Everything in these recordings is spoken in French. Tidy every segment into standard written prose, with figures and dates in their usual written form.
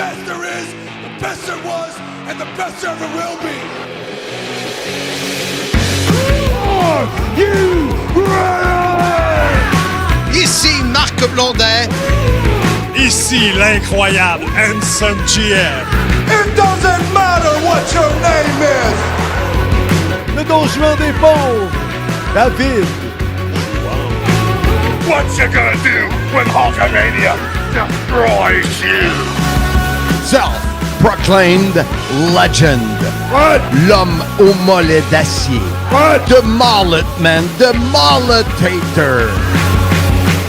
best there is, the best there was, and the best there ever will be. Are you ready? Ici Marc Blondin. Ici l'incroyable Handsome GF. It doesn't matter what your name is. Le Don Juan des pauvres, David. What you gonna do when Hulkamania destroys you? Self-proclaimed legend. What? L'homme au mollet d'acier. What? The Mullet Man, the Mulletator.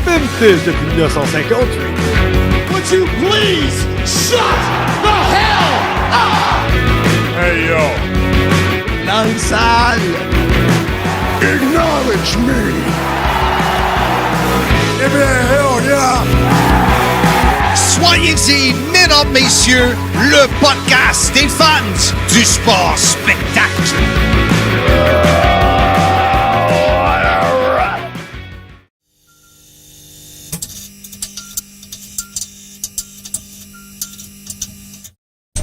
Vintage depuis 1958. Would you please shut the hell up? Hey yo. Dans le salle. Acknowledge me. Give me a hell yeah. Soyez-y, mesdames, messieurs, le podcast des fans du sport spectacle.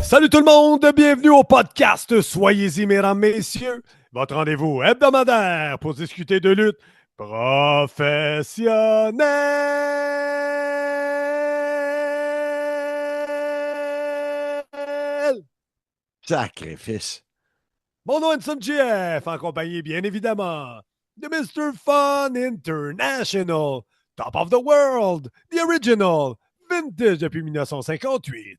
Salut tout le monde, bienvenue au podcast Soyez-y, mesdames, messieurs, votre rendez-vous hebdomadaire pour discuter de lutte professionnelle. Sacrifice. Mon nom est Handsome GF, en compagnie, bien évidemment, de Mr. Fun International, Top of the World, The Original, Vintage depuis 1958.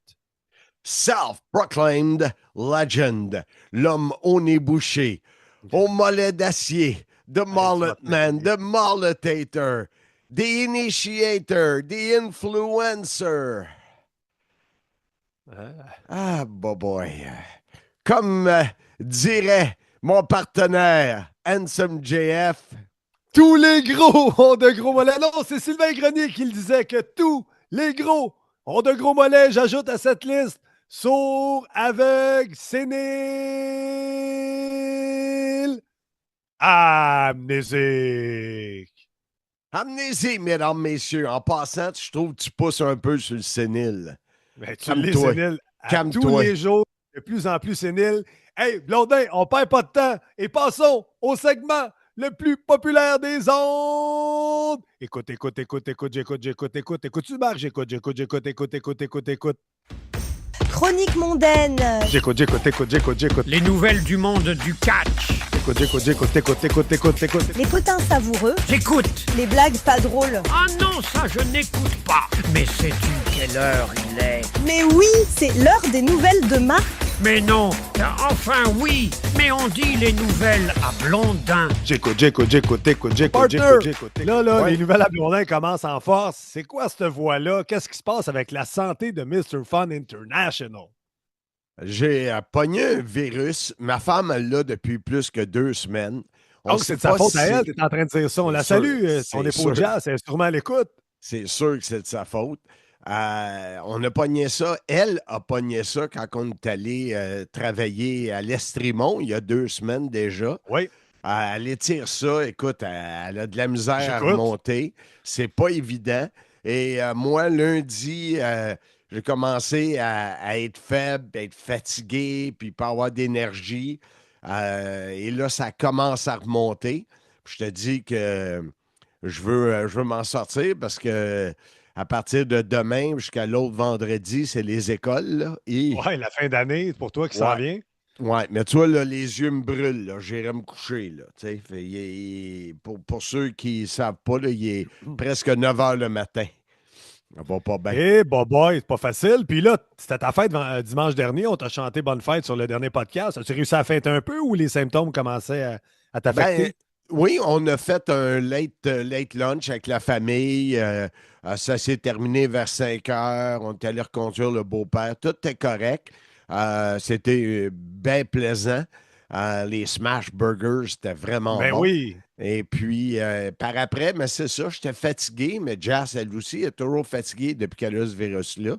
Self-proclaimed legend. L'homme au nez bouché. Au mollet d'acier. The Mullet Man. The Mulletator. The Initiator. The Influencer. Ah, boy. Comme dirait mon partenaire, Handsome JF. Tous les gros ont de gros mollets. Non, c'est Sylvain Grenier qui le disait que tous les gros ont de gros mollets. J'ajoute à cette liste sourd, aveugle, sénile, amnésique. Amnésie, mesdames, messieurs. En passant, je trouve que tu pousses un peu sur le sénile. Mais tu l'es Calme-toi. sénile à Calme-toi. tous les jours, de plus en plus sénile. Hey, Blondin, on perd pas de temps et passons au segment le plus populaire des ondes. Écoute, j'écoute. Écoute-tu, Marc? J'écoute. Chronique mondaine. J'écoute. Les nouvelles du monde du catch. Écoute. Les potins savoureux. J'écoute. Les blagues pas drôles. Ah non, ça je n'écoute pas. Mais sais-tu quelle heure il est? Mais oui, c'est l'heure des nouvelles de Marc. Mais non. Enfin oui. Mais on dit les nouvelles à Blondin. J'écoute. Partner. Là, Ouais. les nouvelles à Blondin commencent en force. C'est quoi cette voix-là? Qu'est-ce qui se passe avec la santé de Mr. Fun International? J'ai pogné un virus. Ma femme, elle l'a depuis plus que 2 semaines. On Donc, sait c'est de sa pas faute à si- elle, t'es en train de dire ça. On la C'est sûr, salue. c'est On est sûr. pour jazz, elle est sûrement à l'écoute. C'est sûr que c'est de sa faute. On a pogné ça. Elle a pogné ça quand on est allé travailler à l'Estrimont il y a 2 semaines déjà. Oui. Elle étire ça. Écoute, elle a de la misère à J'écoute. remonter. C'est pas évident. Et moi, lundi, j'ai commencé à être faible, à être fatigué, puis pas avoir d'énergie. Et là, ça commence à remonter. Puis je te dis que je veux m'en sortir parce que à partir de demain jusqu'à l'autre vendredi, c'est les écoles. Là. Et, Ouais, la fin d'année, c'est pour toi qui s'en Ouais. vient. ouais, mais tu vois, là, les yeux me brûlent. Là. J'irai me coucher. Là, tu sais. Pour ceux qui ne savent pas, là, il est presque 9 h le matin. Ça va pas bien. Eh, boy, c'est pas facile. Puis là, c'était ta fête dimanche dernier. On t'a chanté bonne fête sur le dernier podcast. As-tu réussi à fêter un peu ou les symptômes commençaient à t'affecter? Ben, oui, on a fait un late lunch avec la famille. Ça s'est terminé vers 5 heures. On est allé reconduire le beau-père. Tout était correct. C'était bien plaisant. Les smash burgers, c'était vraiment Ben bon. oui. Et puis, par après, mais c'est ça, j'étais fatigué, mais Jazz, elle aussi, est toujours fatiguée depuis qu'elle a ce virus-là.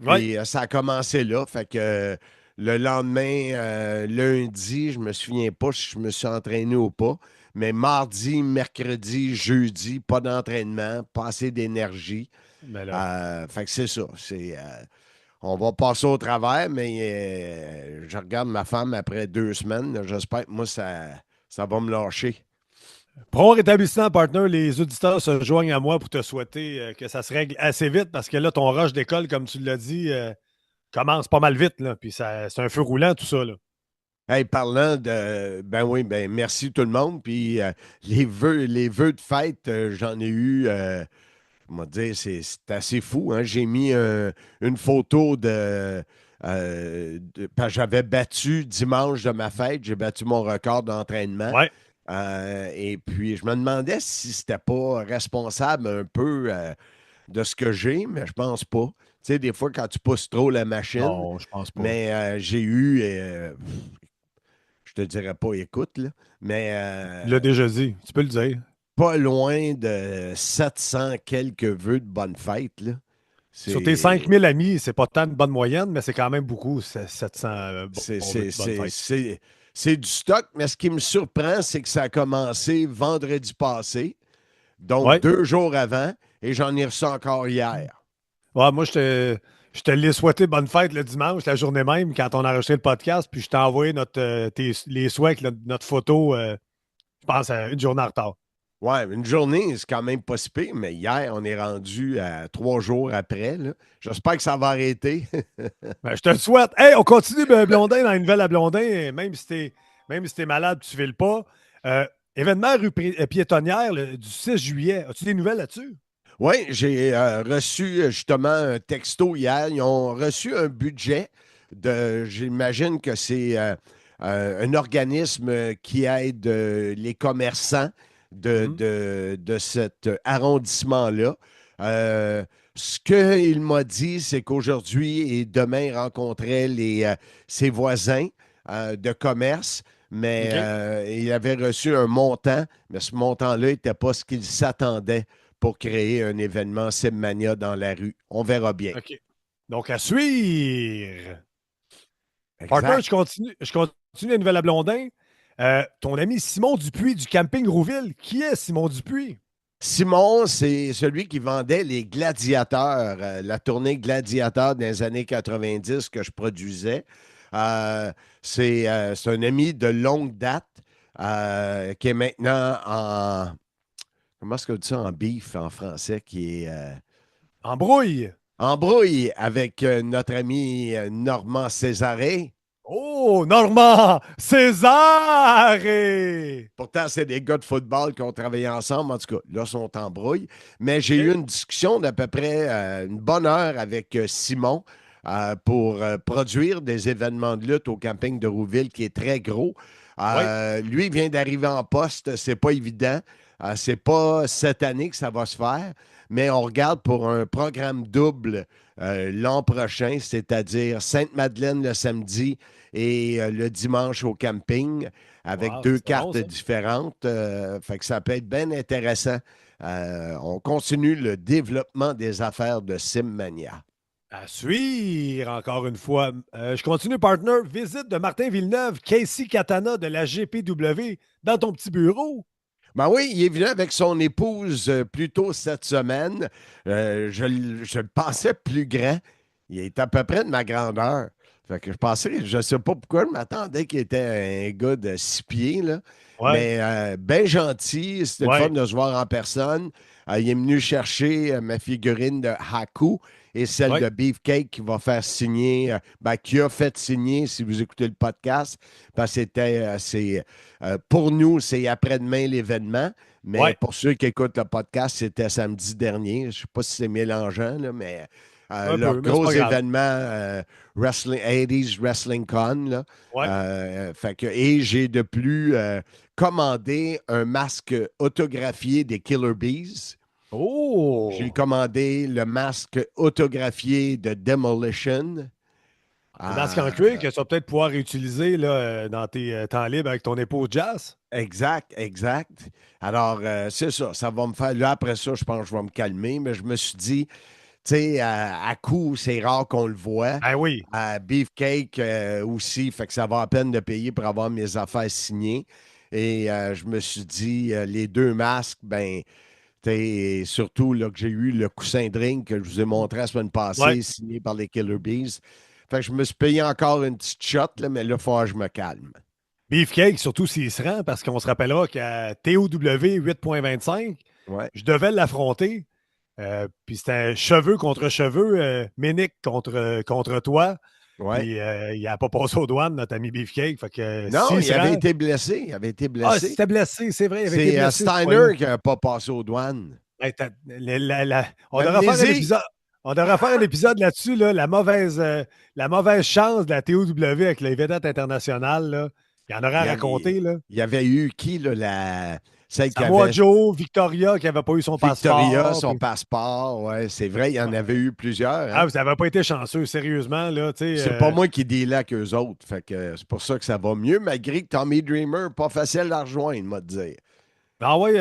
Ouais. Puis, ça a commencé là. Fait que le lendemain, lundi, je me souviens pas si je me suis entraîné ou pas. Mais mardi, mercredi, jeudi, pas d'entraînement, pas assez d'énergie. Mais là, Fait que c'est ça. on va passer au travers, mais je regarde ma femme après 2 semaines. Là, j'espère que moi, ça va me lâcher. Prompt rétablissement, partner, les auditeurs se joignent à moi pour te souhaiter que ça se règle assez vite parce que là, ton rush d'école, comme tu l'as dit, commence pas mal vite. Là, puis c'est un feu roulant, tout ça. Là. Hey, parlant de. Ben oui, ben merci tout le monde. Puis les vœux de fête, j'en ai eu. Comment dire, c'est assez fou. Hein? J'ai mis une photo parce que j'avais battu dimanche de ma fête, j'ai battu mon record d'entraînement. Ouais. Et puis, je me demandais si c'était pas responsable un peu de ce que j'ai, mais je pense pas. Tu sais, des fois, quand tu pousses trop la machine, Non, je pense pas. mais j'ai eu, je te dirais pas écoute, là, mais Tu l'as déjà dit. Tu peux le dire. pas loin de 700 quelques vœux de bonne fête, là. Sur tes C'est 5000 amis, c'est pas tant de bonne moyenne, mais c'est quand même beaucoup, 700 c'est bons vœux c'est- de bonne c'est- fête. c'est- c'est du stock, mais ce qui me surprend, c'est que ça a commencé vendredi passé, donc Ouais. 2 jours avant, et j'en ai reçu encore hier. Ouais, moi, je te l'ai souhaité bonne fête le dimanche, la journée même, quand on a enregistré le podcast, puis je t'ai envoyé les souhaits avec notre photo, je pense, une journée en retard. Ouais, une journée, c'est quand même pas si pire, mais hier, on est rendu à 3 jours après, là. J'espère que ça va arrêter. Ben, je te le souhaite. Hey, on continue, Blondin, dans une nouvelle à Blondin, même si t'es malade, tu ne files pas. Euh, événement rue piétonnière du 6 juillet. As-tu des nouvelles là-dessus? Oui, j'ai reçu justement un texto hier. Ils ont reçu un budget j'imagine que c'est un organisme qui aide les commerçants Mhm. de cet arrondissement-là. Ce qu'il m'a dit, c'est qu'aujourd'hui et demain, il rencontrait ses voisins de commerce, mais OK. il avait reçu un montant, mais ce montant-là n'était pas ce qu'il s'attendait pour créer un événement Simmania dans la rue. On verra bien. OK. Donc, à suivre. Partner, Exact. je continue la nouvelle à Blondin. Ton ami Simon Dupuis du camping Rouville. Qui est Simon Dupuis? Simon, c'est celui qui vendait les gladiateurs, la tournée gladiateur des années 90 que je produisais. Euh, c'est un ami de longue date qui est maintenant en. Comment est-ce qu'on dit ça en beef en français? Qui est Embrouille. en brouille avec notre ami Normand Césaré. Oh, Normand César! Pourtant, c'est des gars de football qui ont travaillé ensemble. En tout cas, là, ils sont en brouille. Mais j'ai eu OK. une discussion d'à peu près une bonne heure avec Simon pour produire des événements de lutte au camping de Rouville qui est très gros. Oui. Lui, il vient d'arriver en poste. C'est pas évident. C'est pas cette année que ça va se faire. Mais on regarde pour un programme double l'an prochain, c'est-à-dire Sainte-Madeleine le samedi et le dimanche au camping avec Wow, ça deux serait bon, cartes ça. différentes. Fait que ça peut être bien intéressant. On continue le développement des affaires de Simmania. À suivre, encore une fois. Je continue, partner. Visite de Martin Villeneuve, Casey Katana de la GPW dans ton petit bureau. Ben oui, il est venu avec son épouse plus tôt cette semaine. Je le pensais plus grand. Il est à peu près de ma grandeur. Fait que je pensais, je ne sais pas pourquoi, je m'attendais qu'il était un gars de 6 pieds, là. Ouais, Mais bien gentil, c'était le fun ouais, de se voir en personne. Il est venu chercher ma figurine de Haku et celle ouais. de Beefcake qui va faire signer, qui a fait signer, si vous écoutez le podcast, parce que pour nous, c'est après-demain l'événement, mais Ouais, pour ceux qui écoutent le podcast, c'était samedi dernier. Je ne sais pas si c'est mélangeant, là, mais un leur peu, mais c'est gros pas grave. événement Wrestling, 80s Wrestling Con. Là. Ouais. Et j'ai de plus commandé un masque autographié des Killer Bees. J'ai Oh! commandé le masque autographié de Demolition. Un masque en cuir Euh, que tu vas peut-être pouvoir réutiliser là, dans tes temps libres avec ton épouse Jazz. Exact, exact. Alors, c'est ça. Ça va me faire. Là, après ça, je pense que je vais me calmer, mais je me suis dit, tu sais, à coup, c'est rare qu'on le voit. Ah oui. À Beefcake aussi, fait que ça va à peine de payer pour avoir mes affaires signées. Et je me suis dit, les deux masques, ben, Et surtout là, que j'ai eu le coussin drink que je vous ai montré la semaine passée, Ouais. signé par les Killer Bees. Fait que je me suis payé encore une petite shot, là, mais là, il faut que je me calme. Beefcake, surtout s'il se rend, parce qu'on se rappellera qu'à TOW 8.25, Ouais. je devais l'affronter. Puis c'était cheveux contre cheveux, Ménic contre toi. Ouais. Puis il n'a pas passé aux douanes, notre ami Beefcake. Fait que Non, s'il il se avait rend... été blessé. Il avait été Ah, blessé. c'était blessé, c'est vrai, il avait été C'est blessé. ce Steiner fois-là. qui n'a pas passé aux douanes. Hey, on devrait faire un Amnésie. épisode. On devrait faire un épisode là-dessus, là, la mauvaise chance de la TOW avec les vedettes internationales. Là. Il y en aurait à raconter. Là. Il y avait eu qui, celle qui Samoa avait Joe, Victoria, qui n'avait pas eu son Victoria, passeport. son puis- passeport. Ouais, c'est vrai, il y en avait eu plusieurs. Ah, Hein. vous n'avez pas été chanceux, sérieusement. Là, C'est pas moi qui dealais avec eux autres. Fait que c'est pour ça que ça va mieux, malgré que Tommy Dreamer, pas facile à rejoindre, m'a dire. Ah ouais,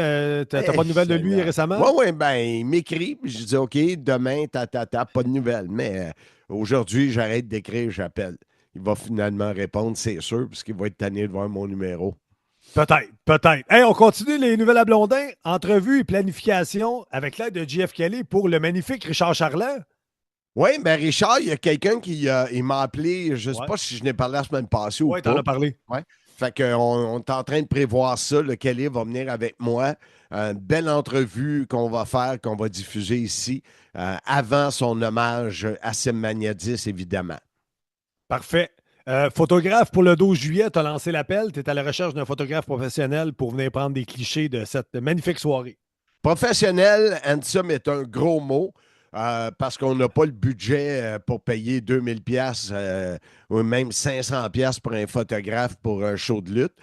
t'as pas de nouvelles de lui Seigneur. récemment? Oui, ben, il m'écrit, puis je dis OK, demain, pas de nouvelles. Mais aujourd'hui, j'arrête d'écrire, j'appelle. Il va finalement répondre, c'est sûr, parce qu'il va être tanné de voir mon numéro. Peut-être, peut-être. Hey, on continue les nouvelles à Blondin. Entrevue et planification avec l'aide de JF Kelly pour le magnifique Richard Charland. Oui, ben Richard, il y a quelqu'un il m'a appelé, je ne sais Ouais. pas si je n'ai parlé la semaine passée ou Oui, pas. t'en as parlé. Fait qu'on est en train de prévoir ça. Le Kelly va venir avec moi. Une belle entrevue qu'on va faire, qu'on va diffuser ici, avant son hommage à Simmania 10, évidemment. Parfait. Photographe pour le 12 juillet, tu as lancé l'appel. Tu es à la recherche d'un photographe professionnel pour venir prendre des clichés de cette magnifique soirée. Professionnel, handsome est un gros mot. Parce qu'on n'a pas le budget pour payer 2000 pièces ou même 500 pièces pour un photographe pour un show de lutte.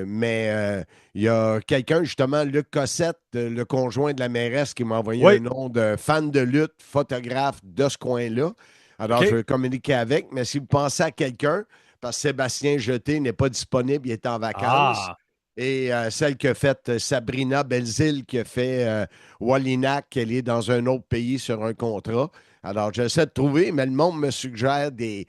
Mais il y a quelqu'un, justement, Luc Cossette, le conjoint de la mairesse, qui m'a envoyé Oui. un nom de fan de lutte, photographe de ce coin-là. Alors, OK. je vais communiquer avec. Mais si vous pensez à quelqu'un, parce que Sébastien Jeté n'est pas disponible, il est en vacances. Ah, Et celle que fait Sabrina Belzile, qui a fait Wallinac, elle est dans un autre pays sur un contrat. Alors, j'essaie de trouver, mais le monde me suggère des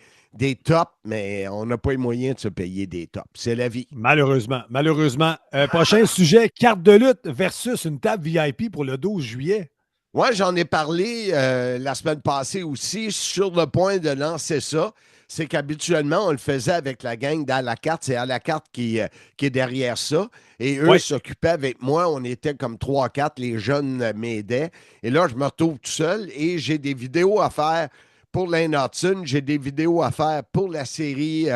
tops, mais on n'a pas les moyens de se payer des tops. C'est la vie. malheureusement. Malheureusement. Prochain sujet, carte de lutte versus une table VIP pour le 12 juillet. Moi, j'en ai parlé la semaine passée aussi, sur le point de lancer ça. C'est qu'habituellement, on le faisait avec la gang d'À la carte. C'est À la carte qui est derrière ça. Et eux Ouais. s'occupaient avec moi. On était comme 3-4. Les jeunes m'aidaient. Et là, je me retrouve tout seul et j'ai des vidéos à faire pour Lane Hudson. J'ai des vidéos à faire pour la série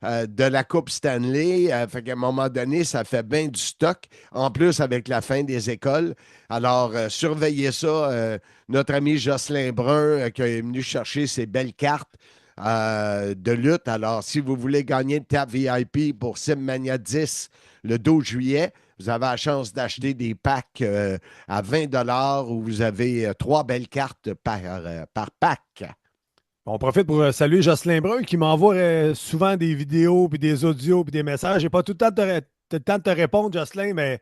de la Coupe Stanley. Fait qu'à un moment donné, ça fait bien du stock. En plus, avec la fin des écoles. Alors, surveillez ça. Notre ami Jocelyn Brun qui est venu chercher ses belles cartes de lutte. Alors, si vous voulez gagner une table VIP pour Simmania 10 le 12 juillet, vous avez la chance d'acheter des packs à 20 où vous avez 3 belles cartes par pack. On profite pour saluer Jocelyn Brun qui m'envoie souvent des vidéos, puis des audios, puis des messages. J'ai pas tout le temps le temps de te répondre, Jocelyn, mais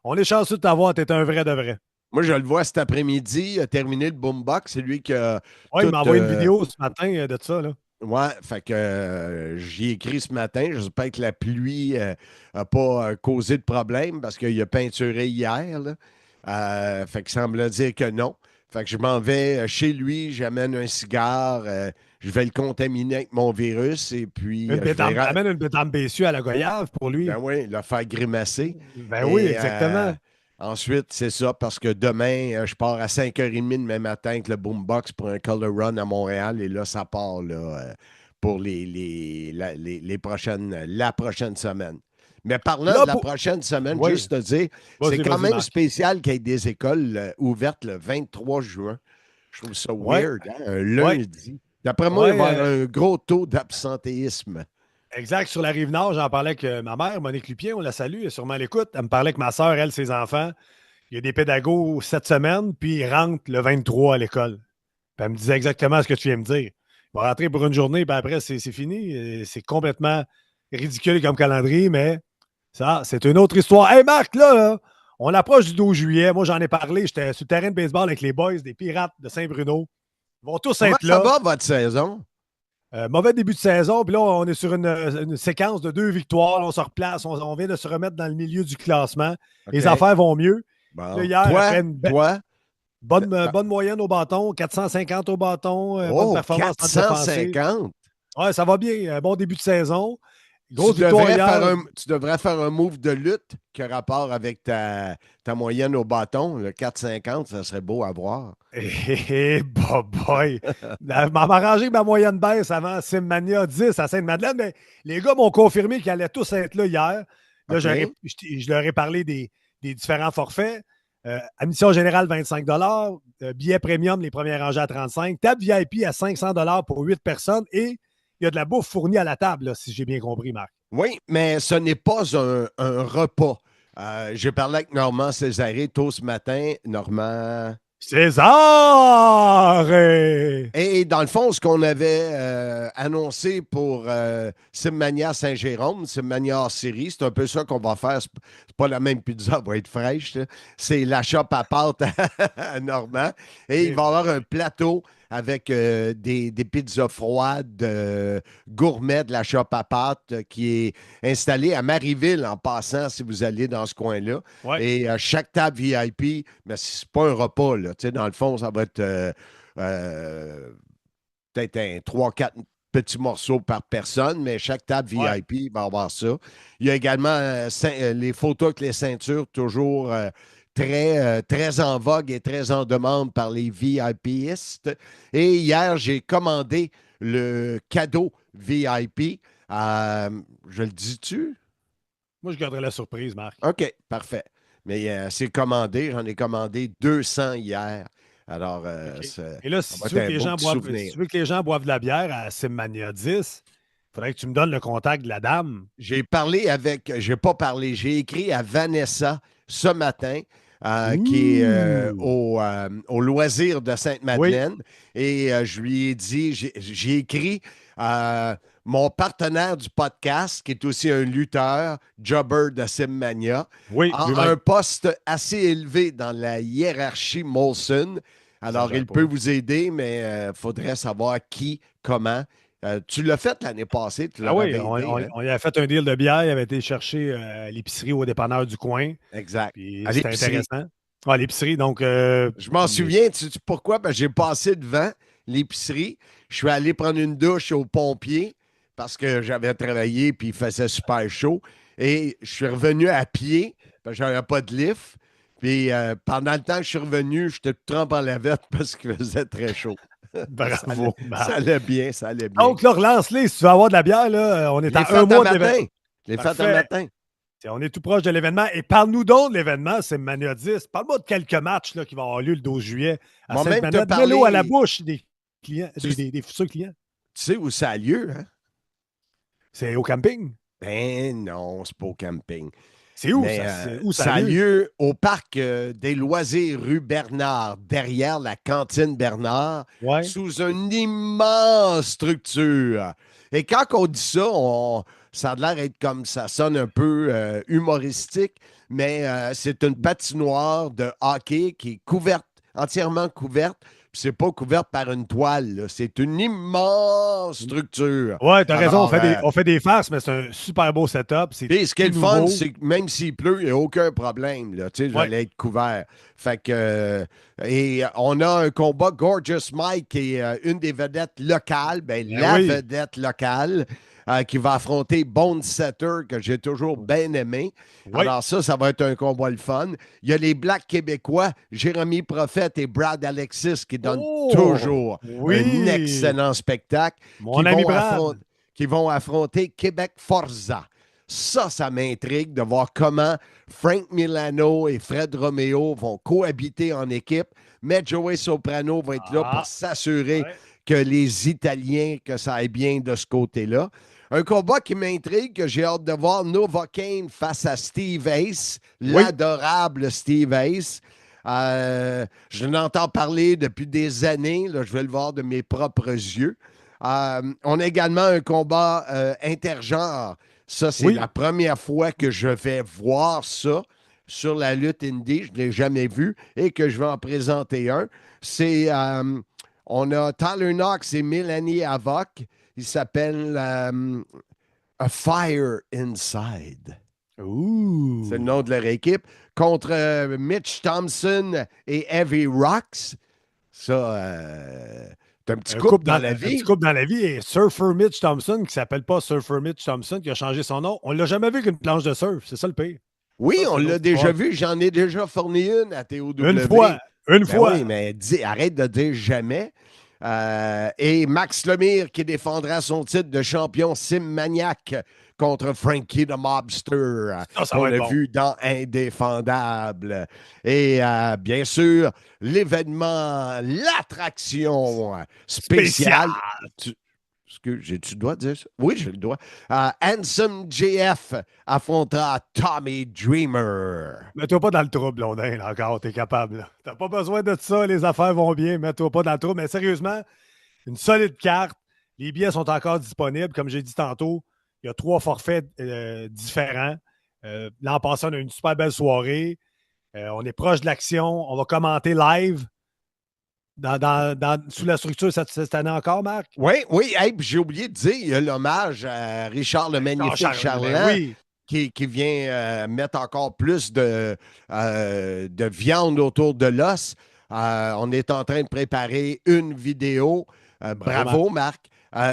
on est chanceux de t'avoir. T'es un vrai de vrai. Moi, je le vois cet après-midi, il a terminé le boombox. C'est lui qui a. Oui, il tout, m'a envoyé une vidéo ce matin de ça. Là. Ouais, fait que j'y ai écrit ce matin. J'espère que la pluie n'a pas causé de problème parce qu'il a peinturé hier. Là. Fait qu'il semble dire que non. Fait que je m'en vais chez lui, j'amène un cigare, je vais le contaminer avec mon virus et puis. Amène une bédame Bessieux à la goyave pour lui. Ben oui, le faire grimacer. Ben oui, Et, exactement. Ensuite, c'est ça, parce que demain, je pars à 5h30 demain matin avec le Boombox pour un Color Run à Montréal. Et là, ça part là, pour la prochaine semaine. Mais parlant Là, de la prochaine semaine, Oui. juste te dire, Vas-y, c'est quand vas-y, même Marc. spécial qu'il y ait des écoles ouvertes le 23 juin. Je trouve ça Ouais. weird, hein, un lundi. D'après moi, Ouais, il va y avoir un gros taux d'absentéisme. Exact. Sur la Rive-Nord, j'en parlais avec ma mère, Monique Lupien, on la salue, elle est sûrement à l'écoute. Elle me parlait que ma soeur, elle, ses enfants, il y a des pédagogues cette semaine, puis ils rentrent le 23 à l'école. Puis elle me disait exactement ce que tu viens de me dire. Ils vont rentrer pour une journée, puis après, c'est fini. Et c'est complètement ridicule comme calendrier, mais ça, c'est une autre histoire. Hey Marc, là, on approche du 12 juillet. Moi, j'en ai parlé. J'étais sur le terrain de baseball avec les boys des Pirates de Saint-Bruno. Ils vont tous Comment être ça là. va, votre saison? Mauvais début de saison. Puis là, on est sur une séquence de 2 victoires. Là, on se replace. On vient de se remettre dans le milieu du classement. OK. Les affaires vont mieux. Bon. Là, hier, Toi, après une toi, bonne moyenne au bâton, 450 au bâton, bonne oh, performance en défensive. 450. Ouais, ça va bien. Un bon début de saison. Tu Grosse victoire devrais, hier. tu devrais faire un move de lutte qui a rapport avec ta moyenne au bâton. Le 4,50, ça serait beau à voir. Boy. M'a arrangé ma moyenne baisse avant Simmania 10 à Sainte-Madeleine, mais les gars m'ont confirmé qu'ils allaient tous être là hier. Là, OK. je leur ai parlé des différents forfaits. Admission générale, 25 billets premium, les premiers rangées à 35 table VIP à 500 pour 8 personnes et il y a de la bouffe fournie à la table, là, si j'ai bien compris, Marc. Oui, mais ce n'est pas un repas. J'ai parlé avec Normand Césaré tôt ce matin. Normand. César! Et dans le fond, ce qu'on avait annoncé pour Simmania Saint-Jérôme, Simmania hors série, c'est un peu ça qu'on va faire. C'est pas la même pizza, elle va être fraîche. Là. C'est la chope à pâte à Normand. Et il va y avoir un plateau avec des pizzas froides gourmet de la chope à pâte qui est installée à Marieville en passant si vous allez dans ce coin-là. Ouais. Et chaque table VIP, mais c'est pas un repas. Là. Tu sais, dans le fond, ça va être peut-être un 3-4 petits morceaux par personne, mais chaque table VIP va avoir ça. Il y a également les photos avec les ceintures, toujours très en vogue et très en demande par les VIPistes. Et hier, j'ai commandé le cadeau VIP. Je le dis-tu? Moi, je garderai la surprise, Marc. OK, parfait. Mais c'est commandé. J'en ai commandé 200 hier. Alors, Okay. Et là, si ça tu, va veux être que un les beau gens petit boivent, souvenir. si tu veux que les gens boivent de la bière à Simmania 10, il faudrait que tu me donnes le contact de la dame. J'ai pas parlé, j'ai écrit à Vanessa ce matin, qui est au loisir de Sainte-Madeleine. Et je lui ai dit, j'ai écrit mon partenaire du podcast, qui est aussi un lutteur, jobber de Simmania, Oui, a lui-même. un poste assez élevé dans la hiérarchie Molson. Alors, gère il pas. peut vous aider, mais il faudrait savoir qui, comment. Tu l'as fait l'année passée, tu Ah leur oui, avais aidé, hein? on y a fait un deal de bière. Il avait été chercher l'épicerie au dépanneur du coin. Exact. Puis À c'était l'épicerie. intéressant. Ah, l'épicerie, donc. Je m'en souviens, tu sais pourquoi? Parce que j'ai passé devant l'épicerie. Je suis allé prendre une douche au pompier parce que j'avais travaillé puis il faisait super chaud. Et je suis revenu à pied parce que j'avais pas de lift. Puis pendant le temps que je suis revenu, j'étais tout trempé en lavette parce qu'il faisait très chaud. Bravo. Ça allait bien, ça allait bien. Donc, là, relance-les. Si tu veux avoir de la bière, là, on Je est l'ai à fait un un mois de matin. l'événement. Je l'ai fait un Parfait. matin. On est tout proche de l'événement. Et parle-nous donc de l'événement, c'est Mania 10. Parle-moi de quelques matchs là, qui vont avoir lieu le 12 juillet à Moi, même te Sainte-Manette. parler- Mets-l'eau à la bouche des clients, Tu- des futurs clients. Tu sais où ça a lieu, hein? C'est au camping. Ben non, c'est pas au camping. C'est où, Mais, ça? Où ça a lieu? lieu au parc des loisirs rue Bernard, derrière la cantine Bernard, Ouais. sous une immense structure. Et quand on dit ça, ça a l'air d'être comme ça sonne un peu humoristique, mais c'est une patinoire de hockey qui est couverte, entièrement couverte. Puis c'est pas couverte par une toile, là. C'est une immense structure. Ouais, t'as raison, Alors, on fait des farces, mais c'est un super beau setup. C'est puis ce qui est le tout fun, nouveau. c'est que même s'il pleut, il n'y a aucun problème. Là. Tu sais, j'allais être couvert. Fait que, et on a un combat Gorgeous Mike, qui est une des vedettes locales, la vedette locale, qui va affronter Bone Setter, que j'ai toujours bien aimé. Oui. Alors ça va être un combat le fun. Il y a les Blacks québécois, Jérémy Prophète et Brad Alexis, qui donnent toujours un excellent spectacle. Mon ami Brad. Qui vont affronter Québec Forza. Ça m'intrigue de voir comment Frank Milano et Fred Romeo vont cohabiter en équipe. Mais Joey Soprano va être là pour s'assurer que les Italiens, que ça aille bien de ce côté-là. Un combat qui m'intrigue, que j'ai hâte de voir, Novocaine face à Steve Ace, l'adorable Steve Ace. Je l'entends parler depuis des années. Là, je vais le voir de mes propres yeux. On a également un combat intergenre. Ça, c'est la première fois que je vais voir ça sur la lutte indie. Je ne l'ai jamais vu et que je vais en présenter un. C'est, on a Tyler Knox et Mélanie Havoc. Il s'appelle A Fire Inside. Ouh! C'est le nom de leur équipe. Contre Mitch Thompson et Heavy Rocks. Ça, t'as un petit couple dans la Un vie. petit couple dans la vie. Et Surfer Mitch Thompson, qui s'appelle pas Surfer Mitch Thompson, qui a changé son nom. On l'a jamais vu qu'une planche de surf. C'est ça le pire. Oui, Ça, on c'est l'a l'autre déjà histoire. vu. J'en ai déjà fourni une à TOW. Une fois. Une Ben fois. oui, mais arrête de dire jamais. Et Max Lemire qui défendra son titre de champion Simmaniac contre Frankie the Mobster, Ça qu'on va être a bon. vu dans Indéfendable. Et bien sûr, l'événement, l'attraction spéciale. J'ai-tu le droit de dire ça? Oui, j'ai le droit. Handsome JF affrontera Tommy Dreamer. Mets-toi pas dans le trouble, Blondin, là, encore, t'es capable. Là. T'as pas besoin de ça, les affaires vont bien, mets-toi pas dans le trouble. Mais sérieusement, une solide carte. Les billets sont encore disponibles. Comme j'ai dit tantôt, il y a 3 forfaits différents. L'an passé, on a eu une super belle soirée. On est proche de l'action. On va commenter live sous la structure cette année encore, Marc. Oui, oui. Hey, puis j'ai oublié de dire, il y a l'hommage à Richard le Magnifique Charland. Ben oui. Qui vient mettre encore plus de viande autour de l'os. On est en train de préparer une vidéo. Bravo, Marc.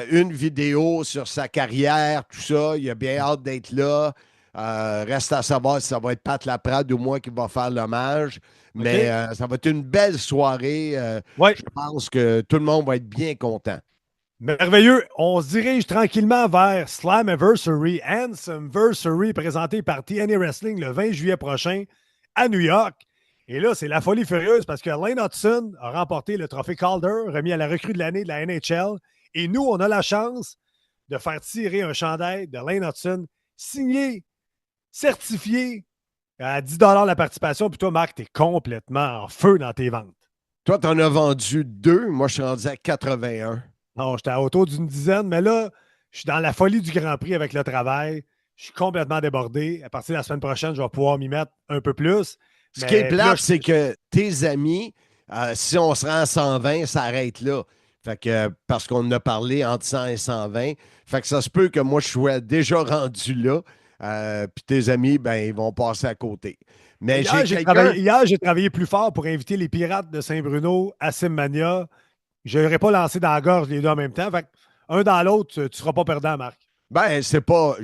Une vidéo sur sa carrière, tout ça. Il a bien hâte d'être là. Reste à savoir si ça va être Pat Laprade ou moi qui va faire l'hommage. Mais ça va être une belle soirée. Ouais. Je pense que tout le monde va être bien content. Merveilleux. On se dirige tranquillement vers Slammiversary, Ansemversary, présenté par TNA Wrestling le 20 juillet prochain à New York. Et là, c'est la folie furieuse parce que Lane Hudson a remporté le trophée Calder, remis à la recrue de l'année de la NHL. Et nous, on a la chance de faire tirer un chandail de Lane Hudson signé, certifié à 10 la participation. Puis toi, Marc, t'es complètement en feu dans tes ventes. Toi, tu en as vendu 2. Moi, je suis rendu à 81. Non, j'étais à autour d'une dizaine, mais là, je suis dans la folie du Grand Prix avec le travail. Je suis complètement débordé. À partir de la semaine prochaine, je vais pouvoir m'y mettre un peu plus. Ce qui est puis là, plate, c'est que tes amis, si on se rend à 120, ça arrête là. Fait que, parce qu'on en a parlé entre 100 et 120. Fait que ça se peut que moi, je sois déjà rendu là. Puis tes amis, ben, ils vont passer à côté. Mais hier, j'ai travaillé plus fort pour inviter les Pirates de Saint-Bruno à Simmania. Je n'aurais pas lancé dans la gorge les deux en même temps. Fait que, un dans l'autre, tu ne seras pas perdant, Marc. Ben, c'est pas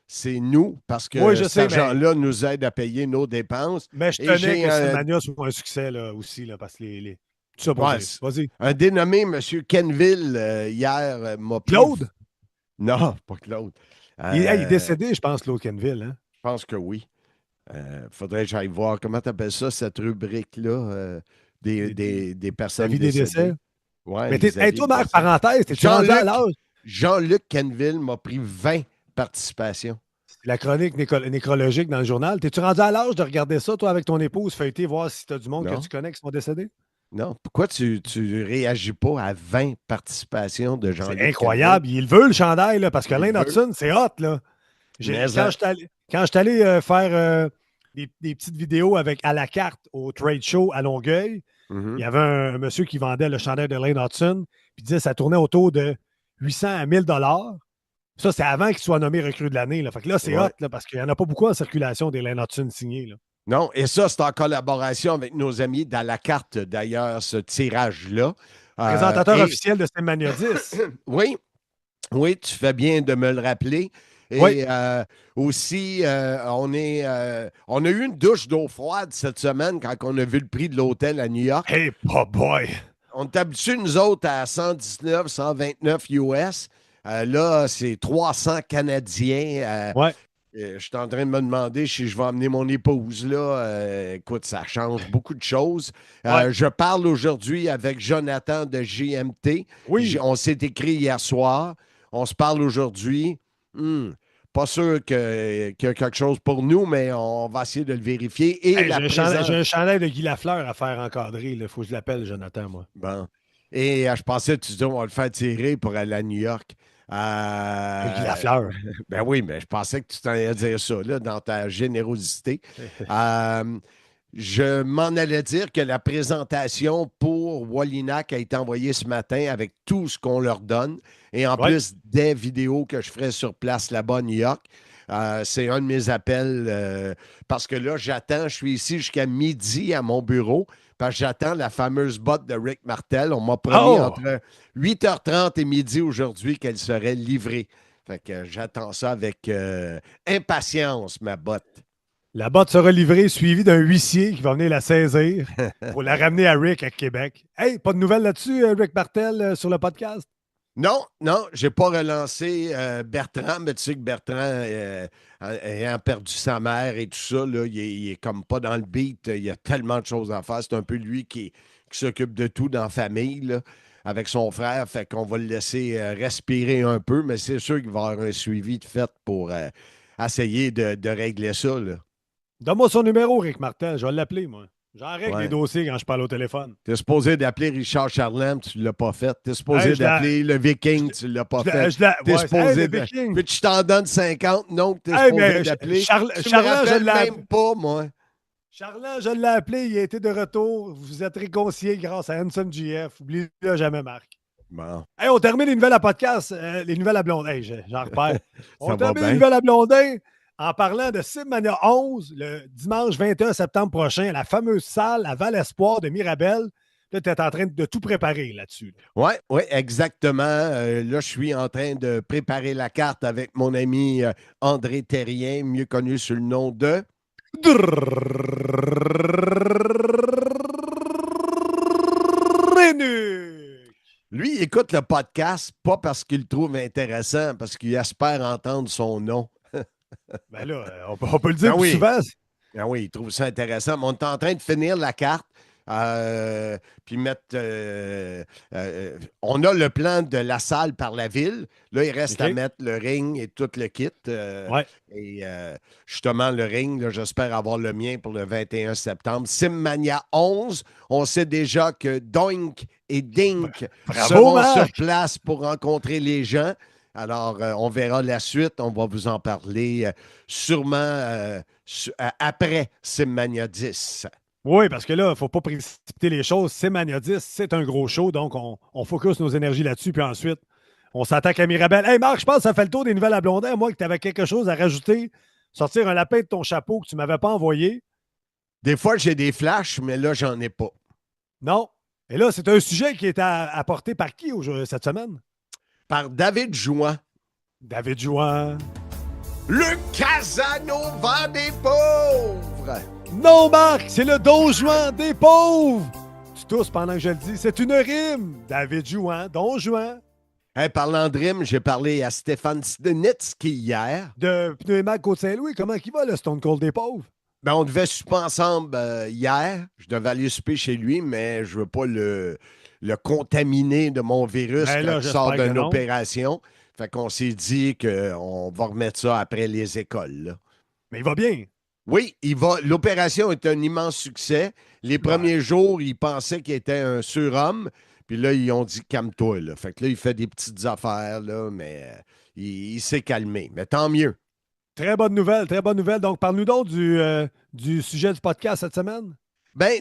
c'est nous, parce que oui, cet argent-là nous aide à payer nos dépenses. Mais je tenais que Simmania soit un succès là, aussi, là, parce que tout ça pour dire. Vas-y. Un dénommé M. Kenville, hier, m'a pris... Claude? Non, pas Claude. Il est décédé, je pense, Claude Kenville. Hein? Je pense que oui. Faudrait que j'aille voir, comment tu appelles ça, cette rubrique-là, des personnes La vie des décès? Ouais, mais toi, Marc, parenthèse, t'es-tu rendu à l'âge? Jean-Luc Kenville m'a pris 20 participations. La chronique nécrologique dans le journal. T'es-tu rendu à l'âge de regarder ça, toi, avec ton épouse, feuilleter, voir si t'as du monde que tu connais qui sont décédés? Non. Pourquoi tu réagis pas à 20 participations de Jean-Luc? C'est incroyable. Il veut le chandail, là, parce que Lane Hudson, c'est hot, là. Quand je suis allé faire des petites vidéos à la carte au trade show à Longueuil, il y avait un monsieur qui vendait le chandail de Lane Hudson, puis il disait que ça tournait autour de 800 à 1000 $. Ça, c'est avant qu'il soit nommé recrue de l'année. Fait que là, c'est hot, là, parce qu'il n'y en a pas beaucoup en circulation des Lane Hudson signés. Là. Non, et ça, c'est en collaboration avec nos amis d'À la carte, d'ailleurs, ce tirage-là. Présentateur officiel de Simmania 10. Oui, tu fais bien de me le rappeler. Et aussi, on a eu une douche d'eau froide cette semaine quand on a vu le prix de l'hôtel à New York. Hey, boy! On est habitué, nous autres, à 119, 129 US. Là, c'est 300 Canadiens. Je suis en train de me demander si je vais emmener mon épouse là. Écoute, ça change beaucoup de choses. Je parle aujourd'hui avec Jonathan de GMT. Oui. On s'est écrit hier soir. On se parle aujourd'hui. Pas sûr qu'il y a quelque chose pour nous, mais on va essayer de le vérifier. Et j'ai un chandail de Guy Lafleur à faire encadrer. Il faut que je l'appelle, Jonathan, moi. Bon. Et je pensais que tu disais on va le faire tirer pour aller à New York. Guy Lafleur. Ben oui, mais je pensais que tu t'en allais dire ça, là, dans ta générosité. Je m'en allais dire que la présentation pour Wallinac a été envoyée ce matin avec tout ce qu'on leur donne. Et en plus des vidéos que je ferai sur place là-bas à New York. C'est un de mes appels parce que là, je suis ici jusqu'à midi à mon bureau parce que j'attends la fameuse botte de Rick Martel. On m'a promis entre 8h30 et midi aujourd'hui qu'elle serait livrée. Fait que j'attends ça avec impatience, ma botte. La botte sera livrée, suivie d'un huissier qui va venir la saisir pour la ramener à Rick à Québec. Hey, pas de nouvelles là-dessus, Rick Martel, sur le podcast? Non, j'ai pas relancé Bertrand, mais tu sais que Bertrand, ayant perdu sa mère et tout ça, là, il est comme pas dans le beat. Il y a tellement de choses à faire. C'est un peu lui qui s'occupe de tout dans la famille, là, avec son frère. Fait qu'on va le laisser respirer un peu, mais c'est sûr qu'il va y avoir un suivi de fait pour essayer de régler ça, là. Donne-moi son numéro, Rick Martel. Je vais l'appeler, moi. J'en règle Ouais. des dossiers quand je parle au téléphone. T'es supposé d'appeler Richard Charlem, tu l'as pas fait. T'es supposé d'appeler le Viking, tu l'as pas fait. T'es supposé de... Puis tu t'en donnes 50, non, t'es supposé d'appeler. Tu me rappelles même pas, moi. Charland, je l'ai appelé, il a été de retour. Vous êtes réconciliés grâce à Hanson GF. Oublie-le jamais, Marc. Bon. Hey, on termine les nouvelles à podcast, les nouvelles à Blondin. Hey, j'en repère. On termine bien. les nouvelles à Blondin en parlant de Simmania 11, le dimanche 21 septembre prochain, à la fameuse salle à Val-Espoir de Mirabel. Là, tu es en train de tout préparer là-dessus. Oui, exactement. Là, je suis en train de préparer la carte avec mon ami André Terrien, mieux connu sous le nom de... Lui, il écoute le podcast, pas parce qu'il le trouve intéressant, parce qu'il espère entendre son nom. Ben là, on peut le dire Ben oui. souvent. Ah oui, il trouve ça intéressant. Mais on est en train de finir la carte. Puis mettre. On a le plan de la salle par la ville. Là, il reste à mettre le ring et tout le kit. Et justement, le ring, là, j'espère avoir le mien pour le 21 septembre. Simmania 11, on sait déjà que Doink et Dink seront sur place pour rencontrer les gens. Alors, on verra la suite. On va vous en parler sûrement après Simmania 10. Oui, parce que là, il ne faut pas précipiter les choses. Simmania 10, c'est un gros show, donc on focus nos énergies là-dessus, puis ensuite, on s'attaque à Mirabel. Hey Marc, je pense que ça fait le tour des nouvelles à Blondin. Moi, que tu avais quelque chose à rajouter, sortir un lapin de ton chapeau que tu ne m'avais pas envoyé. Des fois, j'ai des flashs, mais là, j'en ai pas. Non. Et là, c'est un sujet qui est apporté par qui cette semaine? Par David Jouan. David Jouan. Le Casanova des pauvres! Non, Marc, c'est le Don Juan des pauvres! Tu tousses pendant que je le dis. C'est une rime. David Jouan, Don Juan. Hey, parlant de rime, j'ai parlé à Stéphane Snitsky hier. De Pneumac Côte-Saint-Louis. Comment il va, le Stone Cold des pauvres? Ben, on devait souper ensemble hier. Je devais aller souper chez lui, mais je veux pas le contaminer de mon virus Ben là, quand il sort d'une non. opération. Fait qu'on s'est dit qu'on va remettre ça après les écoles, là. Mais il va bien. Oui, il va. L'opération est un immense succès. Les premiers jours, il pensait qu'il était un surhomme. Puis là, ils ont dit calme-toi, là. Fait que là, il fait des petites affaires, là, mais il s'est calmé. Mais tant mieux. Très bonne nouvelle, très bonne nouvelle. Donc, parle-nous donc du sujet du podcast cette semaine. Bien,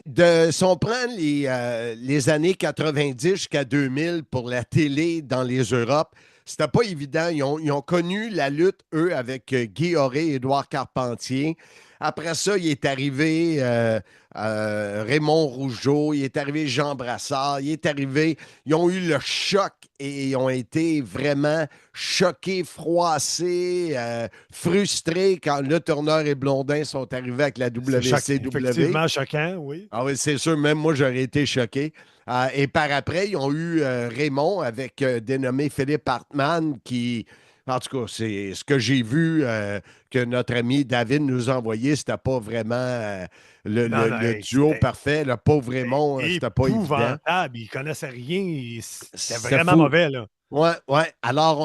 si on prend les années 90 jusqu'à 2000 pour la télé dans les Europes, c'était pas évident. Ils ont connu la lutte, eux, avec Guy Auré et Édouard Carpentier. Après ça, il est arrivé Raymond Rougeau, il est arrivé Jean Brassard, il est arrivé... Ils ont eu le choc et ils ont été vraiment choqués, froissés, frustrés quand Le Tourneur et Blondin sont arrivés avec la WCW. Effectivement choquant, oui. Ah oui, c'est sûr, même moi, j'aurais été choqué. Et par après, ils ont eu Raymond avec dénommé Philippe Hartmann qui... En tout cas, c'est ce que j'ai vu que notre ami David nous a envoyé. C'était pas vraiment le duo parfait. Le pauvre Raymond, c'était pas évident. Il connaissait rien. C'était vraiment mauvais, là. Oui. Alors,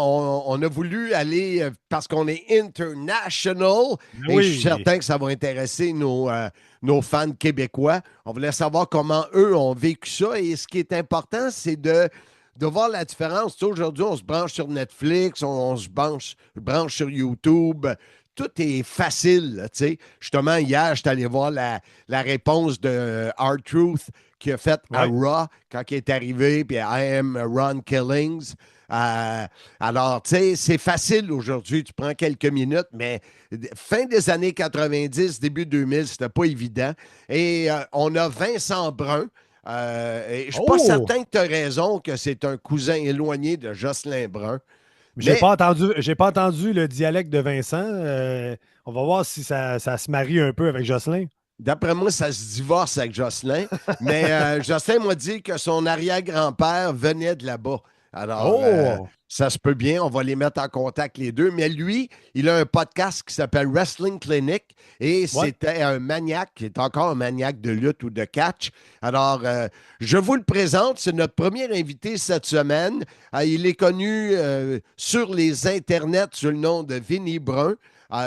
on a voulu aller, parce qu'on est international, et je suis certain que ça va intéresser nos fans québécois. On voulait savoir comment eux ont vécu ça. Et ce qui est important, c'est de voir la différence. Tu sais, aujourd'hui, on se branche sur Netflix, on se branche sur YouTube. Tout est facile, tu sais. Justement, hier, je suis allé voir la réponse de R-Truth qu'il a fait à Ouais. Raw quand il est arrivé, puis I Am Ron Killings. Alors, tu sais, c'est facile aujourd'hui. Tu prends quelques minutes, mais fin des années 90, début 2000, c'était pas évident. Et on a Vincent Brun. Et je ne suis pas Oh! certain que tu as raison que c'est un cousin éloigné de Jocelyn Brun. J'ai Mais pas entendu le dialecte de Vincent. On va voir si ça se marie un peu avec Jocelyn. d'après moi, ça se divorce avec Jocelyn. Mais Jocelyn m'a dit que son arrière-grand-père venait de là-bas. Alors, Oh! ça se peut bien. On va les mettre en contact les deux. Mais lui, il a un podcast qui s'appelle Wrestling Clinic. Et Ouais. c'était un maniaque, qui est encore un maniaque de lutte ou de catch. Alors, je vous le présente. C'est notre premier invité cette semaine. Il est connu sur les internets sous le nom de Vinny Brun.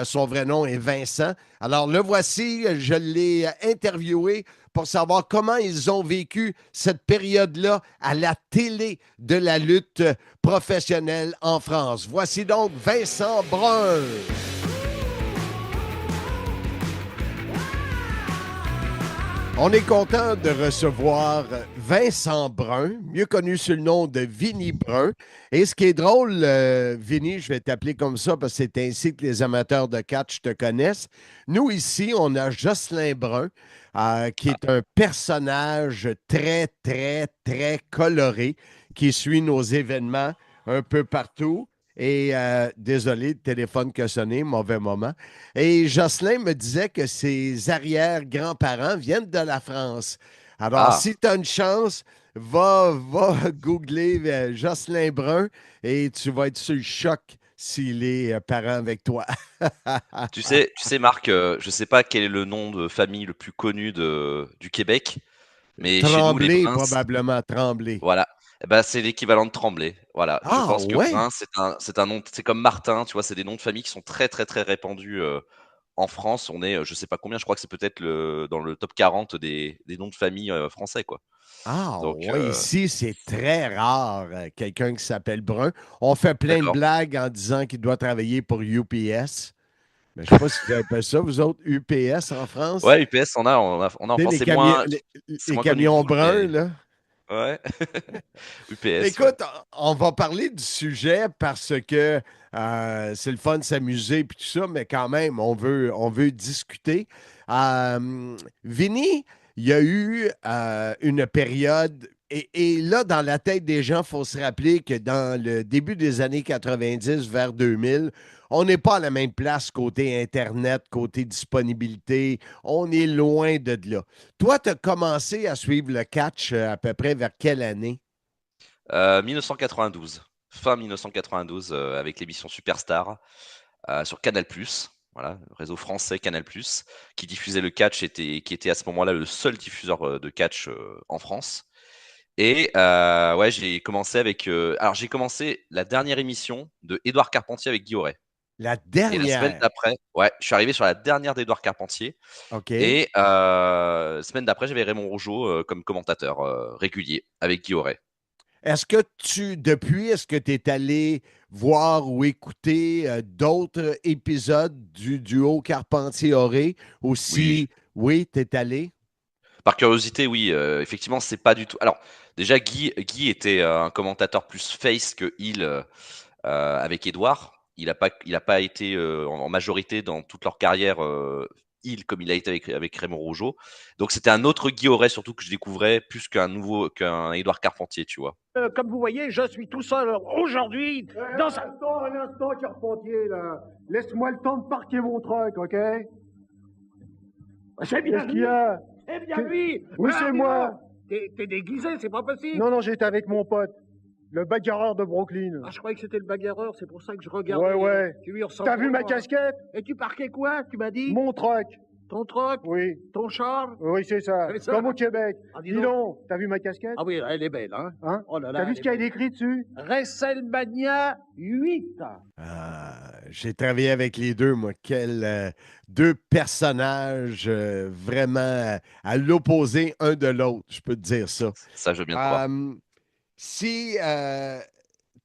Son vrai nom est Vincent. Alors, le voici. Je l'ai interviewé pour savoir comment ils ont vécu cette période-là à la télé de la lutte professionnelle en France. Voici donc Vincent Brun. On est content de recevoir Vincent Brun, mieux connu sous le nom de Vinny Brun. Et ce qui est drôle, Vinny, je vais t'appeler comme ça parce que c'est ainsi que les amateurs de catch te connaissent. Nous, ici, on a Jocelyn Brun, qui est un personnage très, très, très coloré, qui suit nos événements un peu partout. Et désolé, le téléphone qui a sonné, mauvais moment. Et Jocelyn me disait que ses arrière-grands-parents viennent de la France. Alors, Ah, si tu as une chance, va googler Jocelyn Brun et tu vas être sur le choc s'il est parent avec toi. tu sais, Marc, je sais pas quel est le nom de famille le plus connu du Québec, mais chez nous, les Tremblay, Bruns, probablement, Tremblay. voilà, eh ben, c'est l'équivalent de Tremblay. Voilà, je Ah, pense que ouais? Brun, c'est un nom, c'est comme Martin, tu vois, c'est des noms de famille qui sont très, très, très répandus en France. On est, je sais pas combien, je crois que c'est peut-être dans le top 40 des noms de famille français, quoi. Ah, Donc, ouais, ici, c'est très rare, quelqu'un qui s'appelle Brun. On fait plein de d'accord. blagues en disant qu'il doit travailler pour UPS. Mais je ne sais pas si vous appelez ça, vous autres, UPS en France. Ouais, UPS, on a en Tu sais, France. les, camions, C'est les moins connu que camions vous, bruns, mais là. ouais. UPS, ouais. Écoute, on va parler du sujet parce que c'est le fun de s'amuser et tout ça, mais quand même, on veut discuter. Vinny, il y a eu une période, et là, dans la tête des gens, il faut se rappeler que dans le début des années 90 vers 2000, on n'est pas à la même place côté Internet, côté disponibilité. On est loin de là. Toi, tu as commencé à suivre le catch à peu près vers quelle année? 1992, fin 1992, avec l'émission Superstar sur Canal+. Voilà, le réseau français Canal+, qui diffusait le catch, qui était à ce moment-là le seul diffuseur de catch en France. Et ouais, j'ai commencé alors j'ai commencé la dernière émission de Édouard Carpentier avec Guy Auray. La Et la semaine dernière. d'après, ouais, je suis arrivé sur la dernière d'Édouard Carpentier. OK. Et semaine d'après, j'avais Raymond Rougeau comme commentateur régulier avec Guy Auray. Est-ce que tu es allé voir ou écouter d'autres épisodes du duo Carpentier-Auré? Oui, Aussi, oui, tu es allé? par curiosité, oui, effectivement, c'est pas du tout. Alors, déjà, Guy était un commentateur plus face que heel avec Edouard. Il a pas été en majorité dans toute leur carrière heel comme il a été avec Raymond Rougeau. Donc, c'était un autre Guy Auray surtout que je découvrais plus qu'un Édouard Carpentier, tu vois. Comme vous voyez, je suis tout seul aujourd'hui dans un... Un instant, Carpentier, là. Laisse-moi le temps de parquer mon truck, ok? C'est bien Qu'est-ce qu'il y a? Eh bien lui Oui, Ah, c'est dis moi. donc, T'es déguisé, c'est pas possible. Non, j'étais avec mon pote, le bagarreur de Brooklyn. Ah, je croyais que c'était le bagarreur, c'est pour ça que je regardais. Ouais. Tu lui ressembles T'as vu ma vraiment. casquette? Et tu parquais quoi, tu m'as dit? Mon truck. Ton truck, Oui, ton char. c'est ça. C'est ça. Comme au Québec. Ah, dis Dis donc, t'as vu ma casquette? Ah oui, elle est belle, hein? Hein? Oh là là. T'as vu elle ce est qu'il y a belle. écrit dessus? WrestleMania 8. J'ai travaillé avec les deux, moi. Deux personnages vraiment à l'opposé un de l'autre, je peux te dire ça. Ça, je veux bien te croire. Si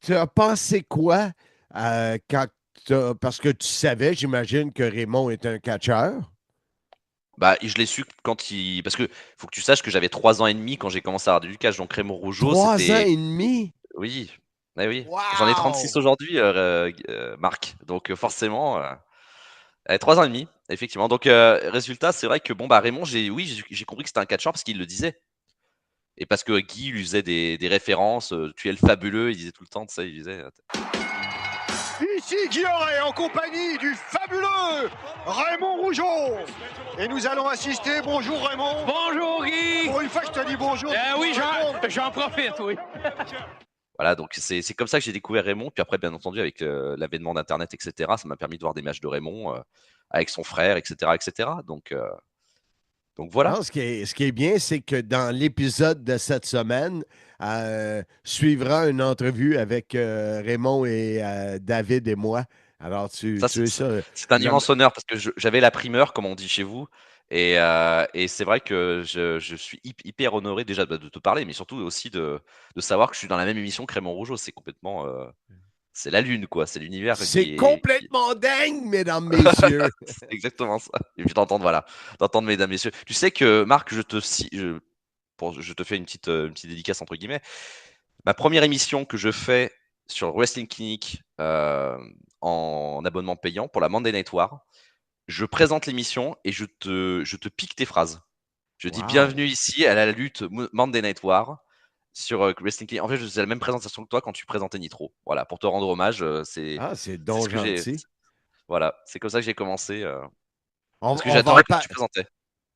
tu as pensé quoi parce que tu savais, j'imagine, que Raymond est un catcheur. Bah, je l'ai su quand il parce que faut que tu saches que j'avais 3 ans et demi quand j'ai commencé à regarder du catch, donc Raymond Rougeau, 3 ans c'était et demi? oui, eh oui. J'en ai 36 Wow! aujourd'hui, Marc, donc forcément, 3 ans et demi, effectivement. Donc résultat, c'est vrai que bon, bah, Raymond, j'ai compris que c'était un catcheur parce qu'il le disait et parce que Guy lui faisait des références, «Tu es le fabuleux», il disait tout le temps, tu sais, il disait, Ici Guy Auray en compagnie du fabuleux Raymond Rougeau. Et nous allons assister. Bonjour Raymond. Bonjour Guy! Pour une fois que je te dis bonjour. Oui, Raymond. j'en profite, oui. voilà, donc c'est comme ça que j'ai découvert Raymond. Puis après, bien entendu, avec l'avènement d'Internet, etc., ça m'a permis de voir des matchs de Raymond avec son frère, etc., etc. Donc voilà. Non, ce qui est bien, c'est que dans l'épisode de cette semaine, suivra une entrevue avec Raymond et David et moi. Alors, Ça, tu es ça. c'est un J'aime- immense honneur parce que j'avais la primeur, comme on dit chez vous. Et c'est vrai que je suis hyper honoré déjà de te parler, mais surtout aussi de savoir que je suis dans la même émission que Raymond Rougeau. C'est complètement. C'est la lune, quoi. C'est l'univers C'est qui est. complètement dingue, mesdames, messieurs. C'est exactement ça. Et puis d'entendre mesdames, messieurs. Tu sais que, Marc, je te fais une petite dédicace entre guillemets. Ma première émission que je fais sur Wrestling Clinic en abonnement payant pour la Monday Night War, je présente l'émission et je te pique tes phrases. Je dis Wow. bienvenue ici à la lutte Monday Night War sur Wrestling Clinic. En fait, je faisais la même présentation que toi quand tu présentais Nitro. Voilà, pour te rendre hommage, Ah, c'est c'est donc ce que j'ai. gentil. Voilà, c'est comme ça que j'ai commencé. On, Parce que on va en j'attendais que par- tu présentais,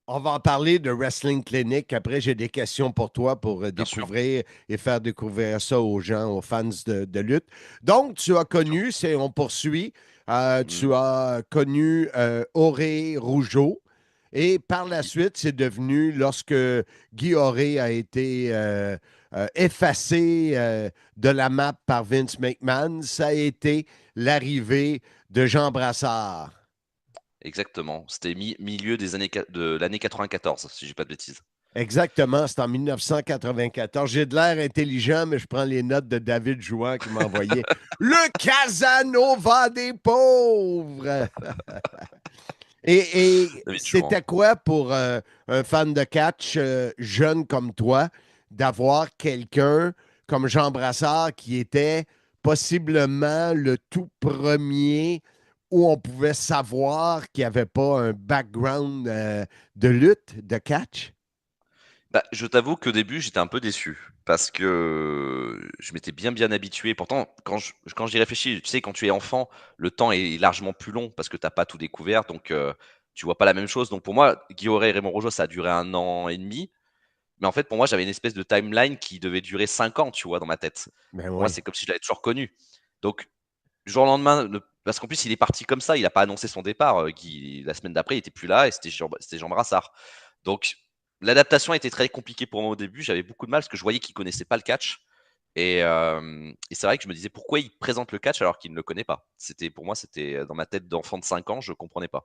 on va en parler de Wrestling Clinic. Après, j'ai des questions pour toi pour bien sûr. découvrir et faire découvrir ça aux gens, aux fans de lutte. Donc, tu as connu, on poursuit, tu as connu Auré Rougeau. Et par la suite, c'est devenu, lorsque Guy Auré a été effacé de la map par Vince McMahon, ça a été l'arrivée de Jean Brassard. Exactement. C'était milieu de l'année 94, si j'ai pas de bêtises. Exactement, c'est en 1994. J'ai de l'air intelligent, mais je prends les notes de David Jouan qui m'a envoyé le Casanova des pauvres. Et David c'était Chouan. quoi pour un fan de catch jeune comme toi d'avoir quelqu'un comme Jean Brassard qui était possiblement le tout premier où on pouvait savoir qu'il n'y avait pas un background de lutte, de catch? Bah, je t'avoue qu'au début, j'étais un peu déçu parce que je m'étais bien habitué. Pourtant, quand j'y réfléchis, tu sais, quand tu es enfant, le temps est largement plus long parce que t'as pas tout découvert, donc tu vois pas la même chose. Donc pour moi, Guy Auret et Raymond Rougeau, ça a duré 1 an et demi. Mais en fait, pour moi, j'avais une espèce de timeline qui devait durer 5 ans, tu vois, dans ma tête. Ben Pour moi, oui. c'est comme si je l'avais toujours connu. Donc, du jour au lendemain, parce qu'en plus, il est parti comme ça, il n'a pas annoncé son départ. Guy, la semaine d'après, il était plus là et c'était Jean Brassard. Donc, l'adaptation a été très compliquée pour moi au début. J'avais beaucoup de mal parce que je voyais qu'il connaissait pas le catch. Et c'est vrai que je me disais pourquoi il présente le catch alors qu'il ne le connaît pas. Pour moi, c'était dans ma tête d'enfant de 5 ans, je comprenais pas.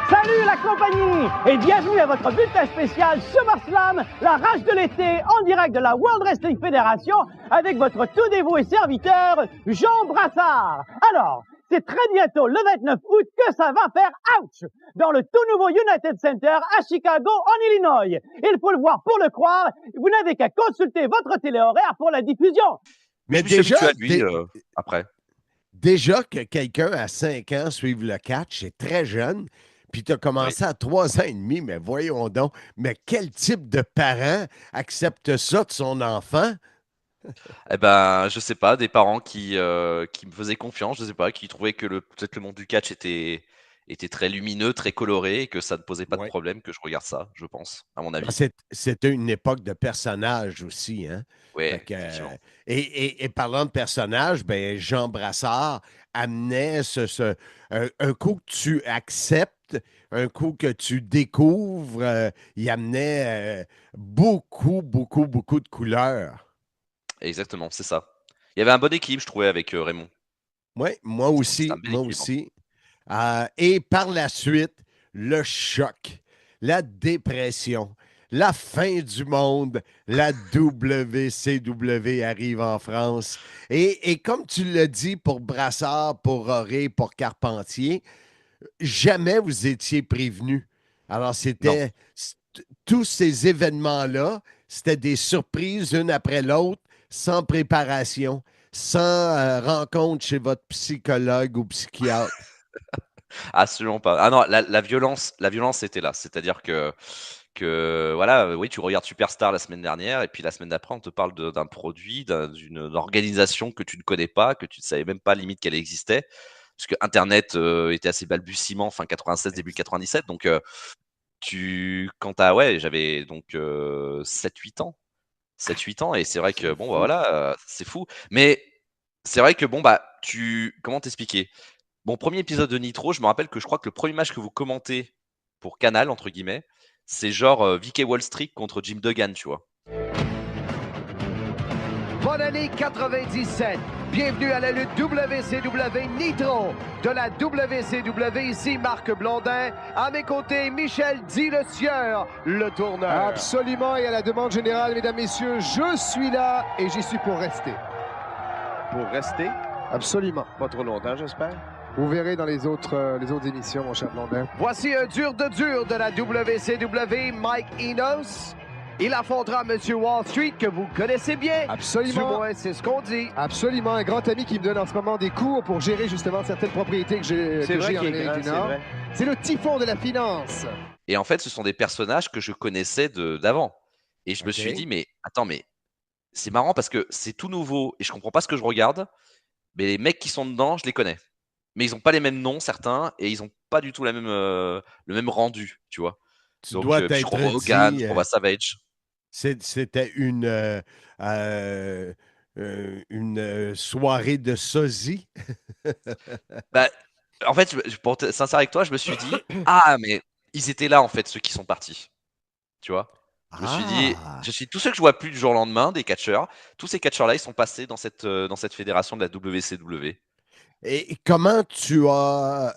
Salut la compagnie et bienvenue à votre bulletin spécial SummerSlam, la rage de l'été en direct de la World Wrestling Federation avec votre tout dévoué serviteur Jean Brassard. Alors, c'est très bientôt le 29 août que ça va faire ouch dans le tout nouveau United Center à Chicago en Illinois. Il faut le voir pour le croire, vous n'avez qu'à consulter votre téléhoraire pour la diffusion. Mais je me suis déjà, habitué à lui après. déjà que quelqu'un à 5 ans suive le catch, c'est très jeune. Puis tu as commencé à 3 ans et demi, mais voyons donc. Mais quel type de parent accepte ça de son enfant? Eh ben, je sais pas, des parents qui me faisaient confiance, je sais pas, qui trouvaient que peut-être le monde du catch était très lumineux, très coloré, et que ça ne posait pas de Ouais. problème que je regarde ça, je pense, à mon avis. C'était une époque de personnages aussi, hein? Ouais, Fait que, effectivement. et parlant de personnages, ben Jean Brassard amenait un coup que tu acceptes, un coup que tu découvres, il amenait beaucoup de couleurs. Exactement, c'est ça. Il y avait un bon équilibre, je trouvais, avec Raymond. Oui, moi C'était un aussi, bel moi équilibre. aussi. Et par la suite, le choc, la dépression, la fin du monde, la WCW arrive en France. Et comme tu l'as dit pour Brassard, pour Auré, pour Carpentier, jamais vous étiez prévenu Alors, tous ces événements-là, c'était des surprises une après l'autre, sans préparation, sans rencontre chez votre psychologue ou psychiatre. Absolument pas. Ah non, la violence était là. C'est-à-dire que voilà, oui, tu regardes Superstar la semaine dernière et puis la semaine d'après, on te parle d'un produit, d'une organisation que tu ne connais pas, que tu ne savais même pas limite qu'elle existait, parce que Internet était assez balbutiement fin 96, début 97. Donc quand t'as, ouais, j'avais donc 7-8 ans. 7-8 ans et c'est vrai que bon bah voilà, c'est fou. Mais c'est vrai que bon bah comment t'expliquer? Bon, premier épisode de Nitro, je me rappelle que je crois que le premier match que vous commentez pour Canal, entre guillemets, c'est genre VK Wall Street contre Jim Duggan, tu vois. Bonne année 97. Bienvenue à la lutte WCW Nitro de la WCW. Ici Marc Blondin. À mes côtés, Michel Di Le Sieur, le tourneur. Absolument, et à la demande générale, mesdames, messieurs, je suis là et j'y suis pour rester. Pour rester? Absolument. Pas trop longtemps, j'espère. Vous verrez dans les autres émissions, mon cher Blondin. Voici un dur de la WCW, Mike Enos. Il affrontera Monsieur Wall Street, que vous connaissez bien. Absolument. Du moins, c'est ce qu'on dit. Absolument. Un grand ami qui me donne en ce moment des cours pour gérer justement certaines propriétés que j'ai en Amérique du Nord. C'est le typhon de la finance. Et en fait, ce sont des personnages que je connaissais d'avant. Et je me suis dit, mais attends, mais c'est marrant parce que c'est tout nouveau et je comprends pas ce que je regarde. Mais les mecs qui sont dedans, je les connais. Mais ils n'ont pas les mêmes noms, certains, et ils n'ont pas du tout le même rendu, tu vois. Donc, je crois Hogan, je crois Savage. C'était une soirée de sosie. Bah, en fait, pour être sincère avec toi, je me suis dit, ah, mais ils étaient là, en fait, ceux qui sont partis. Tu vois? Je me suis dit, tous ceux que je vois plus du jour au lendemain, des catcheurs, tous ces catcheurs-là, ils sont passés dans cette fédération de la WCW. Et comment tu as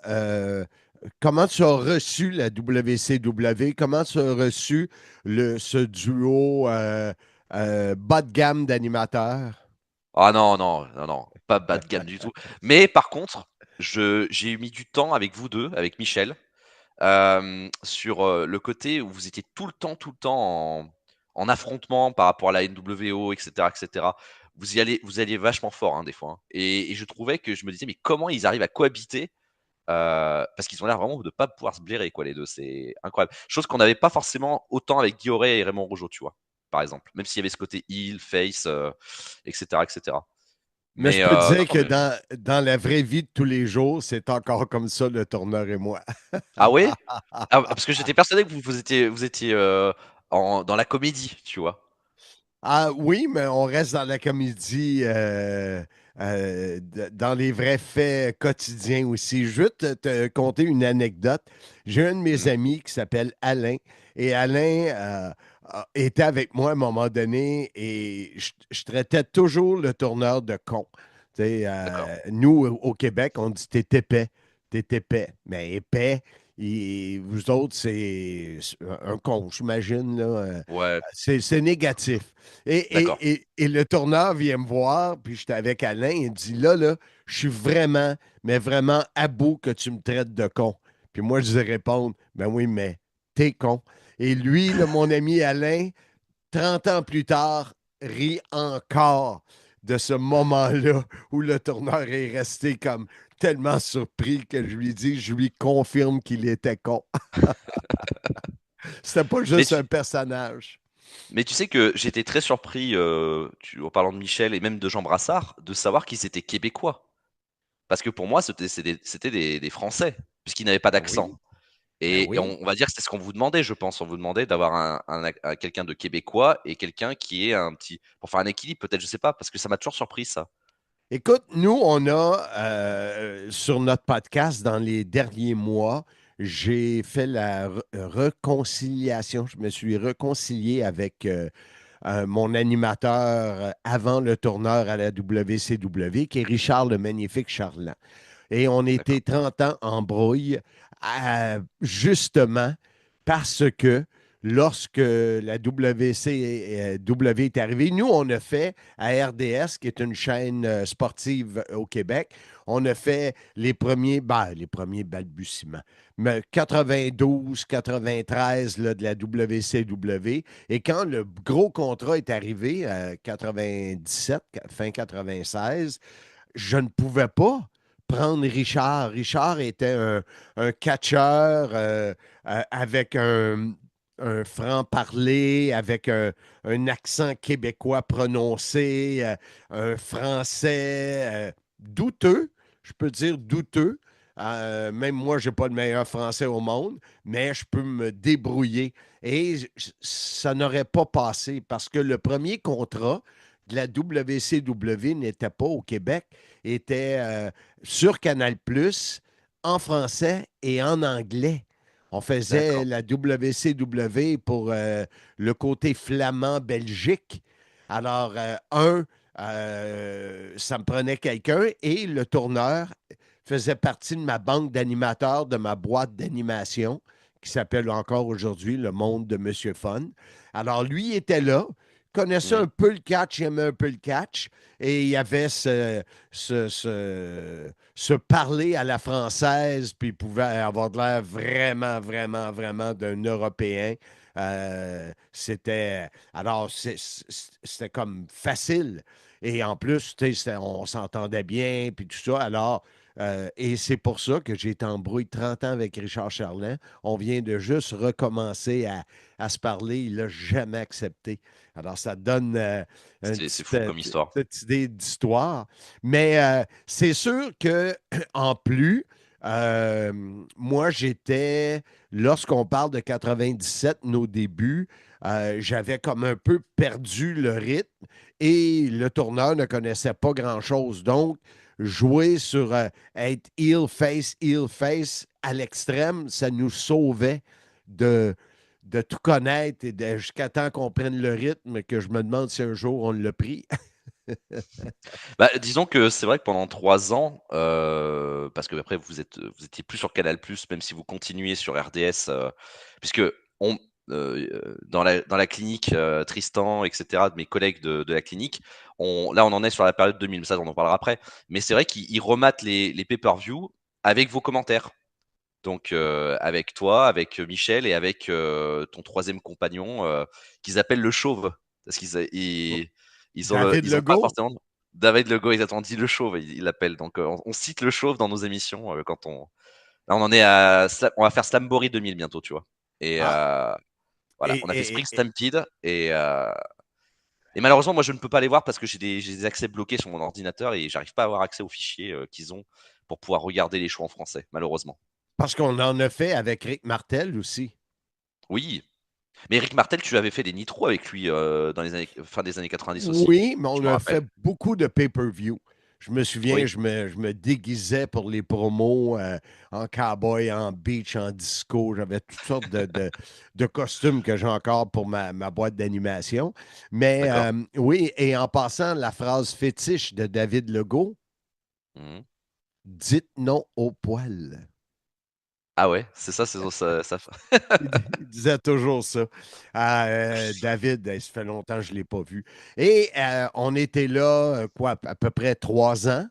reçu la WCW? Comment tu as reçu ce duo bas de gamme d'animateurs? Ah non, pas bas de gamme du tout. Mais par contre, j'ai mis du temps avec vous deux, avec Michel, sur le côté où vous étiez tout le temps en affrontement par rapport à la NWO, etc., etc. Vous alliez vachement fort, hein, des fois, hein. Et je trouvais que je me disais, mais comment ils arrivent à cohabiter parce qu'ils ont l'air vraiment de ne pas pouvoir se blairer, quoi, les deux. C'est incroyable. Chose qu'on n'avait pas forcément autant avec Guy Auret et Raymond Rougeau, tu vois, par exemple. Même s'il y avait ce côté heel, face, etc., etc. Mais je peux te dire que dans la vraie vie de tous les jours, c'est encore comme ça, le tourneur et moi. Ah oui? Parce que j'étais persuadé que vous étiez dans la comédie, tu vois. Ah oui, mais on reste dans la comédie, dans les vrais faits quotidiens aussi. Je veux te conter une anecdote. J'ai un de mes amis qui s'appelle Alain, et Alain était avec moi à un moment donné, et je traitais toujours le tourneur de con. Tu sais, nous, au Québec, on dit t'es épais, mais épais. Vous autres, c'est un con, j'imagine. Ouais. C'est négatif. Et le tourneur vient me voir, puis j'étais avec Alain, il dit là, je suis vraiment, mais vraiment à bout que tu me traites de con. Puis moi, je lui réponds, ben oui, mais t'es con. Et lui, mon ami Alain, 30 ans plus tard, rit encore de ce moment-là où le tourneur est resté comme tellement surpris que je lui dis, je lui confirme qu'il était con. C'était pas juste un personnage. Mais tu sais que j'étais très surpris, en parlant de Michel et même de Jean Brassard, de savoir qu'ils étaient québécois. Parce que pour moi, c'était des Français, puisqu'ils n'avaient pas d'accent. Oui. Et on va dire que c'est ce qu'on vous demandait, je pense. On vous demandait d'avoir quelqu'un de québécois et quelqu'un qui est pour faire un équilibre, peut-être, je sais pas, parce que ça m'a toujours surpris, ça. Écoute, nous, on a, sur notre podcast, dans les derniers mois, j'ai fait la réconciliation. Je me suis réconcilié avec mon animateur avant le tourneur à la WCW, qui est Richard le Magnifique Charland. Et on était 30 ans en brouille, justement parce que lorsque la WCW est arrivée. Nous, on a fait à RDS, qui est une chaîne sportive au Québec, on a fait les premiers balbutiements. Mais 92, 93 là, de la WCW. Et quand le gros contrat est arrivé, 97, fin 96, je ne pouvais pas prendre Richard. Richard était un catcheur avec un franc-parler, avec un accent québécois prononcé, un français douteux, je peux dire douteux. Même moi, je n'ai pas le meilleur français au monde, mais je peux me débrouiller. Et ça n'aurait pas passé parce que le premier contrat de la WCW n'était pas au Québec, était sur Canal+, en français et en anglais. On faisait la WCW pour le côté flamand Belgique. Alors, ça me prenait quelqu'un et le tourneur faisait partie de ma banque d'animateurs, de ma boîte d'animation, qui s'appelle encore aujourd'hui Le Monde de Monsieur Fun. Alors, lui était là, connaissait un peu le catch, aimait un peu le catch, et il y avait ce parler à la française, puis il pouvait avoir de l'air vraiment, vraiment, vraiment d'un Européen. C'était comme facile. Et en plus, on s'entendait bien, puis tout ça. Alors, et c'est pour ça que j'ai été en brouille 30 ans avec Richard Charland. On vient de juste recommencer à se parler. Il l'a jamais accepté. Alors, ça donne c'est fou comme histoire. Une petite idée d'histoire. Mais c'est sûr qu'en plus, moi, lorsqu'on parle de 97, nos débuts, j'avais comme un peu perdu le rythme et le tourneur ne connaissait pas grand-chose. Donc, jouer sur être heel face à l'extrême, ça nous sauvait de tout connaître et jusqu'à temps qu'on prenne le rythme, que je me demande si un jour on l'a pris. Disons que c'est vrai que pendant 3 ans, parce que après vous étiez plus sur Canal+, même si vous continuiez sur RDS, puisque dans la clinique, Tristan, etc., de mes collègues de la clinique, on en est sur la période 2000, ça on en parlera après, mais c'est vrai qu'ils rematent les pay-per-view avec vos commentaires. Donc avec toi, avec Michel et avec ton troisième compagnon qu'ils appellent le Chauve, parce ils ont pas forcément David Legault, exactement, dit le Chauve, il l'appelle. Donc on cite le Chauve dans nos émissions quand on en est on va faire Slamboree 2000 bientôt, tu vois. Et voilà, on a fait Spring Stampede et malheureusement moi je ne peux pas les voir parce que j'ai des accès bloqués sur mon ordinateur et j'arrive pas à avoir accès aux fichiers qu'ils ont pour pouvoir regarder les shows en français, malheureusement. Parce qu'on en a fait avec Rick Martel aussi. Oui. Mais Rick Martel, tu avais fait des nitros avec lui dans les fin des années 90 aussi. Oui, mais on a fait beaucoup de pay-per-view. Je me souviens, je me déguisais pour les promos en cowboy, en beach, en disco. J'avais toutes sortes de costumes que j'ai encore pour ma boîte d'animation. Mais oui, et en passant, la phrase fétiche de David Legault, dites non au poil. Ah ouais, c'est ça, c'est ça. Il disait toujours ça. David, ça fait longtemps que je ne l'ai pas vu. Et on était là, à peu près 3 ans.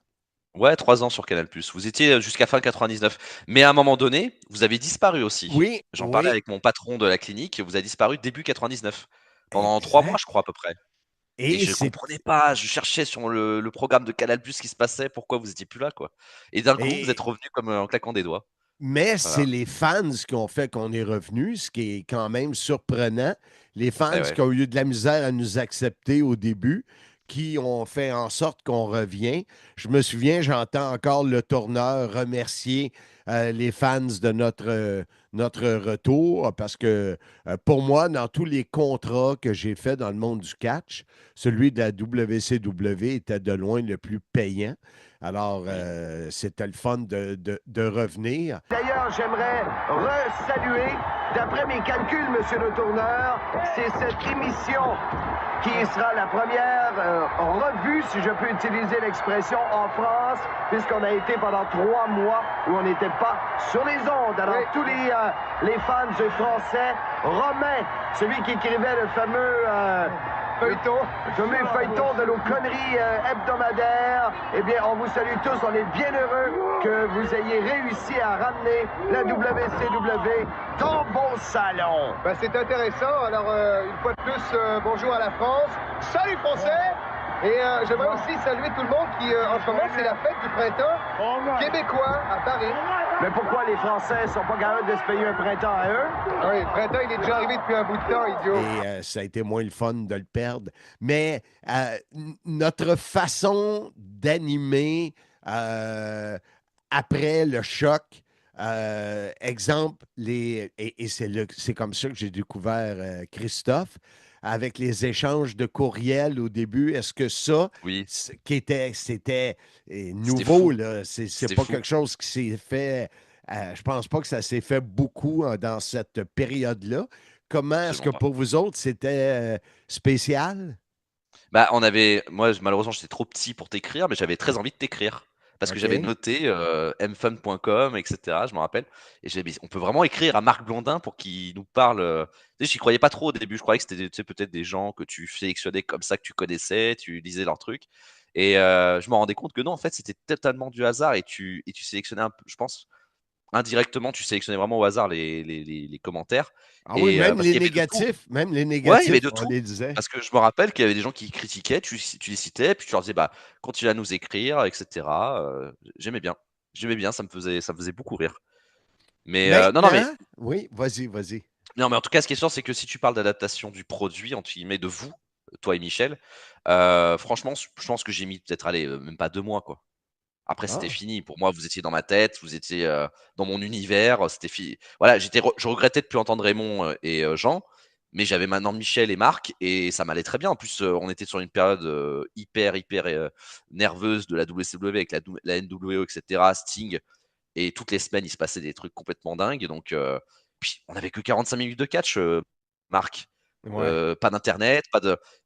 Ouais, 3 ans sur Canal+. Vous étiez jusqu'à fin 99. Mais à un moment donné, vous avez disparu aussi. Oui. J'en parlais avec mon patron de la clinique. Vous avez disparu début 99. Pendant 3 mois, je crois, à peu près. Et je ne comprenais pas. Je cherchais sur le programme de Canal+, ce qui se passait, pourquoi vous n'étiez plus là, quoi. Et d'un coup, vous êtes revenu comme en claquant des doigts. Mais c'est les fans qui ont fait qu'on est revenu, ce qui est quand même surprenant. Les fans qui ont eu de la misère à nous accepter au début, qui ont fait en sorte qu'on revient. Je me souviens, j'entends encore le tourneur remercier les fans de notre retour parce que pour moi, dans tous les contrats que j'ai faits dans le monde du catch, celui de la WCW était de loin le plus payant. Alors, c'était le fun de revenir. D'ailleurs, j'aimerais saluer, d'après mes calculs, monsieur le tourneur, c'est cette émission qui sera la première revue, si je peux utiliser l'expression, en France, puisqu'on a été pendant 3 mois où on n'était pas sur les ondes. Alors, tous les fans français, Romain, celui qui écrivait le fameux feuilleton de nos conneries hebdomadaires, eh bien, on vous salue tous. On est bien heureux que vous ayez réussi à ramener la WCW dans vos salons. Ben, c'est intéressant. Alors, une fois de plus, bonjour à la France. Salut Français! Et j'aimerais aussi saluer tout le monde qui, en ce moment, c'est la fête du printemps québécois à Paris. Mais pourquoi les Français sont pas capables de se payer un printemps à eux? Oui, le printemps, il est déjà arrivé depuis un bout de temps, idiot. Et ça a été moins le fun de le perdre. Mais notre façon d'animer après le choc, exemple, et c'est comme ça que j'ai découvert Christophe, avec les échanges de courriels au début. Est-ce que ça, c'était nouveau, là? C'est pas quelque chose qui s'est fait. Je pense pas que ça s'est fait beaucoup dans cette période-là. Comment est-ce que pour vous autres, c'était spécial? Bah, moi, malheureusement, j'étais trop petit pour t'écrire, mais j'avais très envie de t'écrire. Parce que j'avais noté mfun.com, etc. Je me rappelle. Et j'ai dit, on peut vraiment écrire à Marc Blondin pour qu'il nous parle. Tu sais, j'y croyais pas trop au début. Je croyais que c'était peut-être des gens que tu sélectionnais comme ça, que tu connaissais, tu lisais leurs trucs. Et je me rendais compte que non, en fait, c'était totalement du hasard. Et tu sélectionnais un peu, je pense, indirectement, tu sélectionnais vraiment au hasard les commentaires. Ah oui, même les négatifs. Même les négatifs, ouais, il y avait de on tout. les disait. Parce que je me rappelle qu'il y avait des gens qui critiquaient, tu les citais, puis tu leur disais, bah, continue à nous écrire, etc. J'aimais bien, ça me faisait beaucoup rire. Mais mais oui, vas-y. non, mais en tout cas, ce qui est sûr, c'est que si tu parles d'adaptation du produit, entre guillemets, de vous, toi et Michel, franchement, je pense que j'ai mis peut-être, même pas 2 mois, quoi. Après, c'était fini. Pour moi, vous étiez dans ma tête, vous étiez dans mon univers. C'était fini. Voilà, je regrettais de plus entendre Raymond et Jean, mais j'avais maintenant Michel et Marc et ça m'allait très bien. En plus, on était sur une période hyper nerveuse de la WCW avec la NWO, etc. Sting. Et toutes les semaines, il se passait des trucs complètement dingues. Donc, puis, on n'avait que 45 minutes de catch, Marc. Ouais. Pas d'internet,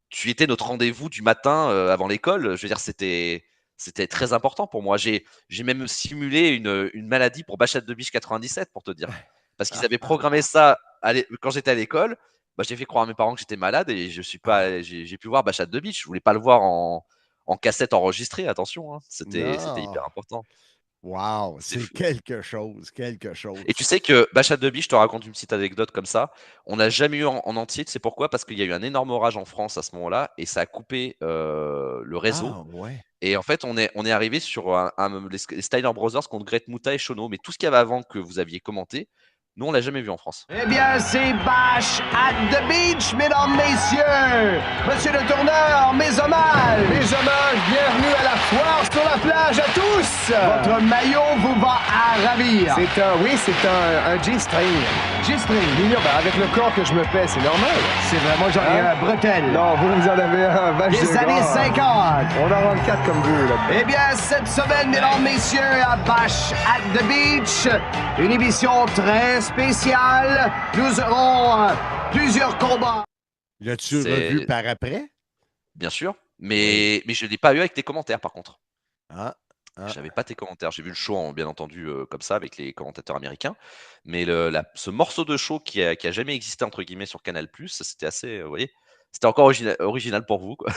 Tu étais notre rendez-vous du matin avant l'école. Je veux dire, c'était très important pour moi. J'ai même simulé une maladie pour Bash at the Beach 97, pour te dire. Parce qu'ils avaient programmé ça quand j'étais à l'école. Bah, j'ai fait croire à mes parents que j'étais malade et j'ai pu voir Bash at the Beach. Je voulais pas le voir en cassette enregistrée, attention. Hein. C'était hyper important. Wow, c'est quelque chose. Et tu sais que Bash at the Beach, je te raconte une petite anecdote comme ça. On n'a jamais eu en entier. Tu sais pourquoi? Parce qu'il y a eu un énorme orage en France à ce moment-là et ça a coupé le réseau. Ah, ouais. Et en fait, on est arrivé sur les Steiner Brothers contre Great Muta et Shono. Mais tout ce qu'il y avait avant que vous aviez commenté, nous, on l'a jamais vu en France. Eh bien, c'est Bash at the Beach, mesdames, messieurs. Monsieur le tourneur, mes hommages. Mes hommages, bienvenue à la foire sur la plage à tous. Votre maillot vous va à ravir. C'est un G-string. G-string. Mignon, ben avec le corps que je me fais, c'est normal. C'est vraiment j'en ai un bretelle. Non, vous en avez un vache de Des années 50. On en rend 4 comme vous, là. Eh bien, cette semaine, mesdames, messieurs, à Bash at the Beach, une émission très spéciale. Nous aurons plusieurs combats. L'as-tu revu par après? Bien sûr, mais je ne l'ai pas eu avec tes commentaires, par contre. J'avais pas tes commentaires. J'ai vu le show, bien entendu, comme ça, avec les commentateurs américains. Mais ce morceau de show qui a jamais existé, entre guillemets, sur Canal+, c'était assez, vous voyez, c'était encore original pour vous, quoi.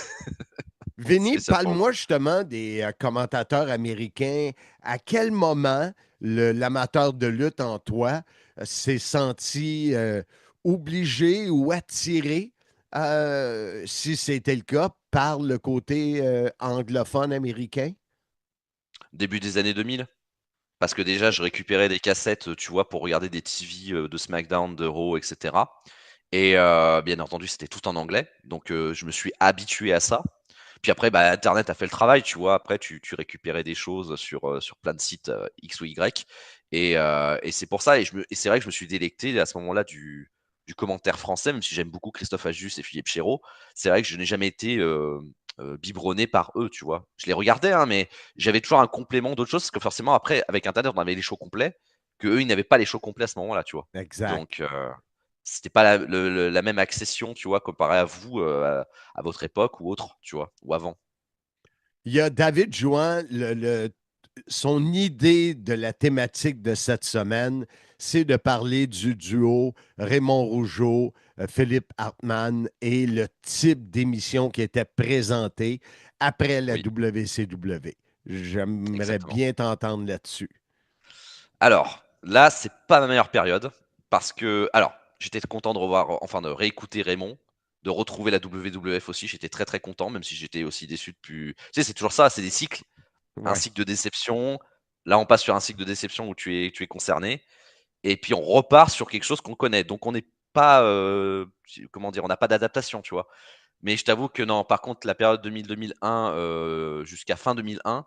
Vinny, parle-moi justement des commentateurs américains. À quel moment l'amateur de lutte en toi s'est senti obligé ou attiré, si c'était le cas, par le côté anglophone américain? Début des années 2000. Parce que déjà, je récupérais des cassettes, tu vois, pour regarder des TV de SmackDown, de Raw, etc. Et bien entendu, c'était tout en anglais. Donc, je me suis habitué à ça. Puis après, Internet a fait le travail, tu vois. Après, tu récupérais des choses sur plein de sites X ou Y. Et c'est pour ça. Et c'est vrai que je me suis délecté à ce moment-là du commentaire français, même si j'aime beaucoup Christophe Ajus et Philippe Chéreau. C'est vrai que je n'ai jamais été biberonné par eux, tu vois. Je les regardais, hein, mais j'avais toujours un complément d'autres choses. Parce que forcément, après, avec Internet, on avait les shows complets. Qu'eux, ils n'avaient pas les shows complets à ce moment-là, tu vois. Exact. Donc, c'était pas la même accession, tu vois, comparé à vous, à votre époque ou autre, tu vois, ou avant. Il y a David Jouan, son idée de la thématique de cette semaine, c'est de parler du duo Raymond Rougeau, Philippe Hartmann et le type d'émission qui était présenté après la Oui, WCW. J'aimerais exactement. bien t'entendre là-dessus. Alors, là, c'est pas ma meilleure période parce que alors, j'étais content de revoir enfin de réécouter Raymond, de retrouver la WWF aussi, j'étais très, très content, même si j'étais aussi déçu depuis tu sais, c'est toujours ça, c'est des cycles. Un Ouais. cycle de déception, là, on passe sur un cycle de déception où tu es concerné et puis on repart sur quelque chose qu'on connaît. Donc on n'est pas, comment dire? On n'a pas d'adaptation, tu vois? Mais je t'avoue que non, par contre, la période 2000-2001, jusqu'à fin 2001,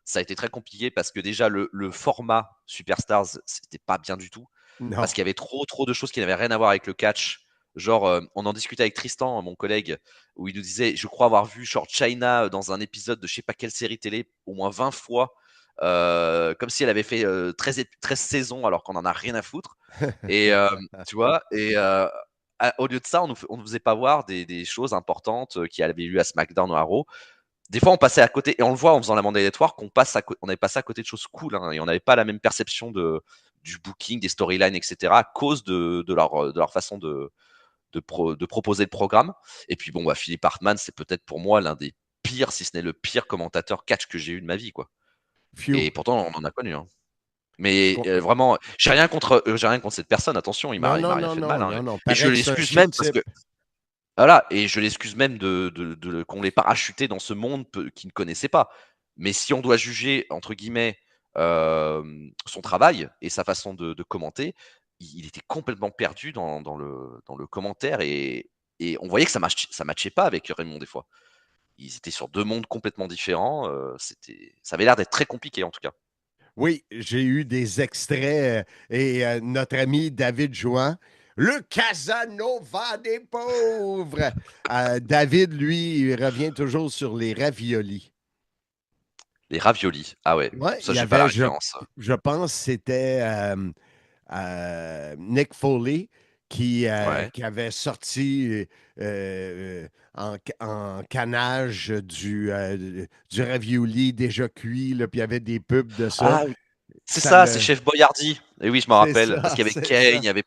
ça a été très compliqué parce que déjà le format Superstars, c'était pas bien du tout. Non. Parce qu'il y avait trop de choses qui n'avaient rien à voir avec le catch. Genre, on en discutait avec Tristan, mon collègue, où il nous disait, je crois avoir vu genre China dans un épisode de je sais pas quelle série télé au moins 20 fois, comme si elle avait fait 13 saisons alors qu'on en a rien à foutre. Et tu vois, et au lieu de ça, on nous faisait pas voir des choses importantes qui avaient eu à SmackDown ou à Raw. Des fois, on passait à côté, et on le voit en faisant la Monday Network, on avait passé à côté de choses cool, hein, et on n'avait pas la même perception du booking, des storylines, etc., à cause de leur façon de proposer le programme. Et puis bon, bah, Philippe Hartmann, c'est peut-être pour moi l'un des pires, si ce n'est le pire commentateur catch que j'ai eu de ma vie, quoi. Phew. Et pourtant, on en a connu, hein. Je Mais com- vraiment, j'ai rien contre cette personne, attention, il Non, m'a non, rien non, fait de non, mal, hein. non, non. Et je Paraît que c'est un l'excuse chic même parce type. que voilà, et je l'excuse même qu'on l'ait parachuté dans ce monde qu'il ne connaissait pas. Mais si on doit juger, entre guillemets, son travail et sa façon de commenter, il était complètement perdu dans le commentaire et on voyait que ça matchait pas avec Raymond des fois. Ils étaient sur deux mondes complètement différents. Ça avait l'air d'être très compliqué en tout cas. Oui, j'ai eu des extraits et notre ami David Jouan, le Casanova des pauvres. David, lui, il revient toujours sur les raviolis. Les raviolis, ah ouais, Ouais, ça il y j'ai pas la avait, référence. je pense, c'était Nick Foley Ouais. qui avait sorti en canage du ravioli déjà cuit, là, puis il y avait des pubs de ça. Ah c'est Ça ça, c'est le... Chef Boyardee. Et oui, je m'en C'est rappelle. Parce ça, qu'il y avait c'est Kane, ça. il y avait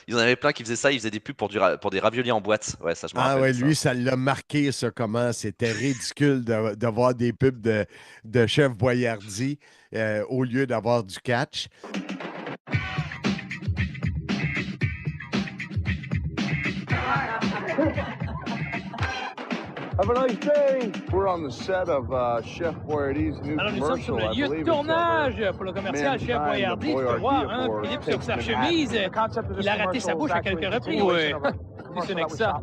ils en avaient plein qui faisaient ça. Ils faisaient des pubs pour des raviolis en boîte. Ouais, ça, je me Ah rappelle ouais, de ça. lui, ça l'a marqué, ça, comment c'était ridicule de voir des pubs de Chef Boyardee au lieu d'avoir du catch. Have a nice day. We're on the set of Chef Boyardee's new Alors, nous sommes sur commercial. le lieu de tournage pour le commercial Chef Boyardee. Tu peux voir, hein, Philippe sur sa chemise, il a raté sa bouche à quelques reprises. Oui. Ce n'est que ça.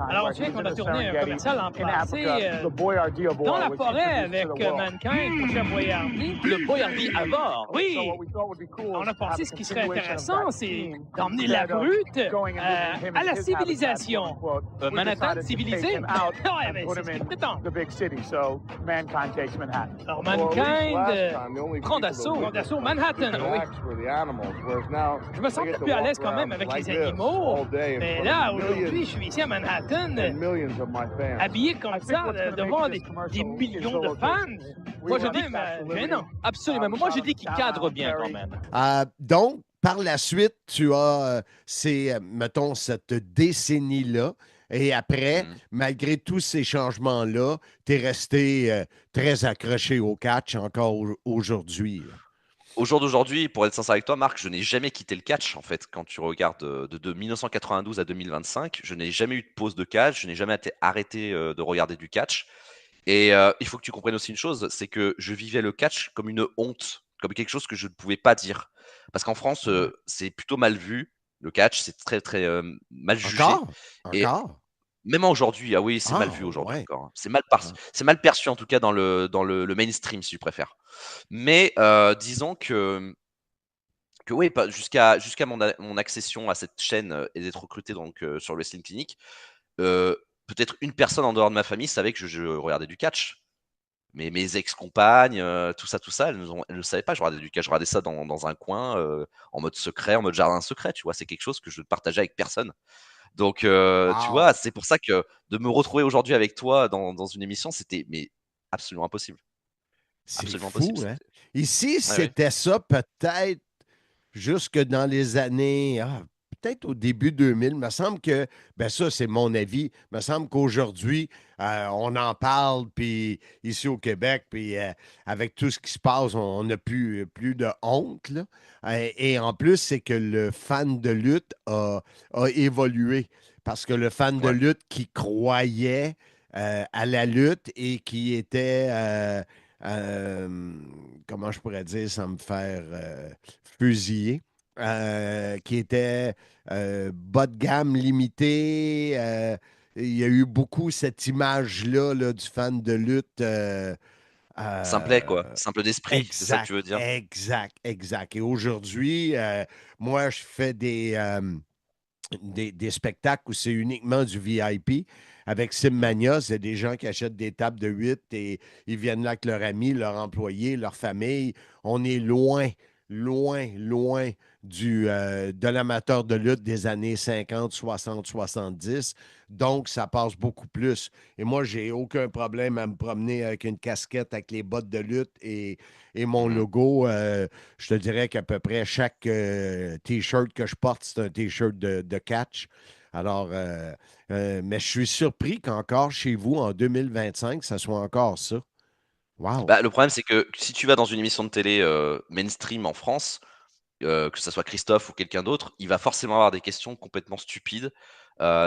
Alors, on se souvient qu'on a tourné un commercial en passé dans la forêt avec Mankind pour Chef Boyardee. Le Boyardee à bord, oui. On a pensé ce qui serait intéressant, c'est d'emmener la brute à la civilisation. Manhattan civilisé? Ouais, mais c'est ce qu'il prétend. Alors, Mankind prend d'assaut Manhattan, oui. Je me sens peut-être plus à l'aise quand même avec les animaux, mais là, aujourd'hui, je suis ici à Manhattan, habillé comme ça, devant des millions de fans. Moi, je dis gênant. Absolument. Moi, je dis qu'il cadre bien quand même. Donc, par la suite, tu as, mettons, cette décennie-là. Et après, malgré tous ces changements-là, tu es resté très accroché au catch encore aujourd'hui. Là. Au jour d'aujourd'hui, pour être sincère avec toi, Marc, je n'ai jamais quitté le catch. En fait, quand tu regardes de 1992 à 2025, je n'ai jamais eu de pause de catch. Je n'ai jamais arrêté de regarder du catch. Et il faut que tu comprennes aussi une chose, c'est que je vivais le catch comme une honte, comme quelque chose que je ne pouvais pas dire. Parce qu'en France, c'est plutôt mal vu. Le catch, c'est très, très mal jugé. Et Encore? même aujourd'hui, ah oui, c'est mal vu aujourd'hui ouais. encore, hein. C'est mal perçu en tout cas dans le mainstream, si tu préfères. Mais disons que oui, jusqu'à mon accession à cette chaîne et d'être recruté donc sur le Wrestling Clinic, peut-être une personne en dehors de ma famille savait que je regardais du catch. mes ex-compagnes, tout ça, elles ne le savaient pas. Je regardais du catch, je regardais ça dans un coin, en mode secret, en mode jardin secret, tu vois? C'est quelque chose que je ne partageais avec personne. Donc, tu vois, Wow! c'est pour ça que de me retrouver aujourd'hui avec toi dans une émission, c'était mais absolument impossible. C'est Absolument impossible, fou, hein? c'était Ici, ouais, ouais. c'était ça peut-être jusque dans les années, peut-être au début 2000. Il me semble que, ben ça, c'est mon avis. Il me semble qu'aujourd'hui, on en parle, puis ici au Québec, puis avec tout ce qui se passe, on n'a plus de honte, là. Et en plus, c'est que le fan de lutte a évolué. Parce que le fan de Ouais. lutte qui croyait à la lutte et qui était, euh, comment je pourrais dire sans me faire fusillé, qui était bas de gamme limité. Il y a eu beaucoup cette image-là là, du fan de lutte. Simplet Euh, quoi, simple d'esprit, c'est ça que exact, tu veux dire? exact, exact. Et aujourd'hui, moi, je fais des spectacles où c'est uniquement du VIP. Avec Mmh. Simmania, c'est des gens qui achètent des tables de 8 et ils viennent là avec leurs amis, leurs employés, leur famille. On est loin, loin, loin de l'amateur de lutte des années 50, 60, 70. Donc, ça passe beaucoup plus. Et moi, j'ai aucun problème à me promener avec une casquette, avec les bottes de lutte et mon Mmh. logo. Je te dirais qu'à peu près chaque T-shirt que je porte, c'est un T-shirt de catch. Alors, mais je suis surpris qu'encore chez vous, en 2025, ça soit encore ça. Wow! Bah, le problème, c'est que si tu vas dans une émission de télé, mainstream en France, que ça soit Christophe ou quelqu'un d'autre, il va forcément avoir des questions complètement stupides,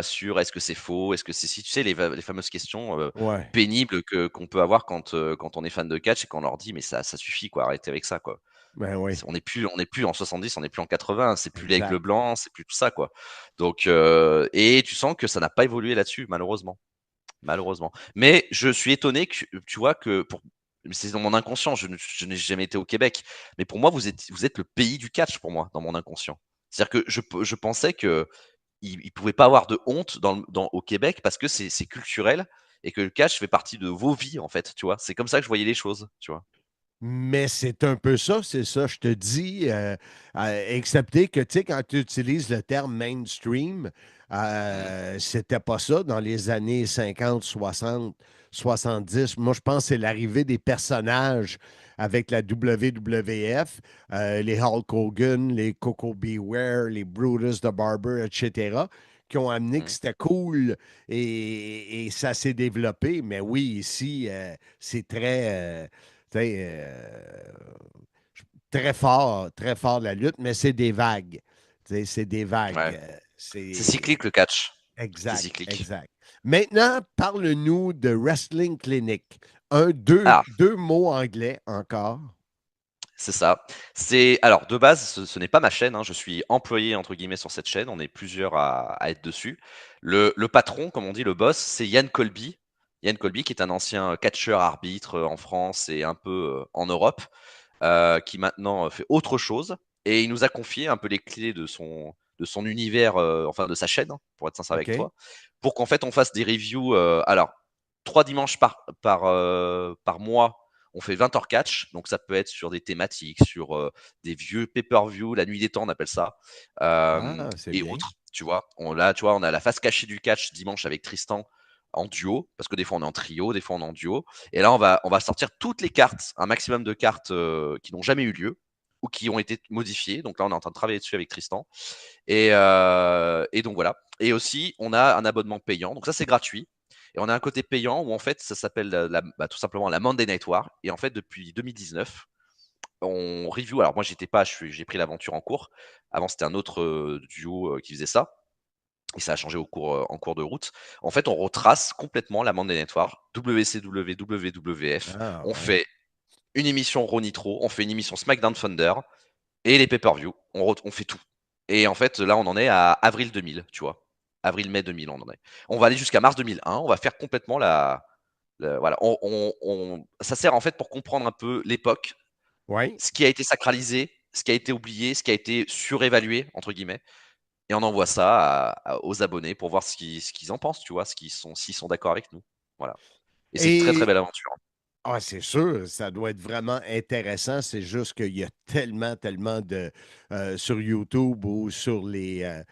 sur est-ce que c'est faux? Est-ce que c'est si tu sais les fameuses questions, Ouais, pénibles que qu'on peut avoir quand on est fan de catch et qu'on leur dit: «Mais ça suffit quoi, arrêtez avec ça quoi». ben oui, On n'est plus en 70, on n'est plus en 80, c'est plus l'aigle exact. blanc, c'est plus tout ça quoi. Donc et tu sens que ça n'a pas évolué là-dessus malheureusement. Malheureusement. Mais je suis étonné que tu vois que c'est dans mon inconscient, je n'ai jamais été au Québec, mais pour moi vous êtes le pays du catch pour moi, dans mon inconscient. C'est-à-dire que je pensais que il pouvait pas avoir de honte au Québec parce que c'est culturel et que le catch fait partie de vos vies en fait, tu vois? C'est comme ça que je voyais les choses, tu vois? Mais c'est un peu ça, c'est ça. Je te dis, excepté que, tu sais, quand tu utilises le terme mainstream, Mmh. c'était pas ça dans les années 50, 60, 70. Moi, je pense que c'est l'arrivée des personnages avec la WWF, les Hulk Hogan, les Coco Beware, les Brutus the Barber, etc., qui ont amené que Mmh. c'était cool et ça s'est développé. Mais oui, ici, c'est tu sais, très fort la lutte, mais c'est des vagues. Tu sais, c'est des vagues. Ouais. C'est C'est cyclique le catch. C'est exact, cyclique. exact. Maintenant, parle-nous de Wrestling Clinic. Ah! Deux mots anglais encore. C'est ça. C'est alors de base, ce n'est pas ma chaîne, hein, je suis «employé» entre guillemets sur cette chaîne, on est plusieurs à être dessus. Le patron, comme on dit, le boss, c'est Yann Colby. Yann Colby qui est un ancien catcheur arbitre, en France et un peu, en Europe, qui maintenant, fait autre chose et il nous a confié un peu les clés de son univers, enfin de sa chaîne, hein, pour être sincère avec OK? toi, pour qu'en fait on fasse des reviews, alors 3 dimanches par mois, on fait 20 heures catch, donc ça peut être sur des thématiques, sur, des vieux pay-per-view, la nuit des temps, on appelle ça, Ah, c'est et bien. autres, tu vois? Tu vois, on a la face cachée du catch dimanche avec Tristan en duo, parce que des fois on est en trio, des fois on est en duo et là on va sortir toutes les cartes, un maximum de cartes, qui n'ont jamais eu lieu ou qui ont été modifiées, donc là on est en train de travailler dessus avec Tristan et donc voilà et aussi on a un abonnement payant, donc ça c'est gratuit et on a un côté payant où en fait ça s'appelle tout simplement la Monday Night War et en fait depuis 2019 on review. Alors moi j'étais pas, j'ai pris l'aventure en cours. Avant c'était un autre duo qui faisait ça et ça a changé en cours de route. En fait on retrace complètement la Monday Night War, WCW, WWF. Ah, On ouais. fait une émission Raw Nitro, on fait une émission SmackDown Thunder et les pay-per-view. On fait tout. Et en fait, là, on en est à avril 2000, tu vois. Avril-mai 2000, on en est. On va aller jusqu'à mars 2001. On va faire complètement voilà. Ça sert en fait pour comprendre un peu l'époque, Oui. ce qui a été sacralisé, ce qui a été oublié, ce qui a été surévalué, entre guillemets. Et on envoie ça aux abonnés pour voir ce qu'ils en pensent, tu vois, s'ils sont d'accord avec nous. Voilà. Et c'est une très très Et belle aventure. Ah, c'est sûr, ça doit être vraiment intéressant. C'est juste qu'il y a tellement de sur YouTube ou sur les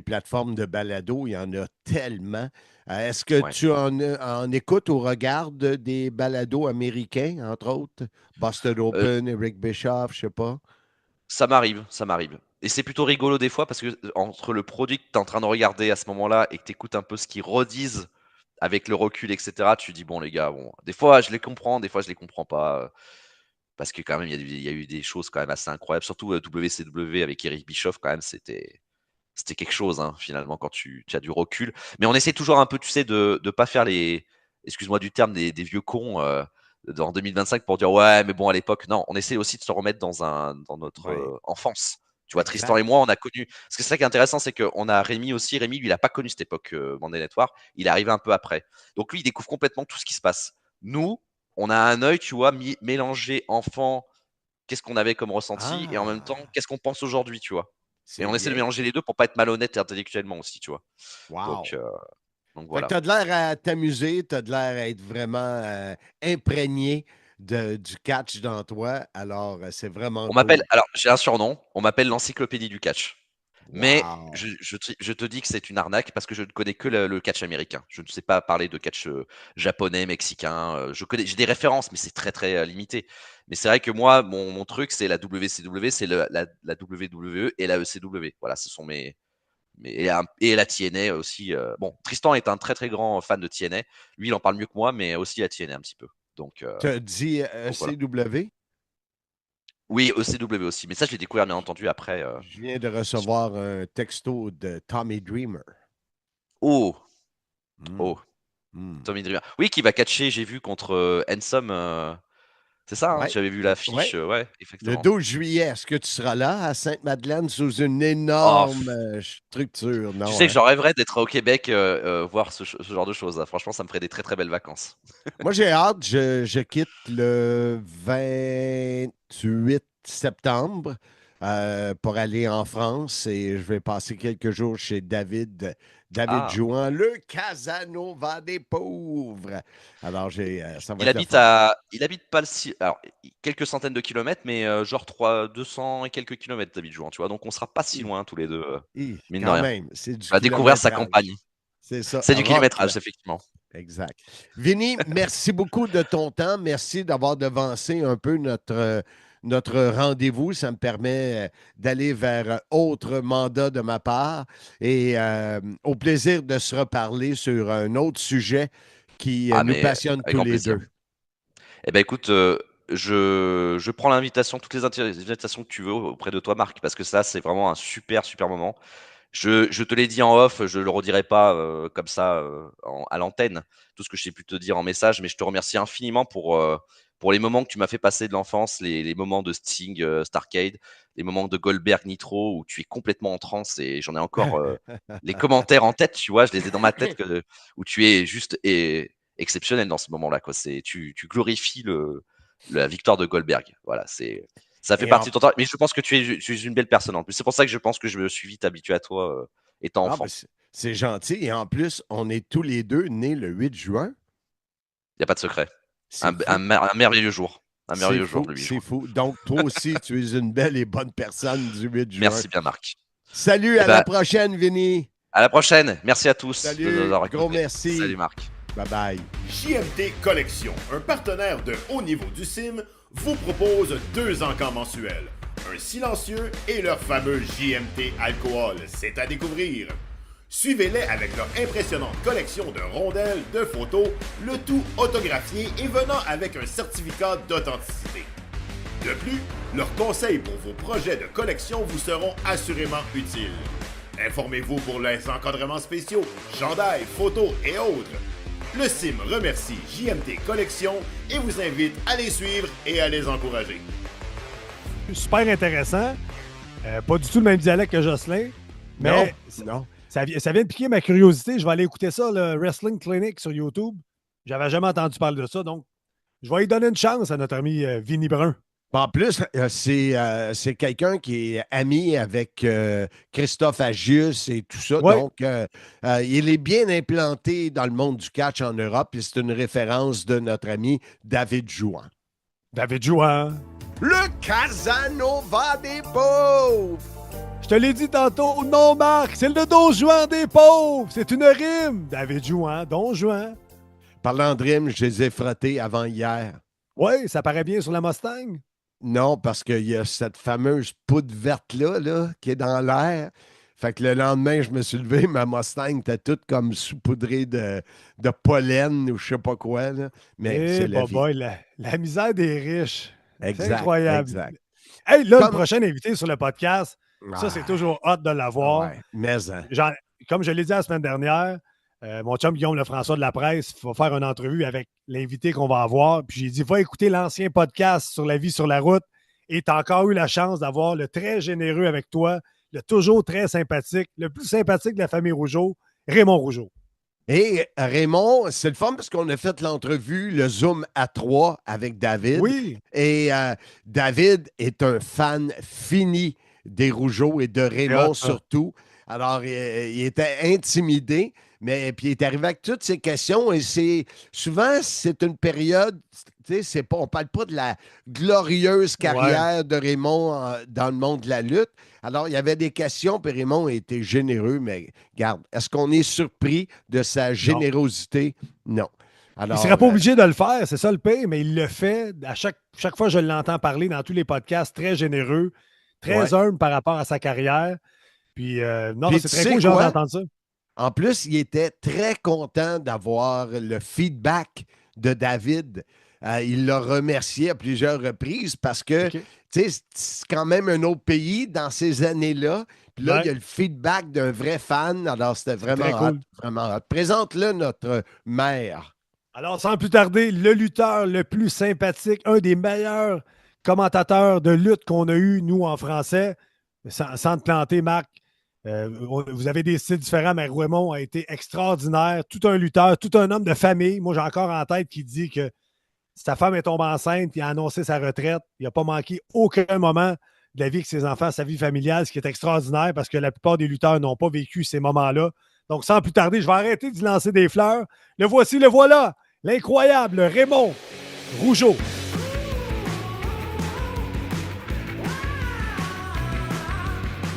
plateformes de balado, il y en a tellement. Est-ce que Ouais. tu en écoutes ou regardes des balados américains, entre autres? Boston Euh, Open, Eric Bischoff, je sais pas. Ça m'arrive, ça m'arrive. Et c'est plutôt rigolo des fois parce que entre le produit que tu es en train de regarder à ce moment-là et que tu écoutes un peu ce qu'ils redisent avec le recul, etc., tu dis, bon, les gars, bon, des fois je les comprends, des fois je les comprends pas. Parce que quand même, il y a eu des choses quand même assez incroyables. Surtout WCW avec Eric Bischoff, quand même, c'était quelque chose, hein, finalement, quand tu as du recul. Mais on essaie toujours un peu, tu sais, de ne pas faire les, excuse-moi du terme, des vieux cons en 2025 pour dire ouais, mais bon, à l'époque, non, on essaie aussi de se remettre dans notre Oui, enfance. Tu vois, Tristan et exact. moi, on a connu. Parce que c'est ça qui est intéressant, c'est qu'on a Rémi aussi. Rémi, lui, il n'a pas connu cette époque Monday Night War. Il est arrivé un peu après. Donc lui, il découvre complètement tout ce qui se passe. Nous, on a un œil, tu vois, mélangé enfant, qu'est-ce qu'on avait comme ressenti, et en même temps, Ah, qu'est-ce qu'on pense aujourd'hui, tu vois. Et c'est on essaie de bien. mélanger les deux pour pas être malhonnête intellectuellement aussi, tu vois. Donc, Wow. euh, donc Fait que voilà. tu as de l'air à t'amuser, tu as de l'air à être vraiment imprégné du catch dans toi. Alors, c'est vraiment On m'appelle, cool. alors j'ai un surnom, on m'appelle l'encyclopédie du catch. Mais Wow. je te dis que c'est une arnaque parce que je ne connais que le catch américain. Je ne sais pas parler de catch japonais, mexicain. J'ai des références, mais c'est très très limité. Mais c'est vrai que moi, mon truc, c'est la WCW, c'est la WWE et la ECW. Voilà, ce sont et la TNA aussi. Bon, Tristan est un très très grand fan de TNA. Lui, il en parle mieux que moi, mais aussi la TNA un petit peu. Donc, Tu as dit voilà. ECW? Oui, ECW aussi. Mais ça, je l'ai découvert bien entendu après. Je viens de recevoir un texto de Tommy Dreamer. Oh, Hmm, oh, hmm. Tommy Dreamer. Oui, qui va catcher, j'ai vu contre Handsome. C'est ça, hein, Ouais, j'avais vu ouais. l'affiche. Ouais, Le exactement. 12 juillet, est-ce que tu seras là à Sainte-Madeleine sous une Oh, énorme structure? tu Non, sais que hein? j'en rêverais d'être au Québec, voir ce genre de choses, là. Franchement, ça me ferait des très très belles vacances. Moi, j'ai hâte. Je quitte le 28 septembre pour aller en France et je vais passer quelques jours chez David Ah. Jouan, le Casanova des pauvres. Alors, ça va Il être le habite fun. il habite pas alors, quelques centaines de kilomètres, mais genre 200 et quelques kilomètres David Jouan, tu vois. Donc on sera pas si Hi, loin tous les deux, mine de quand rien. même, c'est du On va découvrir sa kilométrage. campagne. C'est ça, C'est du rock. kilométrage, effectivement. Exact. Vinny, merci beaucoup de ton temps. Merci d'avoir devancé un peu notre rendez-vous. Ça me permet d'aller vers autre mandat de ma part et au plaisir de se reparler sur un autre sujet qui Ah, nous mais passionne avec tous grand les plaisir. deux. Eh ben écoute, je prends l'invitation, toutes les invitations que tu veux auprès de toi, Marc, parce que ça, c'est vraiment un super, super moment. Je te l'ai dit en off, je le redirai pas comme ça à l'antenne, tout ce que je sais pu te dire en message, mais je te remercie infiniment pour les moments que tu m'as fait passer de l'enfance, les moments de Sting, Starcade, les moments de Goldberg Nitro où tu es complètement en transe et j'en ai encore les commentaires en tête, tu vois, je les ai dans ma tête où tu es juste exceptionnel dans ce moment-là, quoi. Tu glorifies la victoire de Goldberg. Voilà, ça fait Et partie en- de ton travail. Mais je pense que tu es une belle personne en plus. C'est pour ça que je pense que je me suis vite habitué à toi étant Ah, ben, enfant. c'est gentil. Et en plus, on est tous les deux nés le 8 juin. Il n'y a pas de secret. C'est fou. Un merveilleux jour. Un C'est merveilleux jour, fou. le 8 C'est juin. fou. Donc, toi aussi, tu es une belle et bonne personne du 8 juin. Merci bien, Marc. Salut, Eh à la ben, prochaine, Vinny. à la prochaine. Merci à tous de nous Salut, avoir gros écoutés. merci. Salut, Marc. Bye bye. JMT Collection, un partenaire de haut niveau du sim, vous propose 2 encans mensuels. Un silencieux et leur fameux JMT Alcool. C'est à découvrir. Suivez-les avec leur impressionnante collection de rondelles, de photos, le tout autographié et venant avec un certificat d'authenticité. De plus, leurs conseils pour vos projets de collection vous seront assurément utiles. Informez-vous pour les encadrements spéciaux, chandails, photos et autres. Le CIM remercie JMT Collection et vous invite à les suivre et à les encourager. Super intéressant. Pas du tout le même dialecte que Jocelyn. Mais non. Ça vient de piquer ma curiosité. Je vais aller écouter ça, le Wrestling Clinic sur YouTube. J'avais jamais entendu parler de ça. Donc, je vais lui donner une chance à notre ami Vinny Brun. En plus, c'est quelqu'un qui est ami avec Christophe Agius et tout ça. Ouais. Donc, il est bien implanté dans le monde du catch en Europe et c'est une référence de notre ami David Jouan. David Jouan. Le Casanova des pauvres! Je te l'ai dit tantôt, non, Marc, c'est le Don Juan des pauvres. C'est une rime. David Jouan, Don Juan. Parlant de rimes, je les ai frottés avant hier. Oui, ça paraît bien sur la Mustang. Non, parce qu'il y a cette fameuse poudre verte-là là, qui est dans l'air. Fait que le lendemain, je me suis levé, ma Mustang était toute comme saupoudrée de pollen ou je sais pas quoi. Là. Mais c'est la vie. Boy, la misère des riches. C'est Exact, incroyable. exact. Hey, là, Comme- le prochain invité sur le podcast, ça, c'est toujours hot de l'avoir. Ouais, mais hein. Comme je l'ai dit la semaine dernière, mon chum Guillaume Lefrançois de la presse va faire une entrevue avec l'invité qu'on va avoir. Puis j'ai dit, va écouter l'ancien podcast sur la vie sur la route. Et tu as encore eu la chance d'avoir le très généreux avec toi, le toujours très sympathique, le plus sympathique de la famille Rougeau, Raymond Rougeau. Et Raymond, c'est le fun parce qu'on a fait l'entrevue, le Zoom à 3 avec David. Oui. Et David est un fan fini des Rougeaux et de Raymond surtout. Alors, il était intimidé, mais puis il est arrivé avec toutes ces questions et souvent, c'est une période, tu sais, on ne parle pas de la glorieuse carrière de Raymond dans le monde de la lutte. Alors, il y avait des questions, puis Raymond était généreux, mais regarde, est-ce qu'on est surpris de sa générosité? Non. Alors, il ne serait pas obligé de le faire, c'est ça le pire, mais il le fait. À chaque fois que je l'entends parler dans tous les podcasts, très généreux, très humble par rapport à sa carrière. Puis, c'est très cool, j'ai hâte d'entendre ça. En plus, il était très content d'avoir le feedback de David. Il l'a remercié à plusieurs reprises parce que c'est quand même un autre pays dans ces années-là. Puis là, il y a le feedback d'un vrai fan. Alors, c'était vraiment cool. Vraiment hot. Présente-le, notre maire. Alors, sans plus tarder, le lutteur le plus sympathique, un des meilleurs commentateurs de lutte qu'on a eu, nous, en français. Sans te planter, Marc. Vous avez des styles différents, mais Raymond a été extraordinaire. Tout un lutteur, tout un homme de famille. Moi, j'ai encore en tête qui dit que sa femme est tombée enceinte, il a annoncé sa retraite. Il n'a pas manqué aucun moment de la vie avec ses enfants, sa vie familiale, ce qui est extraordinaire parce que la plupart des lutteurs n'ont pas vécu ces moments-là. Donc, sans plus tarder, je vais arrêter d'y lancer des fleurs. Le voici, le voilà, l'incroyable Raymond Rougeau.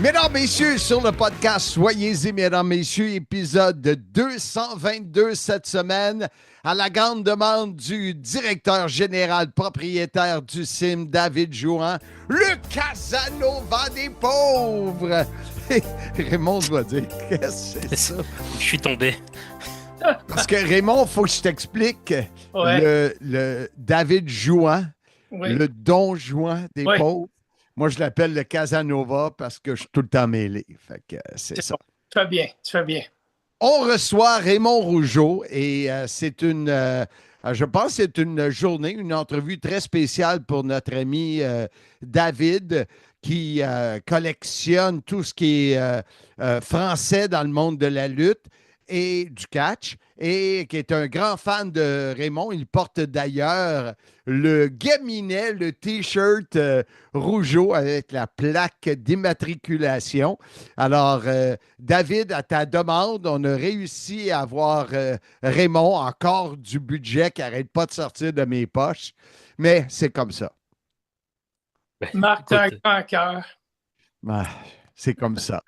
Mesdames, messieurs, sur le podcast Soyez-y, mesdames, messieurs, épisode 222 cette semaine, à la grande demande du directeur général propriétaire du CIM, David Jouan, le Casanova des pauvres. Raymond doit dire, qu'est-ce que c'est ça? Je suis tombé. Parce que Raymond, il faut que je t'explique le David Jouan, le Don Juan des pauvres. Moi, je l'appelle le Casanova parce que je suis tout le temps mêlé. Fait que c'est ça. Tu fais bien, tu fais bien. On reçoit Raymond Rougeau et c'est je pense que c'est une journée, une entrevue très spéciale pour notre ami David qui collectionne tout ce qui est français dans le monde de la lutte et du catch et qui est un grand fan de Raymond. Il porte d'ailleurs le gaminet, le T-shirt Rougeau avec la plaque d'immatriculation. Alors, David, à ta demande, on a réussi à avoir Raymond, encore du budget qui n'arrête pas de sortir de mes poches, mais c'est comme ça. Marc, t'as un grand cœur. C'est comme ça.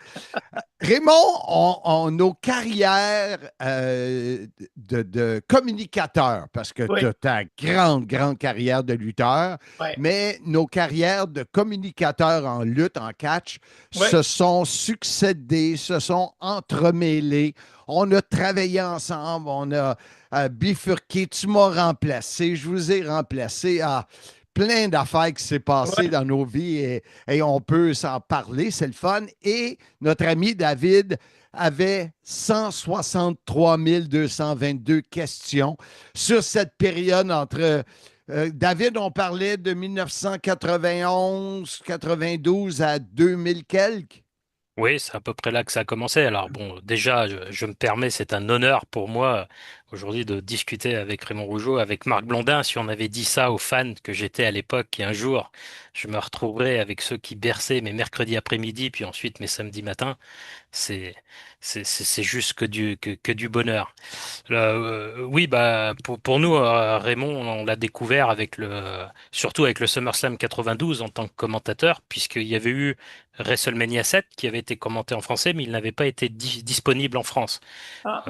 Raymond, nos carrières de communicateurs, parce que tu as ta grande carrière de lutteur, mais nos carrières de communicateurs en lutte, en catch, se sont succédées, se sont entremêlées. On a travaillé ensemble, on a bifurqué. Tu m'as remplacé, je vous ai remplacé. Plein d'affaires qui s'est passé dans nos vies et on peut s'en parler, c'est le fun. Et notre ami David avait 163 222 questions sur cette période entre... David, on parlait de 1991, 92 à 2000 quelques. Oui, c'est à peu près là que ça a commencé. Alors bon, déjà, je me permets, c'est un honneur pour moi aujourd'hui de discuter avec Raymond Rougeau, avec Marc Blondin. Si on avait dit ça aux fans que j'étais à l'époque, et un jour je me retrouverais avec ceux qui berçaient mes mercredis après-midi, puis ensuite mes samedis matins, c'est c'est juste que du bonheur. Oui, bah pour nous, Raymond, on l'a découvert avec surtout avec le SummerSlam 92 en tant que commentateur, puisqu'il y avait eu WrestleMania 7 qui avait été commenté en français, mais il n'avait pas été disponible en France. Ah.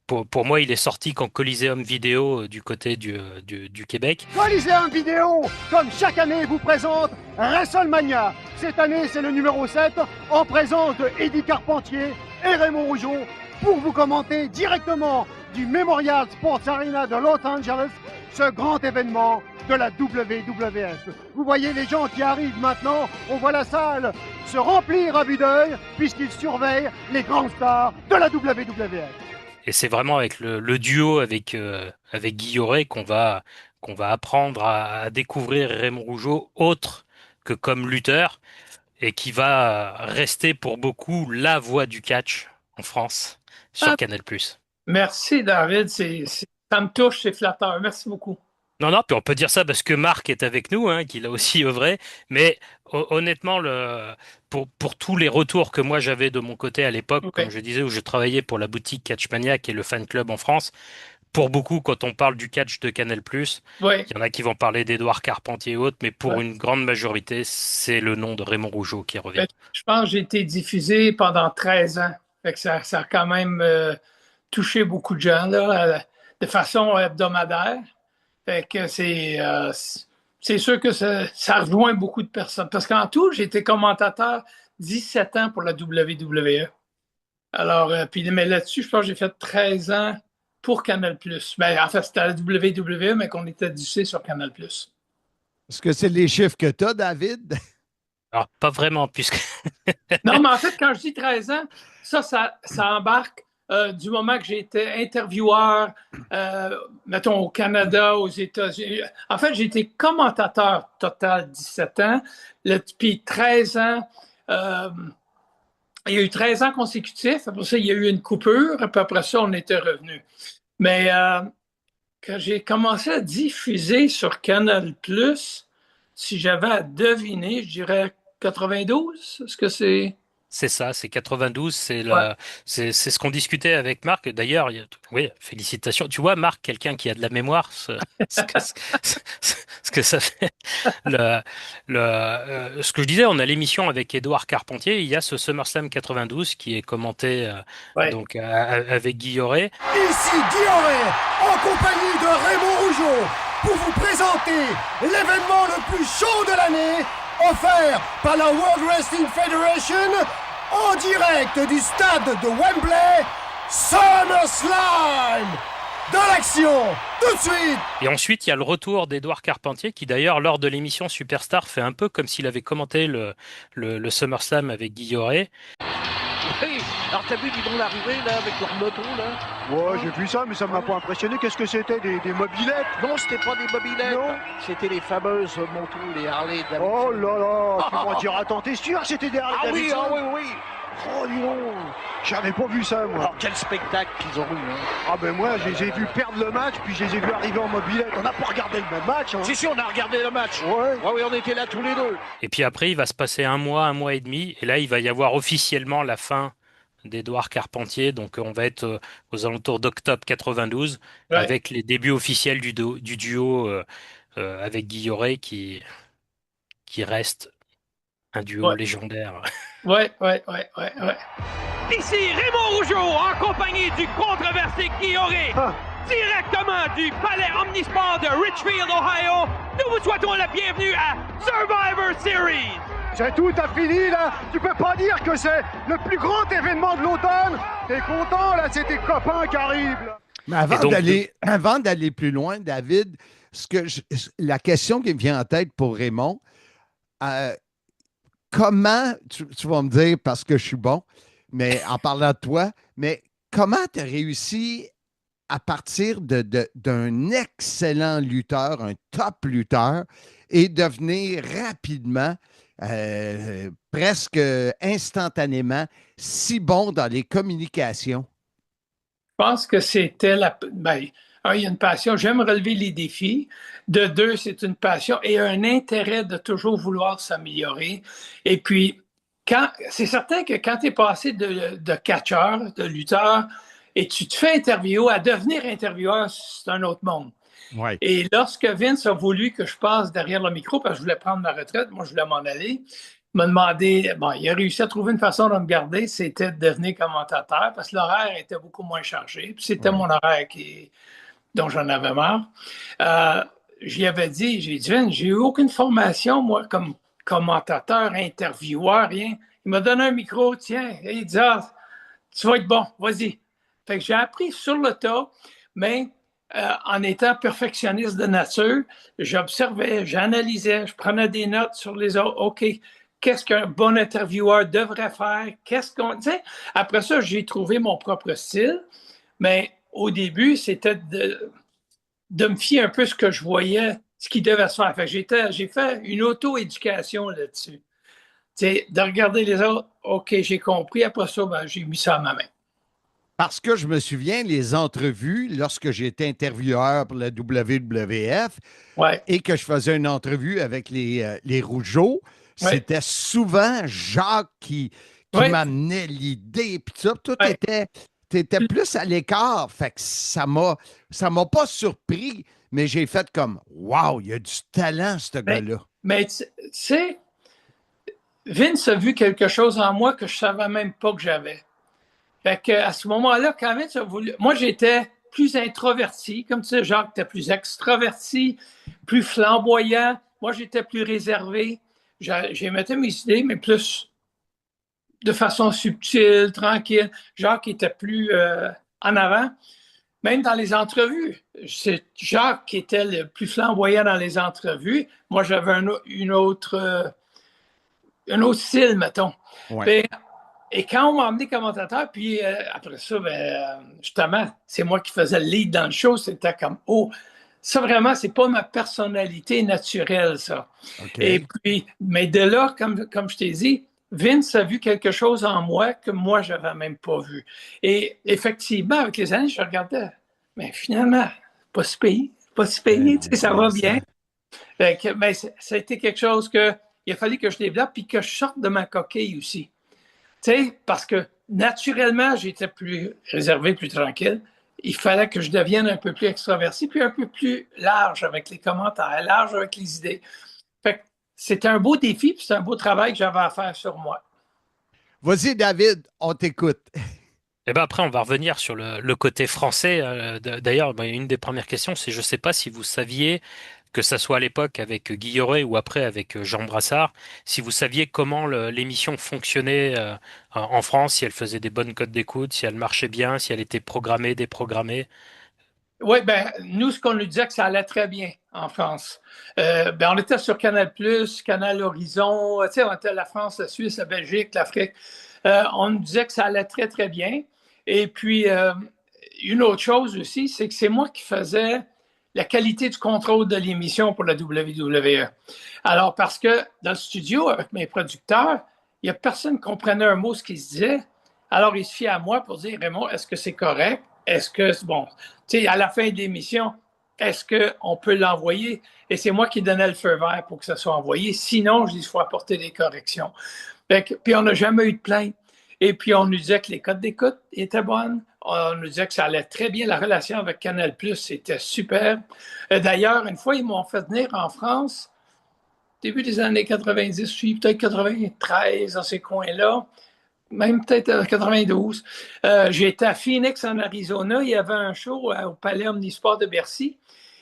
Pour moi, il est sorti quand Coliseum Vidéo du côté du Québec. Coliseum Vidéo, comme chaque année, vous présente WrestleMania. Cette année, c'est le numéro 7, en présence de Eddie Carpentier et Raymond Rougeau, pour vous commenter directement du Memorial Sports Arena de Los Angeles, ce grand événement de la WWF. Vous voyez les gens qui arrivent maintenant, on voit la salle se remplir à vue d'œil, puisqu'ils surveillent les grandes stars de la WWF. Et c'est vraiment avec le duo avec Guilloré qu'on va apprendre à découvrir Raymond Rougeau autre que comme lutteur et qui va rester pour beaucoup la voix du catch en France sur Canal+. Merci David, ça me touche, c'est flatteur. Merci beaucoup. Non, puis on peut dire ça parce que Marc est avec nous, hein, qu'il a aussi œuvré. Mais honnêtement, pour tous les retours que moi j'avais de mon côté à l'époque, comme je disais, où je travaillais pour la boutique Catchmaniac et le fan club en France, pour beaucoup, quand on parle du catch de Canal+, il y en a qui vont parler d'Édouard Carpentier et autres, mais pour une grande majorité, c'est le nom de Raymond Rougeau qui revient. Je pense que j'ai été diffusé pendant 13 ans. Fait que ça a quand même touché beaucoup de gens là, de façon hebdomadaire. Fait que c'est sûr que ça rejoint beaucoup de personnes. Parce qu'en tout, j'ai été commentateur 17 ans pour la WWE. Alors, mais là-dessus, je pense que j'ai fait 13 ans pour Canal+. Ben, en fait, c'était la WWE, mais qu'on était diffusé sur Canal+. Est-ce que c'est les chiffres que tu as, David? Alors, pas vraiment, puisque... Non, mais en fait, quand je dis 13 ans, ça embarque du moment que j'ai été intervieweur, mettons, au Canada, aux États-Unis. En fait, j'ai été commentateur total 17 ans. Puis 13 ans, il y a eu 13 ans consécutifs. Après ça, il y a eu une coupure. Puis après ça, on était revenu. Mais quand j'ai commencé à diffuser sur Canal+, si j'avais à deviner, je dirais 92. Est-ce que c'est... C'est ça, c'est 92, c'est ce qu'on discutait avec Marc. D'ailleurs, oui, félicitations. Tu vois, Marc, quelqu'un qui a de la mémoire, ce que ça fait. Ce que je disais, on a l'émission avec Édouard Carpentier. Il y a ce SummerSlam 92 qui est commenté donc avec Guilloré. Ici Guilloré, en compagnie de Raymond Rougeau, pour vous présenter l'événement le plus chaud de l'année, offert par la World Wrestling Federation en direct du stade de Wembley, SummerSlam. Dans l'action, tout de suite. Et ensuite, il y a le retour d'Édouard Carpentier qui d'ailleurs, lors de l'émission Superstar, fait un peu comme s'il avait commenté le SummerSlam avec Guilloré. Oui, alors t'as vu, dis donc, l'arrivée, là, avec leur moto, là? Ouais, j'ai vu ça, mais ça m'a pas impressionné. Qu'est-ce que c'était, des mobilettes? Non, c'était pas des mobilettes. Non. C'était les fameuses motos, les Harley Davidson. Oh là là, tu m'en diras, attends, t'es sûr que c'était des Harley Davidson? Oui. Oh, dis donc, j'avais pas vu ça, moi. Alors, quel spectacle qu'ils ont eu, hein. Ah ben moi, je les ai vus perdre le match, puis je les ai vus arriver en mobilette. On n'a pas regardé le même match, hein. Si, on a regardé le match. Ouais. Oui, on était là tous les deux. Et puis après, il va se passer un mois et demi, et là, il va y avoir officiellement la fin d'Édouard Carpentier, donc on va être aux alentours d'octobre 92, avec les débuts officiels du duo avec Guilloré qui reste un duo légendaire. Ouais. Ici Raymond Rougeau en compagnie du controversé Guilloré, directement du palais omnisport de Richfield, Ohio. Nous vous souhaitons la bienvenue à Survivor Series. C'est tout, t'as fini là. Tu peux pas dire que c'est le plus grand événement de l'automne. T'es content là, c'est tes copains qui arrivent là. Mais avant d'aller plus loin, David, la question qui me vient en tête pour Raymond, comment, tu vas me dire parce que je suis bon, mais en parlant de toi, mais comment tu as réussi à partir d'un excellent lutteur, un top lutteur, et devenir rapidement, presque instantanément, si bon dans les communications? pense que c'était ben, un, il y a une passion, j'aime relever les défis. De deux, c'est une passion et un intérêt de toujours vouloir s'améliorer. Et puis, c'est certain que quand tu es passé de catcheur, de lutteur, et tu te fais interviewer, à devenir intervieweur, c'est un autre monde. Ouais. Et lorsque Vince a voulu que je passe derrière le micro, parce que je voulais prendre ma retraite, moi je voulais m'en aller, il m'a demandé, bon, il a réussi à trouver une façon de me garder, c'était de devenir commentateur, parce que l'horaire était beaucoup moins chargé. Puis c'était mon horaire dont j'en avais marre. J'y avais dit, j'ai dit, Vince, j'ai eu aucune formation, moi, comme commentateur, intervieweur, rien. Il m'a donné un micro, tiens, et il dit, ah, tu vas être bon, vas-y. Fait que j'ai appris sur le tas, mais en étant perfectionniste de nature, j'observais, j'analysais, je prenais des notes sur les autres. OK, qu'est-ce qu'un bon intervieweur devrait faire? Qu'est-ce qu'on. Tu sais, après ça, j'ai trouvé mon propre style, mais au début, c'était de me fier un peu à ce que je voyais, ce qui devait se faire. Fait que j'ai fait une auto-éducation là-dessus. Tu sais, de regarder les autres, OK, j'ai compris. Après ça, ben, j'ai mis ça à ma main. Parce que je me souviens, les entrevues, lorsque j'étais intervieweur pour la WWF et que je faisais une entrevue avec les Rougeaux, c'était souvent Jacques qui m'amenait l'idée. Puis ça, tout était plus à l'écart. Fait que ça m'a pas surpris, mais j'ai fait comme wow, il y a du talent, ce gars-là. Mais tu sais, Vince a vu quelque chose en moi que je ne savais même pas que j'avais. Fait qu'à ce moment-là, quand Vince a voulu. Moi, j'étais plus introverti, comme tu sais, Jacques était plus extraverti, plus flamboyant. Moi, j'étais plus réservé. J'émettais mes idées, mais plus de façon subtile, tranquille. Jacques était plus en avant. Même dans les entrevues, c'est Jacques qui était le plus flamboyant dans les entrevues. Moi, j'avais un autre style, mettons. Ouais. Et quand on m'a emmené commentateur, puis après ça, justement, c'est moi qui faisais le lead dans le show, c'était comme, oh, ça vraiment, c'est pas ma personnalité naturelle, ça. Okay. Et puis, mais de là, comme je t'ai dit, Vince a vu quelque chose en moi que moi, je n'avais même pas vu. Et effectivement, avec les années, je regardais, mais finalement, pas si payé, ça va bien. Mais ça a été quelque chose qu'il a fallu que je développe, puis que je sorte de ma coquille aussi. Tu sais, parce que naturellement, j'étais plus réservé, plus tranquille. Il fallait que je devienne un peu plus extraverti, puis un peu plus large avec les commentaires, large avec les idées. Fait que c'était un beau défi, puis c'est un beau travail que j'avais à faire sur moi. Vas-y, David, on t'écoute. Et ben après, on va revenir sur le côté français. D'ailleurs, une des premières questions, c'est je ne sais pas si vous saviez, que ça soit à l'époque avec Guillauret ou après avec Jean Brassard, si vous saviez comment l'émission fonctionnait en France, si elle faisait des bonnes cotes d'écoute, si elle marchait bien, si elle était programmée, déprogrammée. Oui, nous, ce qu'on nous disait que ça allait très bien en France. On était sur Canal+, Canal Horizon, tu sais, on était la France, la Suisse, la Belgique, l'Afrique. On nous disait que ça allait très, très bien. Et puis, une autre chose aussi, c'est que c'est moi qui faisais la qualité du contrôle de l'émission pour la WWE. Alors, parce que dans le studio, avec mes producteurs, il n'y a personne qui comprenait un mot ce qu'ils se disait. Alors, ils se fiaient à moi pour dire, Raymond, est-ce que c'est correct? Est-ce que c'est bon? Tu sais, à la fin de l'émission, est-ce qu'on peut l'envoyer? Et c'est moi qui donnais le feu vert pour que ça soit envoyé. Sinon, je dis, il faut apporter des corrections. Puis, on n'a jamais eu de plainte. Et puis, on nous disait que les codes d'écoute étaient bonnes. On nous disait que ça allait très bien. La relation avec Canal+, c'était super. D'ailleurs, une fois, ils m'ont fait venir en France, début des années 90, puis peut-être 93, dans ces coins-là, même peut-être 92. J'étais à Phoenix, en Arizona. Il y avait un show au Palais Omnisport de Bercy.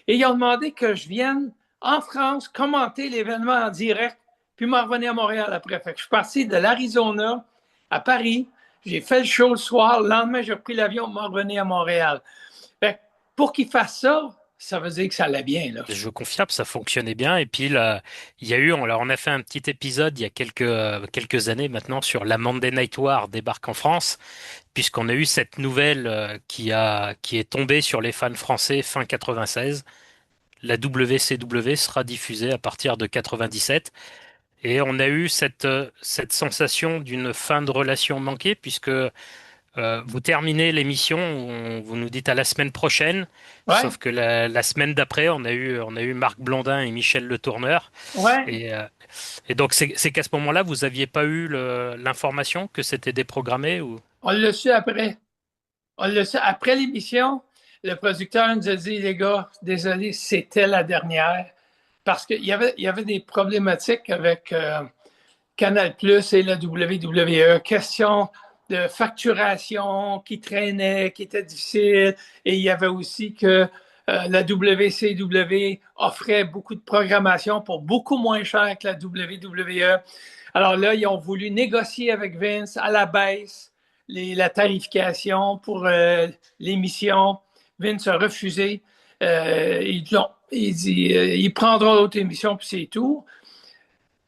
Et ils ont demandé que je vienne en France commenter l'événement en direct, puis m'en revenir à Montréal après. Fait que je suis parti de l'Arizona à Paris. J'ai fait le show le soir. Le lendemain, j'ai pris l'avion pour m'en revenir à Montréal. Fait que pour qu'ils fassent ça, ça veut dire que ça allait bien. Là. Je confirme, ça fonctionnait bien. Et puis, là, il y a eu, on a fait un petit épisode il y a quelques années maintenant sur la Monday Night War débarque en France, puisqu'on a eu cette nouvelle qui est tombée sur les fans français fin 96. La WCW sera diffusée à partir de 97. Et on a eu cette sensation d'une fin de relation manquée, puisque Vous terminez l'émission, vous nous dites à la semaine prochaine, Ouais. sauf que la semaine d'après, on a eu Marc Blondin et Michel Le Tourneur. Ouais. Et donc, c'est qu'à ce moment-là, vous n'aviez pas eu l'information que c'était déprogrammé ou... On l'a su après. On l'a su après l'émission. Le producteur nous a dit, les gars, désolé, c'était la dernière. Parce qu'il y avait des problématiques avec Canal Plus et la WWE. Question de facturation qui traînait, qui était difficile. Et il y avait aussi que la WCW offrait beaucoup de programmation pour beaucoup moins cher que la WWE. Alors là, ils ont voulu négocier avec Vince à la baisse la tarification pour l'émission. Vince a refusé. Il dit il prendra l'autre émission, puis c'est tout.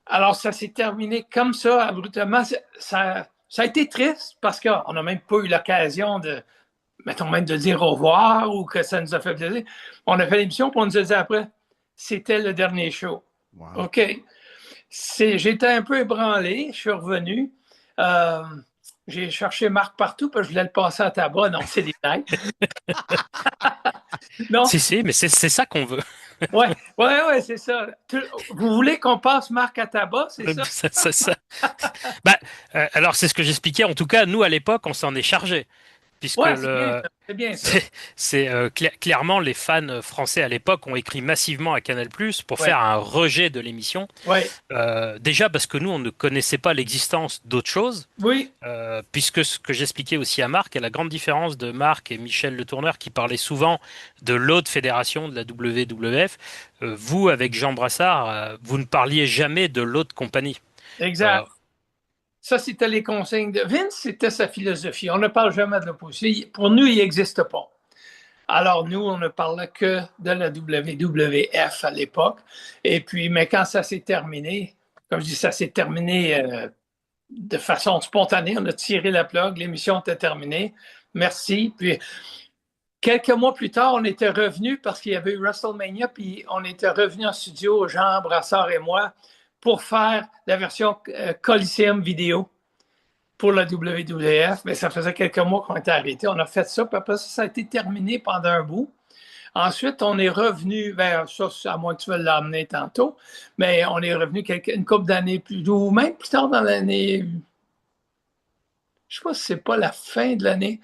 Alors, ça s'est terminé comme ça, abruptement. Ça a été triste parce qu'on n'a même pas eu l'occasion de, mettons, même de dire au revoir ou que ça nous a fait plaisir. On a fait l'émission, puis on nous a dit après, c'était le dernier show. Wow. OK. J'étais un peu ébranlé, je suis revenu. J'ai cherché Marc partout parce que je voulais le passer à tabac. Non, c'est des blagues. Non. Si, mais c'est ça qu'on veut. Ouais, c'est ça. Vous voulez qu'on passe Marc à tabac, c'est ça? Alors, c'est ce que j'expliquais. En tout cas, nous, à l'époque, on s'en est chargé. Puisque c'est bien ça. Clairement, les fans français à l'époque ont écrit massivement à Canal+ pour faire un rejet de l'émission. Ouais. Déjà parce que nous, on ne connaissait pas l'existence d'autre chose. Oui. Puisque ce que j'expliquais aussi à Marc, et la grande différence de Marc et Michel Le Tourneur qui parlaient souvent de l'autre fédération de la WWF, vous, avec Jean Brassard, vous ne parliez jamais de l'autre compagnie. Exact. Ça, c'était les consignes de Vince, c'était sa philosophie. On ne parle jamais de l'opposition. Pour nous, il n'existe pas. Alors, nous, on ne parlait que de la WWF à l'époque. Et puis, mais quand ça s'est terminé, comme je dis, ça s'est terminé de façon spontanée. On a tiré la plug, l'émission était terminée. Merci. Puis, quelques mois plus tard, on était revenu parce qu'il y avait eu WrestleMania, puis on était revenu en studio, Jean Brassard et moi, pour faire la version Coliseum vidéo pour la WWF. Mais ça faisait quelques mois qu'on était arrêtés. On a fait ça, puis après ça a été terminé pendant un bout. Ensuite, on est revenu vers ça, à moins que tu veuilles l'amener tantôt, mais on est revenu une couple d'années plus tôt, ou même plus tard dans l'année, je ne sais pas si c'est pas la fin de l'année.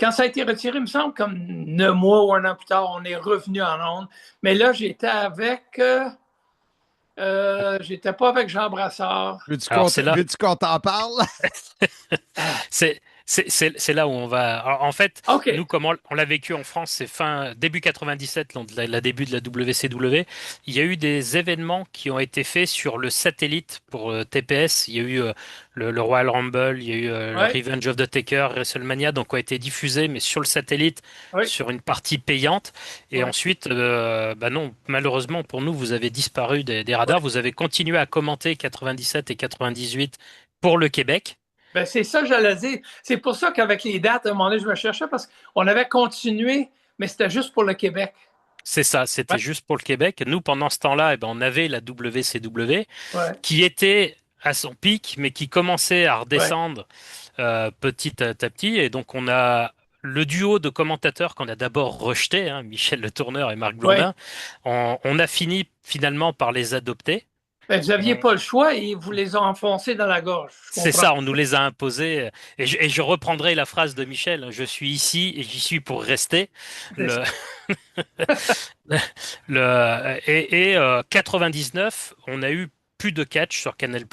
Quand ça a été retiré, il me semble, comme 9 mois ou un an plus tard, on est revenu en ondes. Mais là, j'étais avec... j'étais pas avec Jean Brassard. Veux-tu qu'on t'en parle? C'est là où on va. Alors, en fait, okay. Nous, comme on l'a vécu en France, c'est début 97, la début de la WCW. Il y a eu des événements qui ont été faits sur le satellite pour TPS. Il y a eu le Royal Rumble, il y a eu Revenge of the Taker, WrestleMania, donc ont été diffusés, mais sur le satellite, sur une partie payante. Et ensuite, non, malheureusement pour nous, vous avez disparu des radars. Vous avez continué à commenter 97 et 98 pour le Québec. Ben, c'est ça que j'allais dire. C'est pour ça qu'avec les dates, à un moment donné, je me cherchais parce qu'on avait continué, mais c'était juste pour le Québec. C'est ça, c'était juste pour le Québec. Nous, pendant ce temps-là, on avait la WCW qui était à son pic, mais qui commençait à redescendre petit à petit. Et donc, on a le duo de commentateurs qu'on a d'abord rejeté, Michel Le Tourneur et Marc Blondin. On a fini finalement par les adopter. Ben, vous n'aviez pas le choix et vous les ont enfoncés dans la gorge. C'est ça, on nous les a imposés. Et je reprendrai la phrase de Michel, je suis ici et j'y suis pour rester. 99, on a eu plus de catch sur Canal+,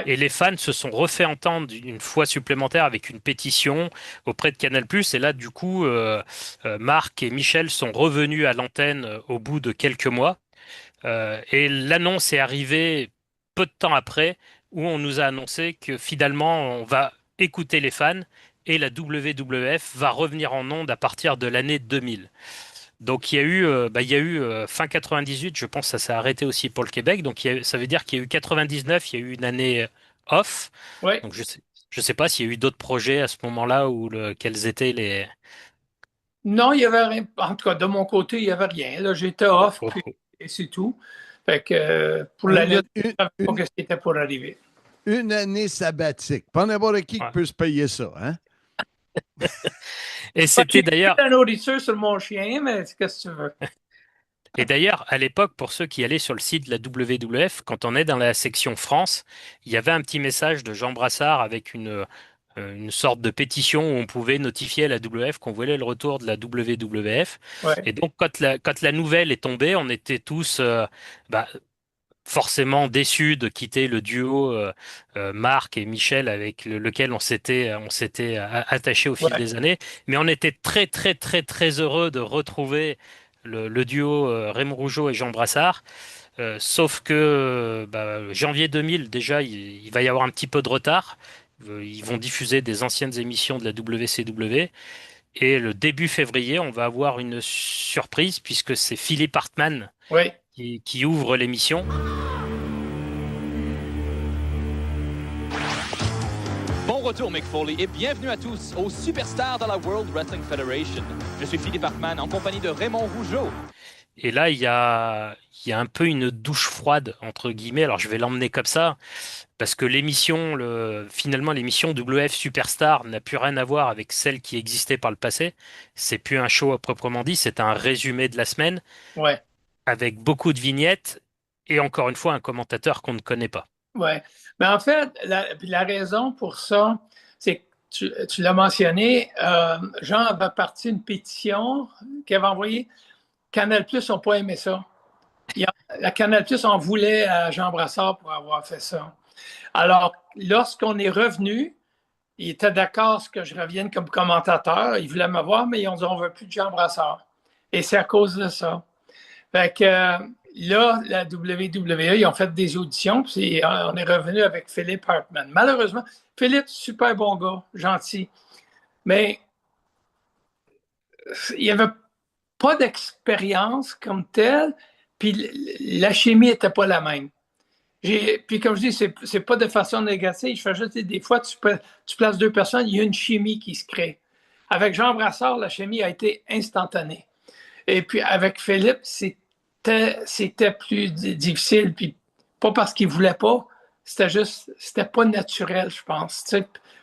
et les fans se sont refait entendre une fois supplémentaire avec une pétition auprès de Canal+, et là, du coup, Marc et Michel sont revenus à l'antenne au bout de quelques mois. Et l'annonce est arrivée peu de temps après où on nous a annoncé que finalement on va écouter les fans et la WWF va revenir en ondes à partir de l'année 2000. Donc il y a eu fin 98, je pense que ça s'est arrêté aussi pour le Québec. Donc ça veut dire qu'il y a eu 99, il y a eu une année off. Donc je sais pas s'il y a eu d'autres projets à ce moment-là ou quels étaient les... Non, il y avait rien. En tout cas, de mon côté, il n'y avait rien. Là, j'étais off. Et c'est tout. Fait que pour la lutte, je ne savais pas ce qui était pour arriver. Une année sabbatique. Pas n'importe qui peut se payer ça, hein? Et c'était J'ai d'ailleurs, un auditeur sur mon chien, mais qu'est-ce que tu veux? et d'ailleurs, à l'époque, pour ceux qui allaient sur le site de la WWF, quand on est dans la section France, il y avait un petit message de Jean Brassard avec une sorte de pétition où on pouvait notifier à la WWF qu'on voulait le retour de la WWF. Ouais. Et donc, quand la nouvelle est tombée, on était tous bah, forcément déçus de quitter le duo Marc et Michel avec lequel on s'était attaché au fil Ouais. des années. Mais on était très, très, très, très heureux de retrouver le duo Raymond Rougeau et Jean Brassard. Sauf que janvier 2000, déjà, il va y avoir un petit peu de retard. Ils vont diffuser des anciennes émissions de la WCW. Et le début février, on va avoir une surprise puisque c'est Philippe Hartmann Oui. qui ouvre l'émission. Bon retour, Mick Foley, et bienvenue à tous aux Superstars de la World Wrestling Federation. Je suis Philippe Hartmann en compagnie de Raymond Rougeau. Et là, il y a un peu une douche froide, entre guillemets. Alors, je vais l'emmener comme ça, parce que finalement, l'émission WF Superstar n'a plus rien à voir avec celle qui existait par le passé. C'est plus un show à proprement dit, c'est un résumé de la semaine, Ouais. avec beaucoup de vignettes, et encore une fois, un commentateur qu'on ne connaît pas. Ouais. Mais en fait, la raison pour ça, c'est que tu l'as mentionné, Jean avait parti une pétition qu'il avait envoyée. Canal+ n'ont pas aimé ça. La Canal+ en voulait à Jean Brassard pour avoir fait ça. Alors, lorsqu'on est revenu, il était d'accord ce que je revienne comme commentateur. Il voulait me voir, mais ils ont dit on ne veut plus de Jean Brassard. Et c'est à cause de ça. Fait que là, la WWE, ils ont fait des auditions, puis on est revenu avec Philippe Hartmann. Malheureusement, Philippe, super bon gars, gentil. Mais il n'y avait pas d'expérience comme telle, puis la chimie n'était pas la même. Puis comme je dis, c'est pas de façon négative. Je fais juste des fois, tu places deux personnes, il y a une chimie qui se crée. Avec Jean Brassard, la chimie a été instantanée. Et puis avec Philippe, c'était plus difficile, puis pas parce qu'il voulait pas, c'était pas naturel, je pense.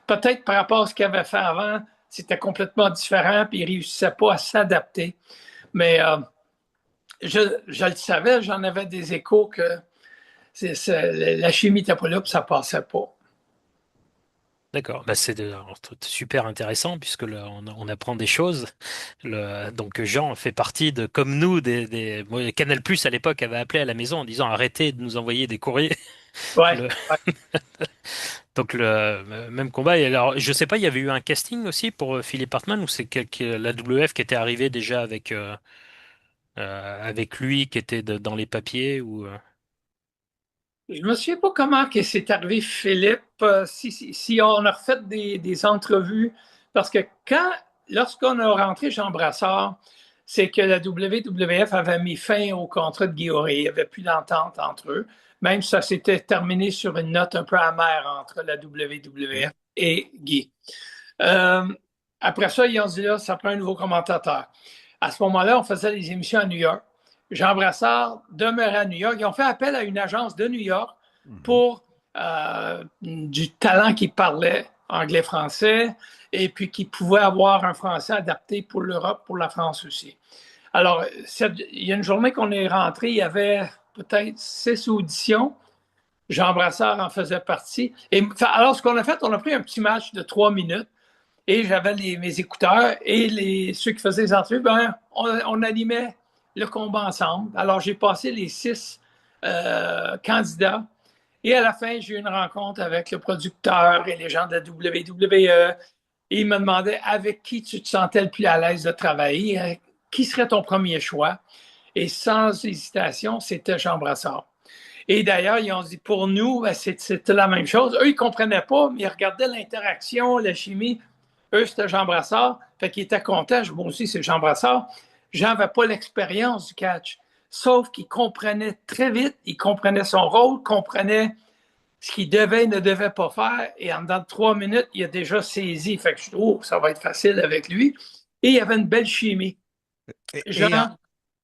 Peut-être par rapport à ce qu'il avait fait avant, c'était complètement différent, puis il réussissait pas à s'adapter. Mais je le savais, j'en avais des échos que la chimie n'était pas là, puis ça passait pas. D'accord, c'est super intéressant puisque là, on apprend des choses. Donc Jean fait partie de, comme nous, moi, Canal+ à l'époque avait appelé à la maison en disant arrêtez de nous envoyer des courriers. Ouais. Donc le même combat. Et alors je sais pas, il y avait eu un casting aussi pour Philippe Hartmann ou c'est la WF qui était arrivée déjà avec lui qui était dans les papiers ou. Je me souviens pas comment que c'est arrivé, Philippe, si on a refait des entrevues, parce que lorsqu'on a rentré Jean Brassard, c'est que la WWF avait mis fin au contrat de Guy Auré. Il n'y avait plus d'entente entre eux. Même si ça s'était terminé sur une note un peu amère entre la WWF et Guy. Après ça, ils ont dit là, ça prend un nouveau commentateur. À ce moment-là, on faisait les émissions à New York. Jean Brassard demeurait à New York. Ils ont fait appel à une agence de New York pour du talent qui parlait anglais-français et puis qui pouvait avoir un français adapté pour l'Europe, pour la France aussi. Alors, il y a une journée qu'on est rentré, il y avait peut-être 6 auditions. Jean Brassard en faisait partie. Alors, ce qu'on a fait, on a pris un petit match de 3 minutes et j'avais mes écouteurs et ceux qui faisaient les entrevues, on animait le combat ensemble. Alors, j'ai passé les 6 candidats et à la fin, j'ai eu une rencontre avec le producteur et les gens de la WWE. Et ils me demandaient avec qui tu te sentais le plus à l'aise de travailler, qui serait ton premier choix. Et sans hésitation, c'était Jean Brassard. Et d'ailleurs, ils ont dit, pour nous, c'était la même chose. Eux, ils ne comprenaient pas, mais ils regardaient l'interaction, la chimie. Eux, c'était Jean Brassard. Fait qu'ils étaient contents. Moi aussi, c'est Jean Brassard. Jean n'avait pas l'expérience du catch, sauf qu'il comprenait très vite, il comprenait son rôle, comprenait ce qu'il devait et ne devait pas faire, et en dedans de 3 minutes, il a déjà saisi. Fait que je trouve ça va être facile avec lui. Et il y avait une belle chimie.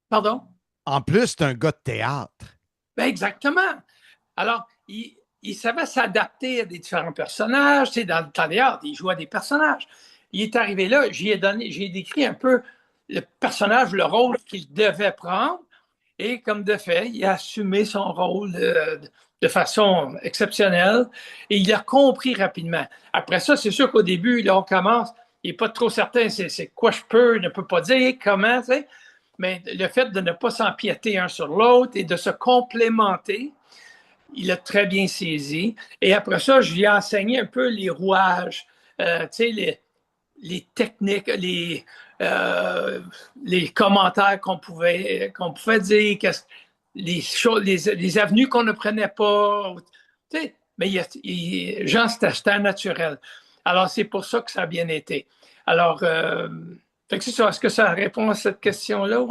Pardon? En plus, c'est un gars de théâtre. Ben exactement. Alors, il savait s'adapter à des différents personnages. Dans le théâtre, il jouait à des personnages. il est arrivé là, j'ai décrit un peu le personnage, le rôle qu'il devait prendre. Et comme de fait, il a assumé son rôle de façon exceptionnelle et il a compris rapidement. Après ça, c'est sûr qu'au début, là, on commence, il n'est pas trop certain c'est quoi je peux, ne peux pas dire, comment, tu sais. Mais le fait de ne pas s'empiéter un sur l'autre et de se complémenter, il a très bien saisi. Et après ça, je lui ai enseigné un peu les rouages, tu sais, les techniques, les commentaires qu'on pouvait dire, les avenues qu'on ne prenait pas. Tu sais, mais Jean, c'était naturel. Alors, c'est pour ça que ça a bien été. Alors, c'est ça. Est-ce que ça répond à cette question-là?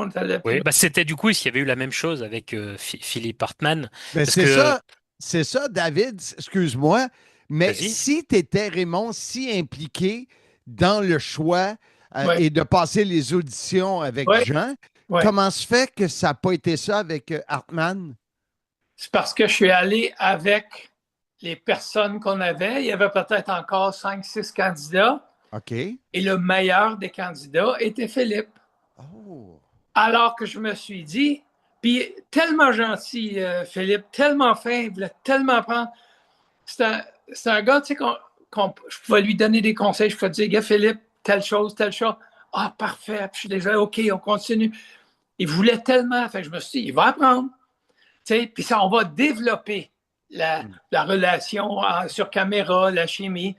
Oui, c'était du coup, s'il y avait eu la même chose avec Philippe Hartmann. Ben, c'est ça, David, excuse-moi, mais si tu étais, Raymond, si impliqué dans le choix et de passer les auditions avec Jean, comment se fait que ça n'a pas été ça avec Hartmann? C'est parce que je suis allé avec les personnes qu'on avait. Il y avait peut-être encore 5-6 candidats. OK. Et le meilleur des candidats était Philippe. Oh. Alors que je me suis dit, puis tellement gentil, Philippe, tellement fin, il voulait tellement apprendre. C'est un gars, tu sais, je pouvais lui donner des conseils. Je pouvais dire, gars, Philippe, telle chose, telle chose. Ah, parfait. Puis je suis déjà, OK, on continue. Il voulait tellement. Fait que je me suis dit, il va apprendre. Tu sais, puis ça, on va développer la relation sur caméra, la chimie.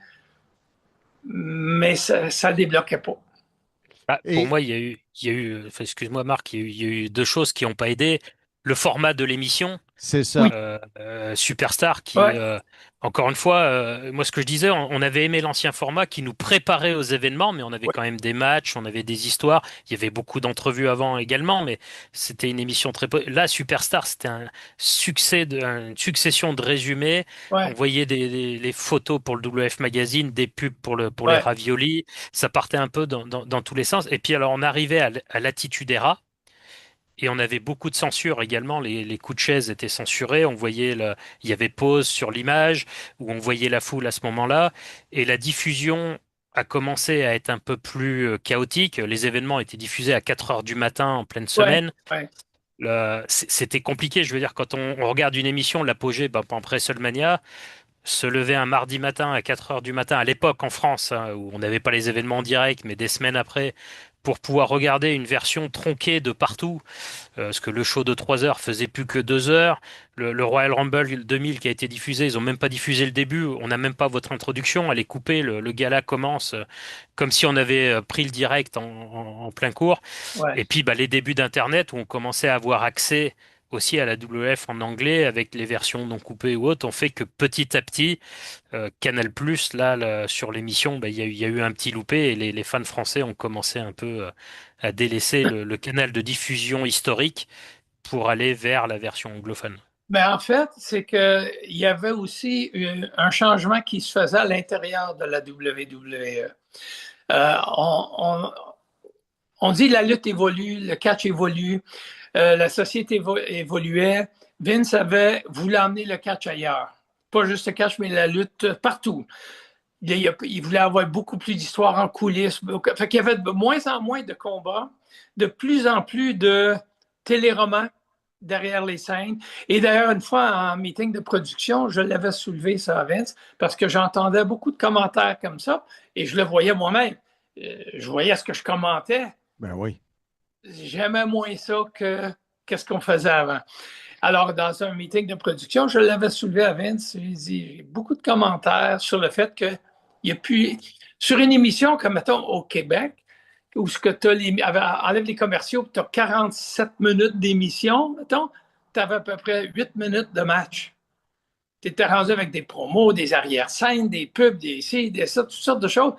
Mais ça ne débloquait pas. Pour moi, il y a eu excuse-moi Marc, il y a eu deux choses qui n'ont pas aidé. Le format de l'émission. C'est ça. Superstar qui, encore une fois, moi ce que je disais, on avait aimé l'ancien format qui nous préparait aux événements, mais on avait quand même des matchs, on avait des histoires. Il y avait beaucoup d'entrevues avant également, mais c'était une émission très... Là, Superstar, c'était une succession de résumés. On voyait les photos pour le WF Magazine, des pubs pour les raviolis. Ça partait un peu dans tous les sens. Et puis alors, on arrivait à l'Attitude Era. Et on avait beaucoup de censure également. Les coups de chaise étaient censurés. On voyait il y avait pause sur l'image où on voyait la foule à ce moment-là. Et la diffusion a commencé à être un peu plus chaotique. Les événements étaient diffusés à 4 heures du matin en pleine semaine. C'était compliqué. Je veux dire, quand on regarde une émission, l'apogée, après WrestleMania, se lever un mardi matin à 4 heures du matin, à l'époque en France, hein, où on n'avait pas les événements en direct, mais des semaines après, pour pouvoir regarder une version tronquée de partout, parce que le show de 3 heures faisait plus que 2 heures. Le Royal Rumble 2000 qui a été diffusé, ils ont même pas diffusé le début, on n'a même pas votre introduction, elle est coupée, le gala commence comme si on avait pris le direct en plein cours. Et puis les débuts d'Internet où on commençait à avoir accès aussi à la WF en anglais avec les versions non coupées ou autres, ont fait que petit à petit, Canal+, là, sur l'émission, il y a eu un petit loupé et les fans français ont commencé un peu à délaisser le canal de diffusion historique pour aller vers la version anglophone. En fait, c'est qu'il y avait aussi un changement qui se faisait à l'intérieur de la WWE. On dit la lutte évolue, le catch évolue, la société évoluait. Vince voulait emmener le catch ailleurs. Pas juste le catch, mais la lutte partout. Il voulait avoir beaucoup plus d'histoires en coulisses. Fait qu'il y avait de moins en moins de combats, de plus en plus de téléromans derrière les scènes. Et d'ailleurs, une fois en meeting de production, je l'avais soulevé ça à Vince parce que j'entendais beaucoup de commentaires comme ça et je le voyais moi-même. Je voyais ce que je commentais. Ben oui. J'aimais moins ça que qu'est-ce qu'on faisait avant. Alors, dans un meeting de production, je l'avais soulevé à Vince. J'ai dit beaucoup de commentaires sur le fait qu'il y a plus... Sur une émission comme, mettons, au Québec, où ce que tu enlève les commerciaux, tu as 47 minutes d'émission, mettons, tu avais à peu près 8 minutes de match. Tu étais rendu avec des promos, des arrière-scènes, des pubs, des ci, des ça, toutes sortes de choses.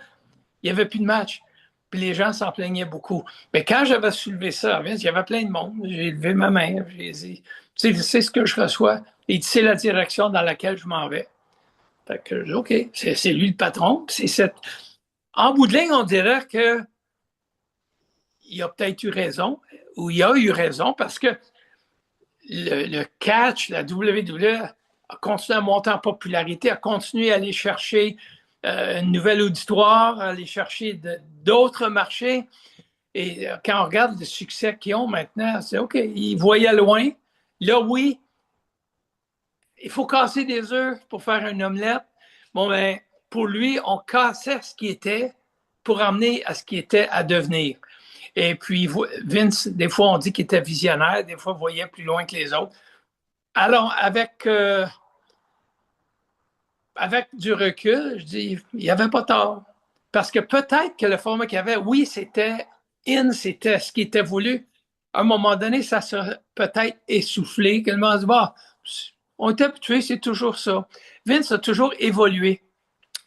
Il n'y avait plus de match. Puis les gens s'en plaignaient beaucoup. Mais quand j'avais soulevé ça, il y avait plein de monde. J'ai levé ma main, j'ai dit, c'est ce que je reçois. Et c'est la direction dans laquelle je m'en vais. Fait que, OK, c'est lui le patron. En bout de ligne, on dirait que il a peut-être eu raison, ou il a eu raison, parce que le catch, la WWE, a continué à monter en popularité, a continué à aller chercher une nouvelle auditoire, aller chercher d'autres marchés. Et quand on regarde le succès qu'ils ont maintenant, c'est OK, ils voyaient loin. Là, oui, il faut casser des œufs pour faire une omelette. Bon, ben, pour lui, on cassait ce qui était pour amener à ce qui était à devenir. Et puis, Vince, des fois, on dit qu'il était visionnaire, des fois, il voyait plus loin que les autres. Alors, avec du recul, je dis, il n'y avait pas tort. Parce que peut-être que le format qu'il y avait, oui, c'était c'était ce qui était voulu. À un moment donné, ça serait peut-être essoufflé. Que le monde se dit, bah, on est habitué, c'est toujours ça. Vince a toujours évolué.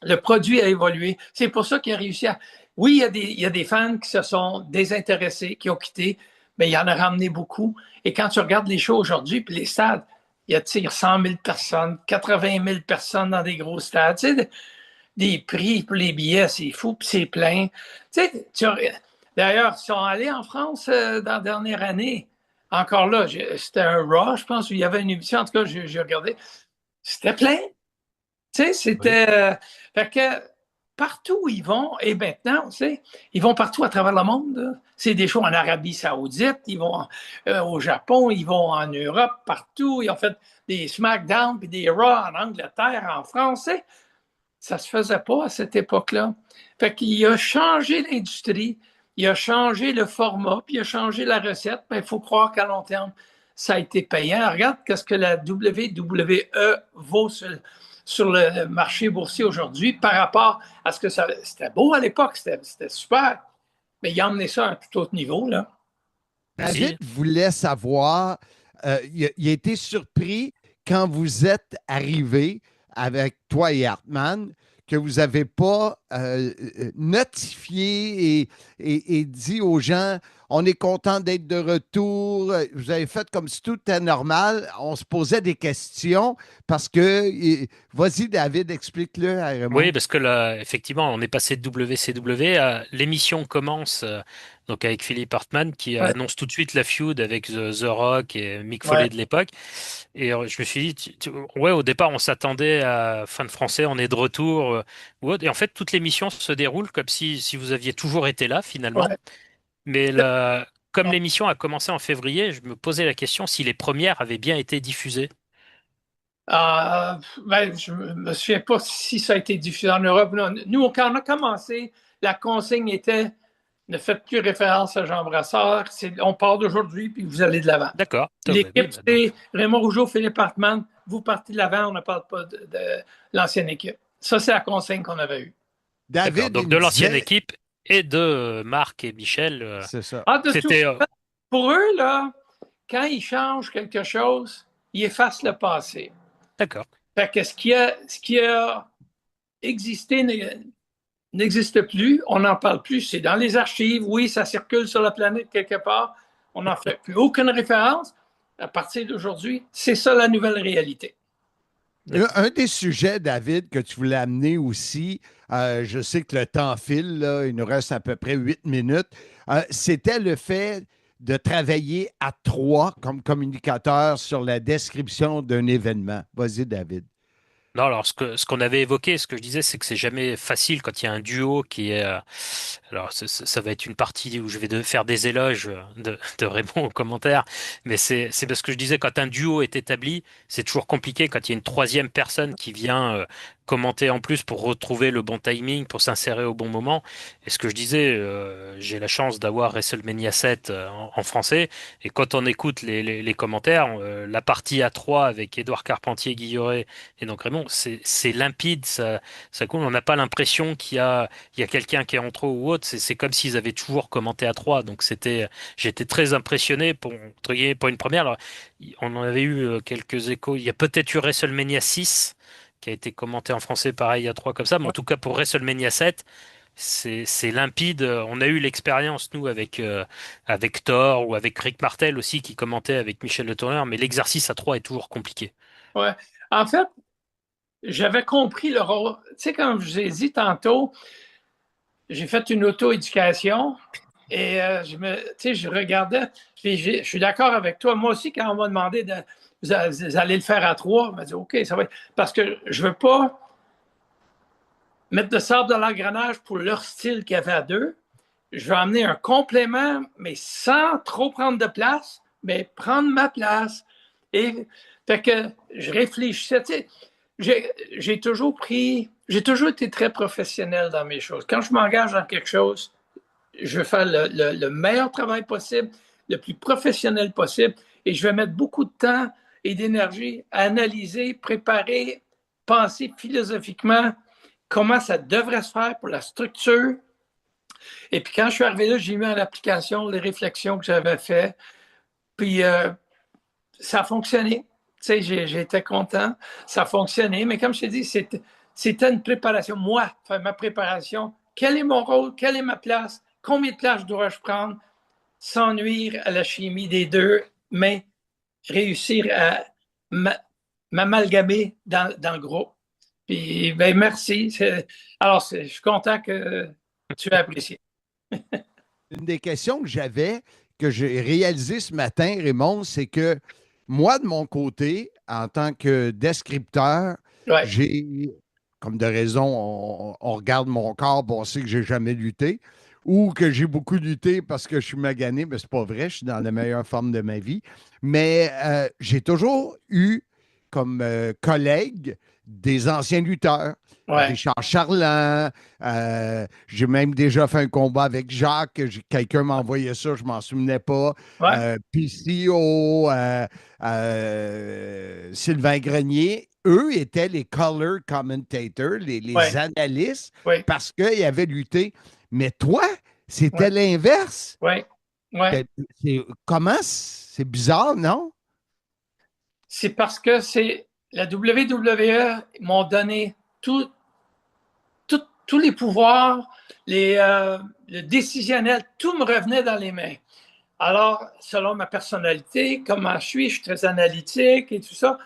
Le produit a évolué. C'est pour ça qu'il a réussi à... Oui, il y a des fans qui se sont désintéressés, qui ont quitté, mais il en a ramené beaucoup. Et quand tu regardes les shows aujourd'hui, puis les stades, il y a 100 000 personnes, 80 000 personnes dans des gros stades. Tu sais, des prix pour les billets, c'est fou, puis c'est plein. Tu sais, d'ailleurs, ils sont allés en France dans la dernière année. Encore là, c'était un Raw, je pense, où il y avait une émission, en tout cas, j'ai regardé. C'était plein. Tu sais, c'était... fait que partout où ils vont, et maintenant, tu sais, ils vont partout à travers le monde. Là. C'est des shows en Arabie Saoudite, ils vont au Japon, ils vont en Europe, partout. Ils ont fait des SmackDown puis des Raw en Angleterre, en France. Tu sais. Ça se faisait pas à cette époque-là. Fait qu'il a changé l'industrie, il a changé le format, puis il a changé la recette. Mais il faut croire qu'à long terme, ça a été payant. Regarde qu'est-ce que la WWE vaut sur le marché boursier aujourd'hui par rapport à ce que ça... C'était beau à l'époque, c'était super, mais il a emmené ça à un tout autre niveau, là. David voulait savoir, il a été surpris quand vous êtes arrivé avec toi et Hartmann, que vous n'avez pas notifié et dit aux gens, on est content d'être de retour. Vous avez fait comme si tout était normal. On se posait des questions parce que, vas-y David, explique-le à Raymond. Oui, parce que là, effectivement, on est passé de WCW à l'émission commence donc avec Philippe Hartmann qui annonce tout de suite la feud avec The Rock et Mick Foley de l'époque. Et je me suis dit, ouais, au départ, on s'attendait à fin de français, on est de retour. Ou autre. Et en fait, toute l'émission se déroule comme si vous aviez toujours été là, finalement. Ouais. Mais comme l'émission a commencé en février, je me posais la question si les premières avaient bien été diffusées. Ben, je ne me souviens pas si ça a été diffusé en Europe. Non. Nous, quand on a commencé, la consigne était ne faites plus référence à Jean Brassard. On part d'aujourd'hui, puis vous allez de l'avant. D'accord. L'équipe, c'est Raymond Rougeau, Philippe Hartmann. Vous partez de l'avant, on ne parle pas de l'ancienne équipe. Ça, c'est la consigne qu'on avait eue. David, donc de l'ancienne équipe et de Marc et Michel. C'est ça. C'était, pour eux, là, quand ils changent quelque chose, ils effacent le passé. D'accord. Fait que ce qui a existé n'existe plus, on n'en parle plus, c'est dans les archives, oui, ça circule sur la planète quelque part, on n'en fait plus aucune référence. À partir d'aujourd'hui, c'est ça la nouvelle réalité. Un des sujets, David, que tu voulais amener aussi, je sais que le temps file, là, il nous reste à peu près 8 minutes, c'était le fait de travailler à 3 comme communicateur sur la description d'un événement. Vas-y, David. Non, alors ce qu'on avait évoqué, ce que je disais, c'est que c'est jamais facile quand il y a un duo qui est... alors ça va être une partie où je vais faire des éloges de Raymond aux commentaires, mais c'est parce que je disais, quand un duo est établi, c'est toujours compliqué quand il y a une troisième personne qui vient commenter en plus pour retrouver le bon timing, pour s'insérer au bon moment. Et ce que je disais, j'ai la chance d'avoir WrestleMania 7 en français, et quand on écoute les commentaires, la partie A3 avec Édouard Carpentier, Guilloré et donc Raymond, c'est limpide, ça coule. On n'a pas l'impression qu'il y a quelqu'un qui est en trop ou autre. C'est comme s'ils avaient toujours commenté à 3. Donc j'étais très impressionné pour une première. Alors, on en avait eu quelques échos. Il y a peut-être eu WrestleMania 6 qui a été commenté en français pareil à 3 comme ça. Mais en tout cas pour WrestleMania 7, c'est limpide. On a eu l'expérience, nous, avec Thor ou avec Rick Martel aussi qui commentait avec Michel Le Tourneur. Mais l'exercice à 3 est toujours compliqué. Ouais. En fait, j'avais compris le rôle. Tu sais, comme je vous ai dit tantôt, j'ai fait une auto-éducation et je regardais. Je suis d'accord avec toi. Moi aussi, quand on m'a demandé vous allez le faire à 3, je me dit OK, ça va être. Parce que je ne veux pas. Tu sais, quand je vous ai dit tantôt, j'ai fait une auto-éducation et je suis d'accord avec toi. Moi aussi, quand on m'a demandé vous allez le faire à 3, je me dit OK, ça va être. Parce que je ne veux pas. Tu sais, quand je vous ai dit tantôt, j'ai fait une auto-éducation et je suis d'accord avec toi. Moi aussi, quand on m'a demandé vous allez le faire à 3, je me dit OK, ça va être. Parce que je ne veux pas mettre de sable dans l'engrenage pour leur style qu'il y avait à deux. Je vais amener un complément, mais sans trop prendre de place, mais prendre ma place. Et fait que je réfléchissais. Tu sais, j'ai toujours été très professionnel dans mes choses. Quand je m'engage dans quelque chose, je vais faire le meilleur travail possible, le plus professionnel possible, et je vais mettre beaucoup de temps et d'énergie à analyser, préparer, penser philosophiquement comment ça devrait se faire pour la structure. Et puis quand je suis arrivé là, j'ai mis en application les réflexions que j'avais faites. Puis ça a fonctionné. Tu sais, j'étais content. Ça a fonctionné. Mais comme je t'ai dit, c'était une préparation. Moi, faire ma préparation. Quel est mon rôle? Quelle est ma place? Combien de places dois-je prendre sans nuire à la chimie des deux, mais réussir à m'amalgamer dans le groupe. Puis, ben, merci. Alors, je suis content que tu aies apprécié. Une des questions que j'avais, que j'ai réalisé ce matin, Raymond, c'est que moi, de mon côté, en tant que descripteur, j'ai, comme de raison, on regarde mon corps, on sait que j'ai jamais lutté, ou que j'ai beaucoup lutté parce que je suis magané, mais c'est pas vrai, je suis dans la meilleure forme de ma vie. Mais j'ai toujours eu comme collègues des anciens lutteurs. Richard Charland, j'ai même déjà fait un combat avec Jacques, quelqu'un m'a envoyé ça, je ne m'en souvenais pas. PCO, Sylvain Grenier, eux étaient les color commentators, les analystes, parce qu'ils avaient lutté. Mais toi, c'était l'inverse. Comment? C'est bizarre, non? C'est parce que la WWE m'ont donné tous les pouvoirs, le décisionnel, tout me revenait dans les mains. Alors, selon ma personnalité, comment je suis très analytique et tout ça,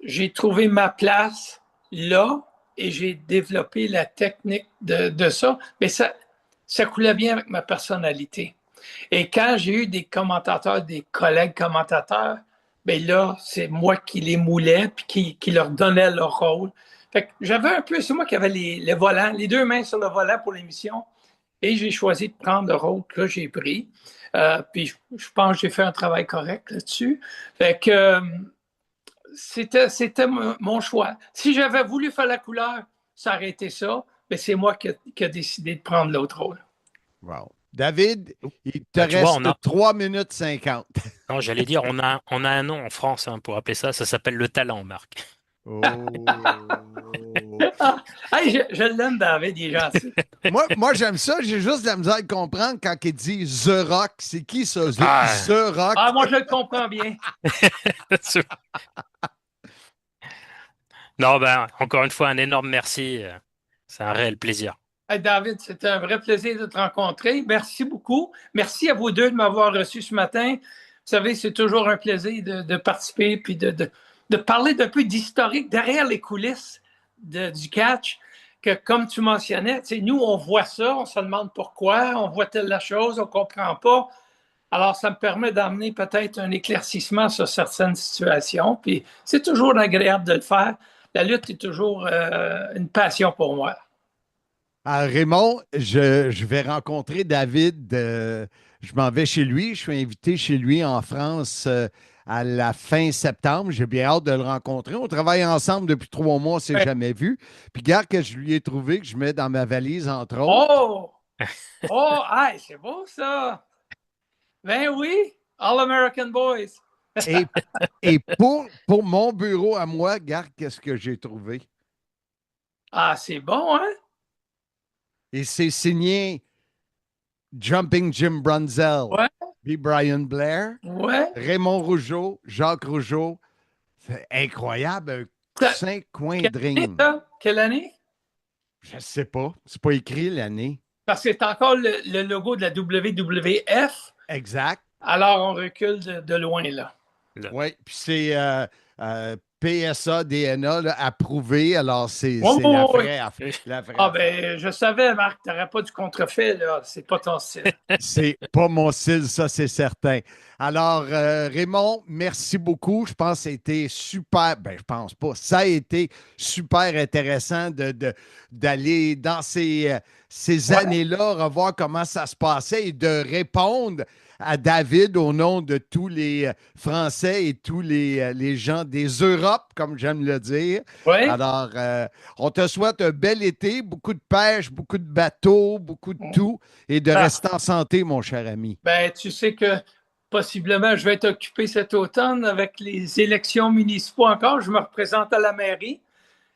j'ai trouvé ma place là et j'ai développé la technique de ça. Mais ça coulait bien avec ma personnalité. Et quand j'ai eu des commentateurs, des collègues commentateurs, bien là, c'est moi qui les moulais puis qui leur donnais leur rôle. Fait que j'avais un peu, c'est moi qui avais les volants, les deux mains sur le volant pour l'émission. Et j'ai choisi de prendre le rôle que j'ai pris. Puis je pense que j'ai fait un travail correct là-dessus. Fait que c'était mon choix. Si j'avais voulu faire la couleur, ça aurait été ça. Mais c'est moi qui ai décidé de prendre l'autre rôle. Wow. David, il te reste 3 minutes 50. Non, j'allais dire, on a un nom en France pour appeler ça. Ça s'appelle le talent, Marc. Oh. Hey, je l'aime, David, il est gentil. moi, j'aime ça. J'ai juste de la misère de comprendre quand il dit The Rock. C'est qui ça? The Rock. Ah, moi, je le comprends bien. Non, ben, encore une fois, un énorme merci. C'est un réel plaisir. Hey, David, c'était un vrai plaisir de te rencontrer. Merci beaucoup. Merci à vous deux de m'avoir reçu ce matin. Vous savez, c'est toujours un plaisir de participer puis de parler d'un peu d'historique derrière les coulisses du catch, que comme tu mentionnais, nous, on voit ça, on se demande pourquoi, on voit telle la chose, on ne comprend pas. Alors, ça me permet d'amener peut-être un éclaircissement sur certaines situations, puis c'est toujours agréable de le faire. La lutte est toujours une passion pour moi. Raymond, je vais rencontrer David. Je m'en vais chez lui. Je suis invité chez lui en France à la fin septembre. J'ai bien hâte de le rencontrer. On travaille ensemble depuis 3 mois, on ne s'est jamais vu. Puis regarde que je lui ai trouvé, que je mets dans ma valise, entre autres. Oh, hey, c'est beau ça! Ben oui, All American Boys. et pour mon bureau à moi, regarde qu'est-ce que j'ai trouvé. Ah, c'est bon, hein? Et c'est signé Jumping Jim Brunzell, B. Brian Blair, Raymond Rougeau, Jacques Rougeau. C'est incroyable, un coussin coin de ring. Quelle année? Je ne sais pas. C'est pas écrit l'année. Parce que c'est encore le logo de la WWF. Exact. Alors, on recule de loin, là. Oui, puis c'est PSA, DNA, là, approuvé. Alors, c'est la vraie affaire. Ben, je savais, Marc, tu n'aurais pas du contrefait, là. C'est pas ton style. C'est pas mon style, ça, c'est certain. Alors, Raymond, merci beaucoup. Je pense que ça a été super. Ben, je pense pas. Ça a été super intéressant d'aller dans ces années-là, revoir comment ça se passait et de répondre à David au nom de tous les Français et tous les gens des Europes, comme j'aime le dire. Ouais. Alors, on te souhaite un bel été, beaucoup de pêche, beaucoup de bateaux, beaucoup de tout, et de rester en santé, mon cher ami. Ben, tu sais que possiblement, je vais être occupé cet automne avec les élections municipales encore. Je me représente à la mairie.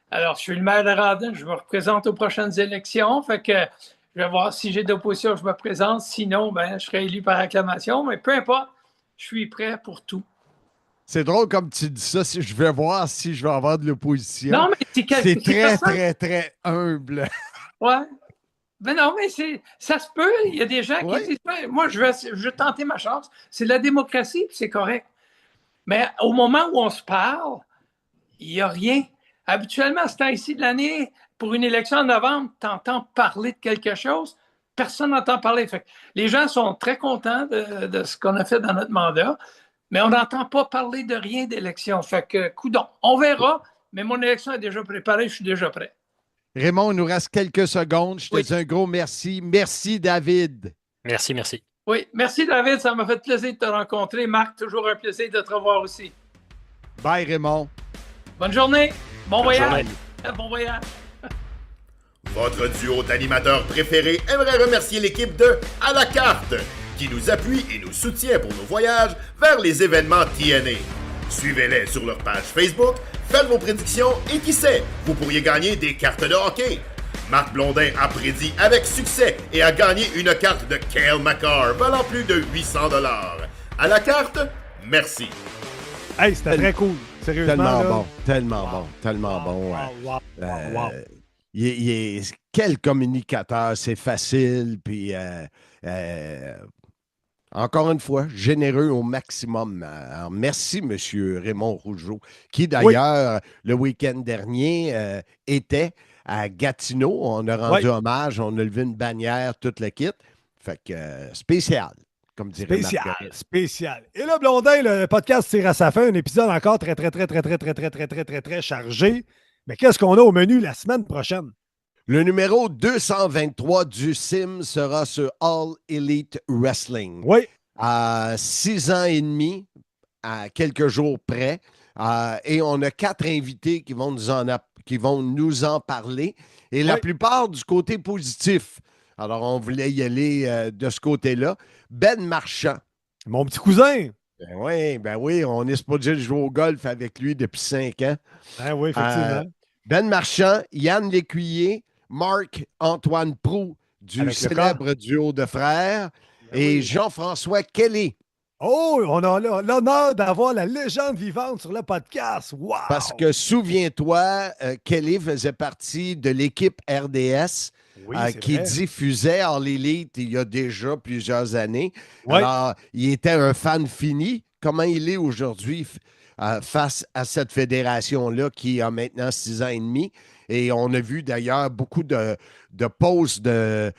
Alors, je suis le maire de Rawdon. Je me représente aux prochaines élections. Fait que je vais voir si j'ai d'opposition, je me présente. Sinon, ben, je serai élu par acclamation. Mais peu importe, je suis prêt pour tout. C'est drôle comme tu dis ça. Je vais voir si je vais avoir de l'opposition. Non, mais c'est très, très, très humble. Ouais. Mais non, mais ça se peut. Il y a des gens qui disent moi, je veux tenter ma chance. C'est la démocratie, puis c'est correct. Mais au moment où on se parle, il n'y a rien. Habituellement, à ce temps-ci de l'année, pour une élection en novembre, tu entends parler de quelque chose. Personne n'entend parler. Fait que les gens sont très contents de ce qu'on a fait dans notre mandat, mais on n'entend pas parler de rien d'élection. Fait que, coudonc, on verra, mais mon élection est déjà préparée, je suis déjà prêt. Raymond, il nous reste quelques secondes. Je te dis un gros merci. Merci, David. Merci. Oui, merci, David. Ça m'a fait plaisir de te rencontrer. Marc, toujours un plaisir de te revoir aussi. Bye, Raymond. Bonne journée. Bon voyage. Journée. Bon voyage. Votre duo d'animateurs préférés aimerait remercier l'équipe de À la carte, qui nous appuie et nous soutient pour nos voyages vers les événements TNA. Suivez-les sur leur page Facebook, faites vos prédictions et qui sait, vous pourriez gagner des cartes de hockey. Marc Blondin a prédit avec succès et a gagné une carte de Cale Makar valant plus de 800 $. À la carte, merci. Hey, c'était très cool. Sérieusement. Tellement bon. Quel communicateur, c'est facile, puis encore une fois, généreux au maximum. Alors, merci, M. Raymond Rougeau, qui d'ailleurs, le week-end dernier, était à Gatineau. On a rendu hommage, on a levé une bannière, toute le kit. Fait que spécial, comme dirait Marguerite. Spécial. Et là, Blondin, le podcast tire à sa fin. Un épisode encore très chargé. Mais qu'est-ce qu'on a au menu la semaine prochaine? Le numéro 223 du CIM sera sur All Elite Wrestling. Oui. À 6 ans et demi, à quelques jours près. Et on a 4 invités qui vont nous en parler. Et la plupart du côté positif. Alors, on voulait y aller de ce côté-là. Ben Marchand. Mon petit cousin. Ben oui, on est supposé jouer au golf avec lui depuis 5 ans. Ben oui, effectivement. Ben Marchand, Yann Lécuyer, Marc-Antoine Proulx du célèbre duo de frères et Jean-François Kelly. Oh, on a l'honneur d'avoir la légende vivante sur le podcast. Wow! Parce que souviens-toi, Kelly faisait partie de l'équipe RDS qui diffusait All Elite il y a déjà plusieurs années. Oui. Alors, il était un fan fini. Comment il est aujourd'hui face à cette fédération-là qui a maintenant 6 ans et demi? Et on a vu d'ailleurs beaucoup de posts de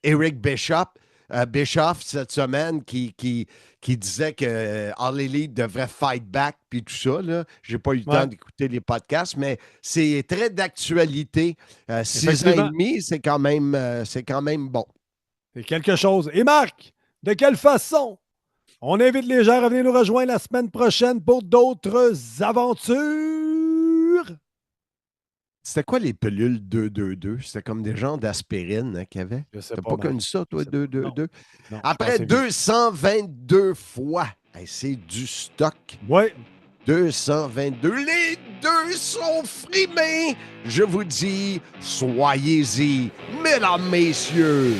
Eric Bischoff cette semaine qui disait que All Elite devrait fight back puis tout ça. Je n'ai pas eu le temps d'écouter les podcasts, mais c'est très d'actualité. 6 ans et demi, c'est quand même bon. C'est quelque chose. Et Marc, de quelle façon on invite les gens à venir nous rejoindre la semaine prochaine pour d'autres aventures? C'était quoi les pilules 222? C'était comme des genres d'aspirine qu'il y avait. Je sais T'as pas, pas connu ça, toi, 222? Après 222 fois. Hey, c'est du stock. Oui. 222. Les deux sont frimés. Je vous dis, soyez-y, mesdames, messieurs.